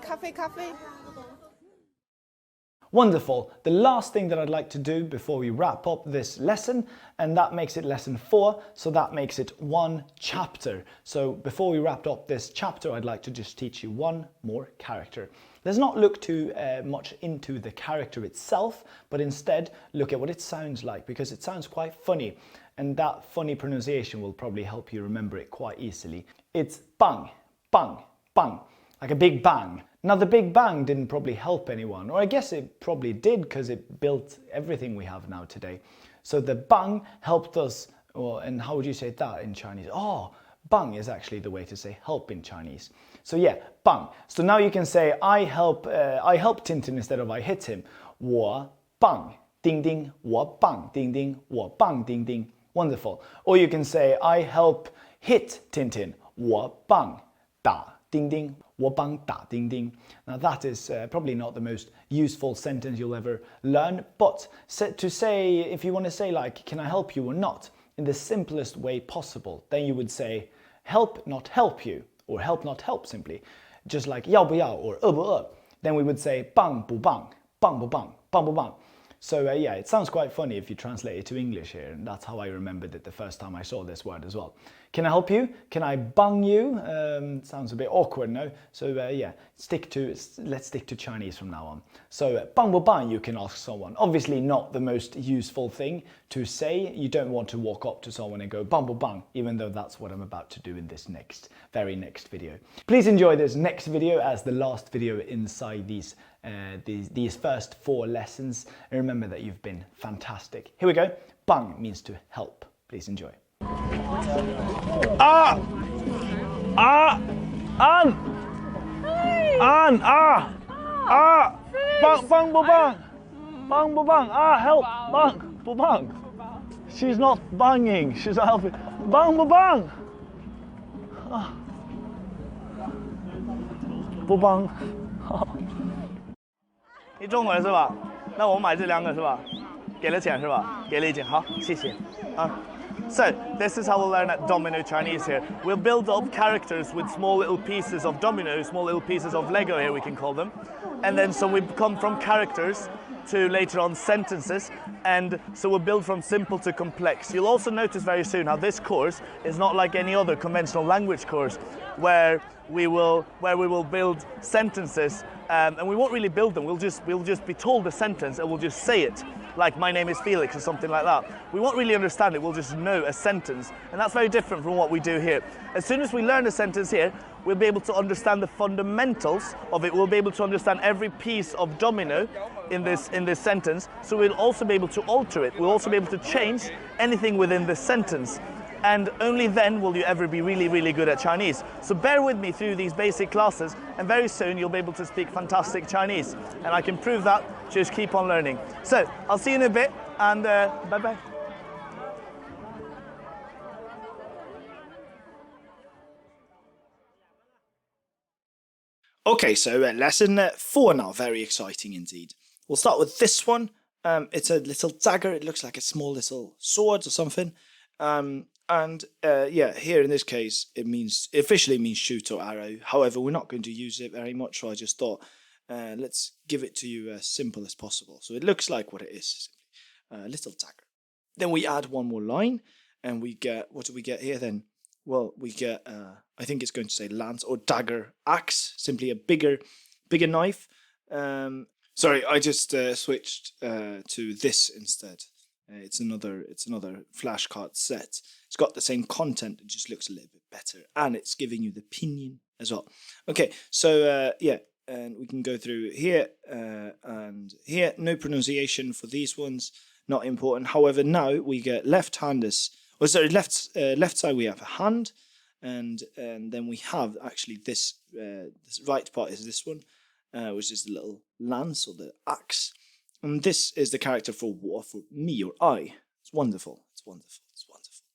Wonderful. The last thing that I'd like to do before we wrap up this lesson, and that makes it lesson 4, so that makes it 1 chapter. So before we wrap up this chapter, I'd like to just teach you 1 more character. Let's not look too much into the character itself, but instead look at what it sounds like, because it sounds quite funny, and that funny pronunciation will probably help you remember it quite easily. It's bang, bang, bang, like a big bang. Now the Big Bang didn't probably help anyone, or I guess it probably did because it built everything we have now today. So the bang helped us, and how would you say that in Chinese? Oh, bang is actually the way to say help in Chinese. So yeah, bang. So now you can say I help Tintin instead of I hit him. 我 bang 叮叮，我 bang 叮叮，我 bang 叮叮。Wonderful. Or you can say, I help hit Tintin. 我帮打钉钉. 我帮打钉钉. Now that is probably not the most useful sentence you'll ever learn, but to say, if you want to say like, can I help you or not, in the simplest way possible, then you would say, help not help you, or help not help simply. Just like 要不要 or 饿不饿. Then we would say 棒不棒, 棒不棒, 棒不棒. So yeah, it sounds quite funny if you translate it to English here, and that's how I remembered it the first time I saw this word as well. Can I help you? Can I bang you? Sounds a bit awkward, no? So yeah, let's stick to Chinese from now on. So bang bu bang, you can ask someone. Obviously not the most useful thing to say. You don't want to walk up to someone and go bang bu bang, even though that's what I'm about to do in this very next video. Please enjoy this next video as the last video inside these first 4 lessons. And remember that you've been fantastic. Here we go. Bang means to help. Please enjoy. An. Bang, bang, bu bang. Bang, bu bang. Help. Bang, bu bang. She's not banging. She's not helping. Bang, bu bang. Bu bang. 你中文是吧？那我买这2个是吧？给了钱是吧？给了一斤，好，谢谢。So, this is how we'll learn at Domino Chinese here. We'll build up characters with small little pieces of domino, small little pieces of Lego here we can call them. And then so we come from characters to later on sentences, and so we'll build from simple to complex. You'll also notice very soon how this course is not like any other conventional language course where we will build sentences and we won't really build them. We'll just be told a sentence and we'll just say it, like my name is Felix or something like that. We won't really understand it, we'll just know a sentence, and that's very different from what we do here. As soon as we learn a sentence here, we'll be able to understand the fundamentals of it. We'll be able to understand every piece of domino in this sentence, so we'll also be able to alter it. We'll also be able to change anything within this sentence. And only then will you ever be really, really good at Chinese. So bear with me through these basic classes, and very soon you'll be able to speak fantastic Chinese. And I can prove that, just keep on learning. So, I'll see you in a bit, and bye-bye. Okay, so lesson 4 now, very exciting indeed. We'll start with this one. It's a little dagger, it looks like a small little sword or something. Yeah, here in this case, it officially means shoot or arrow. However, we're not going to use it very much, so I just thought, let's give it to you as simple as possible. So it looks like what it is, a little dagger. Then we add one more line, and we get, what do we get here then? Well, we get, I think it's going to say lance or dagger axe, simply a bigger knife. Sorry, I just switched to this instead. It's another flashcard set. It's got the same content, it just looks a little bit better, and it's giving you the pinyin as well. Okay, so yeah, and we can go through here and here. No pronunciation for these ones, not important. However, now we get left side we have a hand, and then we have actually this right part is this one, which is the little lance or the axe. And this is the character for me or I. It's wonderful. It's wonderful. It's wonderful.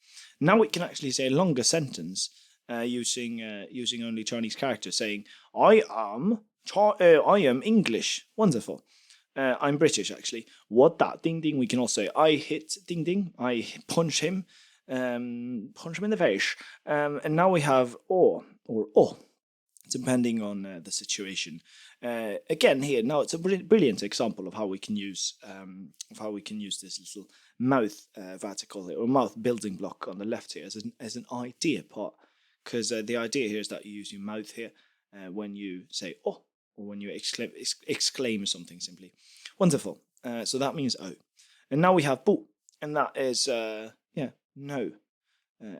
Now we can actually say a longer sentence using only Chinese characters, saying I am English. Wonderful. I'm British actually. 我打钉钉. We can also say I hit ding ding. I punch him. Punch him in the face. And now we have or depending on the situation. Again, here now it's a brilliant example of how we can use this little mouth vertical or mouth building block on the left here as an idea part, because the idea here is that you use your mouth here when you say oh or when you exclaim something simply. Wonderful. So that means oh, and now we have bu, and that is no.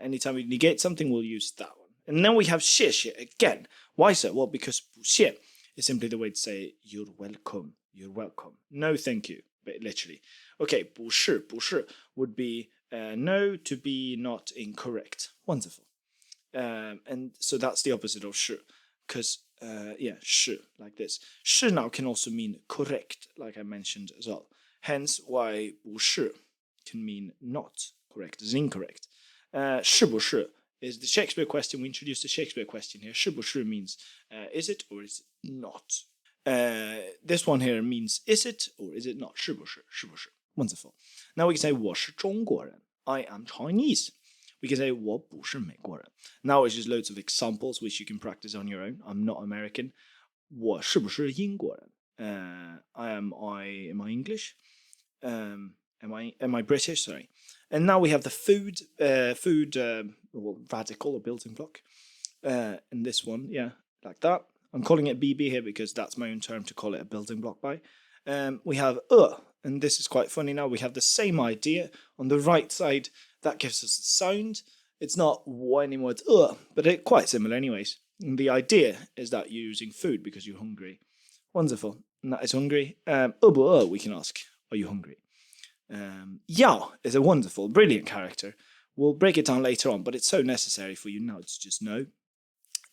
Anytime we negate something, we'll use that one. And then we have 谢谢 again. Why so? Well, because 不谢 is simply the way to say you're welcome. You're welcome. No, thank you. But literally. Okay, 不是 would be no, to be not incorrect. Wonderful. And so that's the opposite of 是. Because, 是, like this. 是 now can also mean correct, like I mentioned as well. Hence why 不是 can mean not correct is incorrect. 是不是 is the Shakespeare question. We introduced the Shakespeare question here. 是不是 means is it or is it not? This one here means is it or is it not? 是不是 Wonderful. Now we can say 我是中国人 I am Chinese. We can say 我不是美国人 Now it's just loads of examples which you can practice on your own. I'm not American. 我是不是英国人 am I English? Am I British? Sorry. And now we have the food radical or building block. And this one, yeah, like that. I'm calling it BB here because that's my own term to call it a building block by. We have and this is quite funny now. We have the same idea on the right side. That gives us the sound. It's not w anymore, it's but it's quite similar anyways. And the idea is that you're using food because you're hungry. Wonderful. And that is hungry. 饿不饿, we can ask, are you hungry? Yao is a wonderful, brilliant character. We'll break it down later on, but it's so necessary for you now to just know.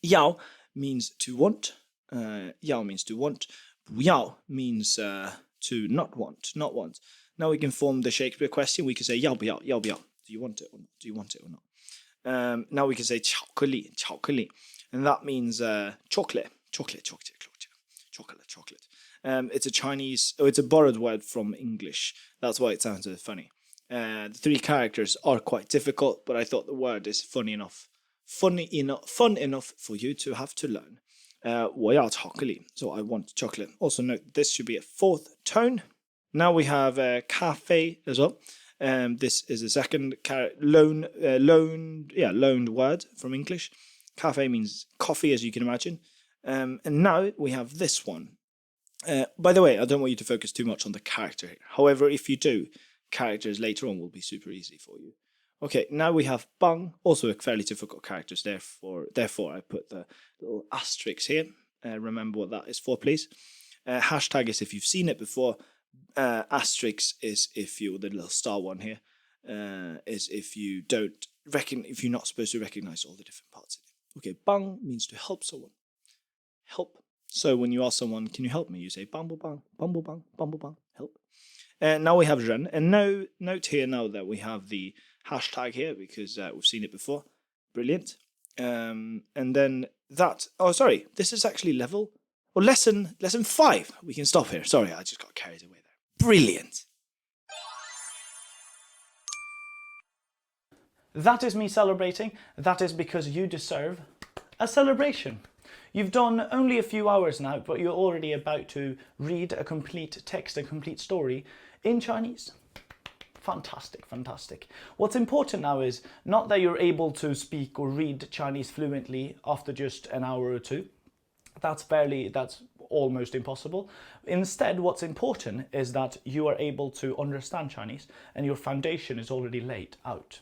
Yao means to want. Yao means to want. 不要 means to not want. Now we can form the Shakespeare question. We can say 要不要? Do you want it or not? Do you want it or not? Now we can say 巧克力, and that means chocolate. It's a Chinese, it's a borrowed word from English. That's why it sounds so funny. The three characters are quite difficult, but I thought the word is fun enough for you to have to learn. 我要巧克力, so I want chocolate. Also note this should be a fourth tone. Now we have cafe as well. This is a second loaned word from English. Cafe means coffee, as you can imagine. And now we have this one. By the way, I don't want you to focus too much on the character here. However, if you do, characters later on will be super easy for you. Okay, now we have bang, also a fairly difficult character. Therefore, I put the little asterisk here. Remember what that is for, please. Hashtag is if you've seen it before. Asterisk is if you're the little star one here. Is if you don't if you're not supposed to recognize all the different parts of it. Okay, bang means to help someone. Help. So when you ask someone, can you help me? You say bang, bang, bang, bang, bang, bang, help. Now we have ren. And note here now that we have the hashtag here because we've seen it before. Brilliant. And then that. Oh, sorry. This is actually lesson 5. We can stop here. Sorry, I just got carried away there. Brilliant. That is me celebrating. That is because you deserve a celebration. You've done only a few hours now, but you're already about to read a complete text, a complete story in Chinese. Fantastic, fantastic. What's important now is not that you're able to speak or read Chinese fluently after just an hour or two. That's almost impossible. Instead, what's important is that you are able to understand Chinese and your foundation is already laid out.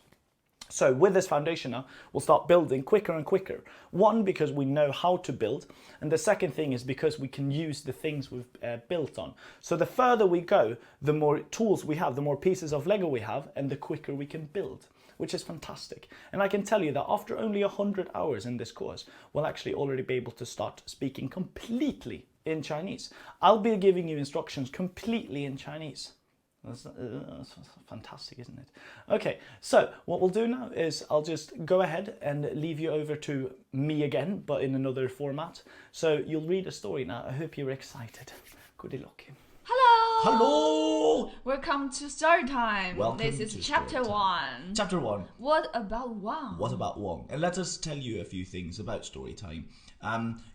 So with this foundation now, we'll start building quicker and quicker. One, because we know how to build. And the second thing is because we can use the things we've built on. So the further we go, the more tools we have, the more pieces of Lego we have, and the quicker we can build, which is fantastic. And I can tell you that after only 100 hours in this course, we'll actually already be able to start speaking completely in Chinese. I'll be giving you instructions completely in Chinese. That's fantastic, isn't it? Okay, so what we'll do now is I'll just go ahead and leave you over to me again, but in another format. So you'll read a story now. I hope you're excited. Good luck. Hello! Hello! Welcome to story time. Welcome this is to chapter story time. 1. Chapter 1. What about Wang? What about Wang? And let us tell you a few things about story time.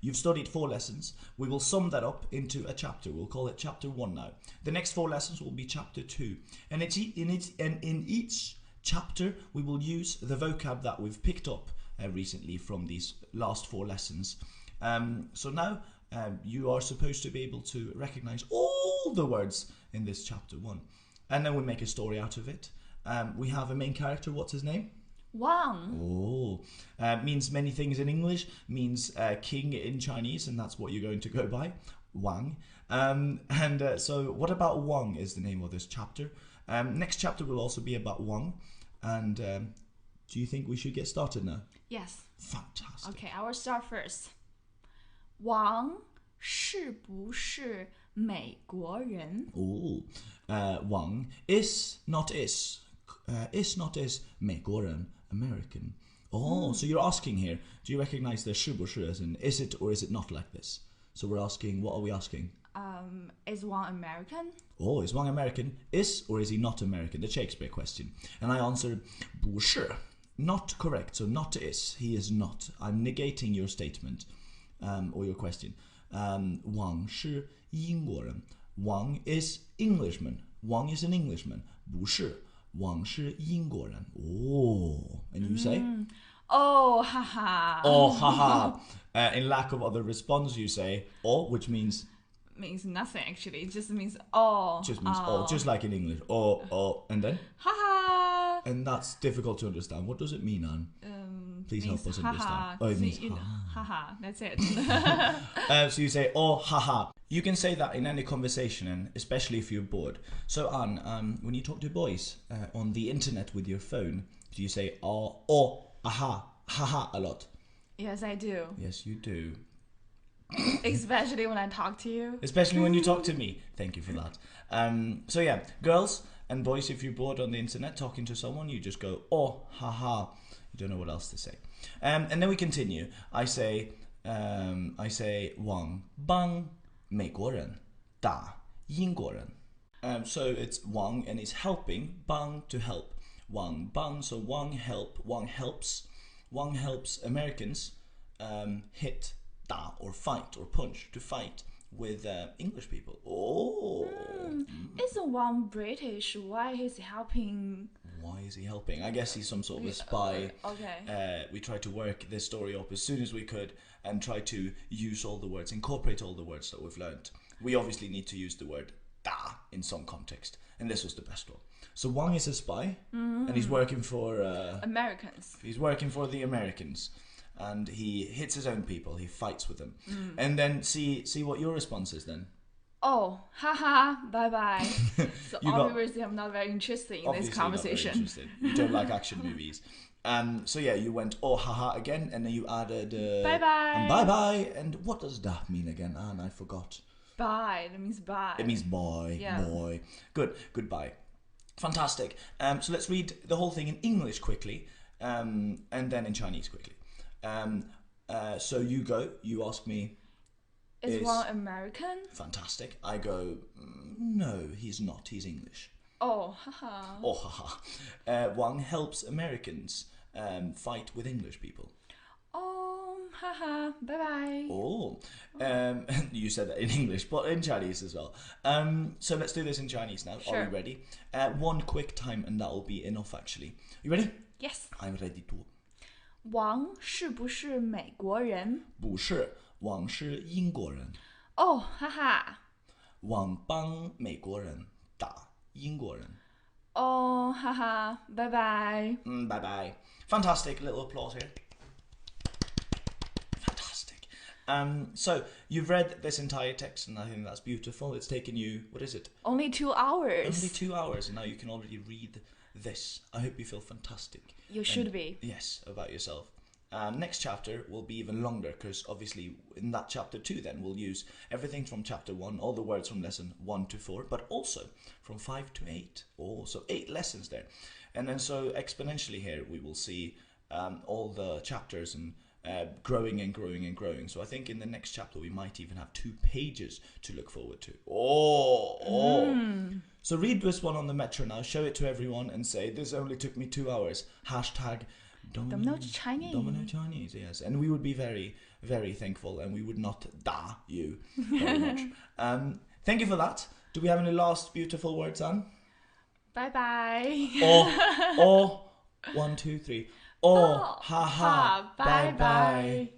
You've studied 4 lessons. We will sum that up into a chapter. We'll call it chapter 1 now. The next 4 lessons will be chapter 2. And in each chapter, we will use the vocab that we've picked up recently from these last 4 lessons. So now you are supposed to be able to recognize all the words in this chapter 1. And then we make a story out of it. We have a main character. What's his name? Wang. Oh, means many things in English, means king in Chinese, and that's what you're going to go by, Wang. So what about Wang is the name of this chapter. Next chapter will also be about Wang. And do you think we should get started now? Yes. Fantastic. Okay, I will start first. 王是不是美国人? Oh, Wang is, not is. is not is 美国人 American. Oh, so you're asking here, do you recognize the 是不是 as in is it or is it not like this? So we're asking, what are we asking? Is one American? Oh, is one American? Is or is he not American? The Shakespeare question. And I answered 不是. Not correct, so not is. He is not. I'm negating your statement or your question. 王是英国人. Wang is Englishman. Wang is an Englishman. 不是. Wang 是英国人. Oh, and you say? Oh, haha. Oh, haha. In lack of other response, you say oh, which means nothing actually. It just means oh. Just means oh, just like in English. Oh, and then? Haha. And that's difficult to understand. What does it mean, Anne? Please help us understand. Oh, it means haha. That's it. So you say oh, haha. You can say that in any conversation, and especially if you're bored. So Anne, when you talk to boys on the internet with your phone, do you say oh, aha, haha a lot? Yes, I do. Yes, you do. Especially when I talk to you. Especially when you talk to me. Thank you for that. So yeah, girls and boys, if you're bored on the internet talking to someone, you just go oh, haha. You don't know what else to say. And then we continue. I say Wang Bang 美国人打英国人. So it's Wang and he's helping Bang to help. Wang Bang, so Wang helps Americans hit, 打 or fight or punch, to fight with English people. Oh. Isn't one British? Why is he helping? Why is he helping? I guess he's some sort of a spy. Okay. We tried to work this story up as soon as we could and try to use all the words, incorporate all the words that we've learned. We obviously need to use the word da in some context, and this was the best one. So Wang is a spy, and he's working for Americans. He's working for the Americans, and he hits his own people. He fights with them, and then see what your response is then. Oh, haha, bye bye. So obviously I'm not very interested in this conversation. Not very interested. You don't like action movies. So yeah, you went oh haha again, and then you added bye bye and bye bye. And what does that mean again, Anne? I forgot. Bye. That means bye. It means bye. Yeah. Boy. Good. Goodbye. Fantastic. So let's read the whole thing in English quickly, and then in Chinese quickly. So you go. You ask me. Is one American? Fantastic. I go. No, he's not. He's English. Oh, haha. Oh, haha. Wang helps Americans fight with English people. Oh, haha. Bye bye. Oh, you said that in English, but in Chinese as well. So let's do this in Chinese now. Sure. Are you ready? One quick time, and that will be enough. Actually, you ready? Yes. I'm ready to. 王是不是美国人？不是，王是英国人。哦，哈哈。王帮美国人打英国人。哦，哈哈，拜拜。Bye bye. Fantastic. Little applause here. Fantastic. So you've read this entire text, and I think that's beautiful. It's taken you, what is it? Only 2 hours. Only 2 hours, and now you can already read this. I hope you feel fantastic. You should be. Yes, about yourself. Next chapter will be even longer, because obviously in that chapter 2 then we'll use everything from chapter 1, all the words from lesson 1 to 4, but also from 5 to 8. Oh, so 8 lessons there. And then so exponentially here we will see all the chapters and growing and growing and growing. So I think in the next chapter we might even have 2 pages to look forward to. So read this one on the metro now, show it to everyone and say, this only took me 2 hours. Hashtag Domino Chinese. Domino Chinese, yes. And we would be very, very thankful, and we would not da you very much. Thank you for that. Do we have any last beautiful words, Anne? Bye bye. Or 1, 2, 3. Oh, ha ha, bye bye.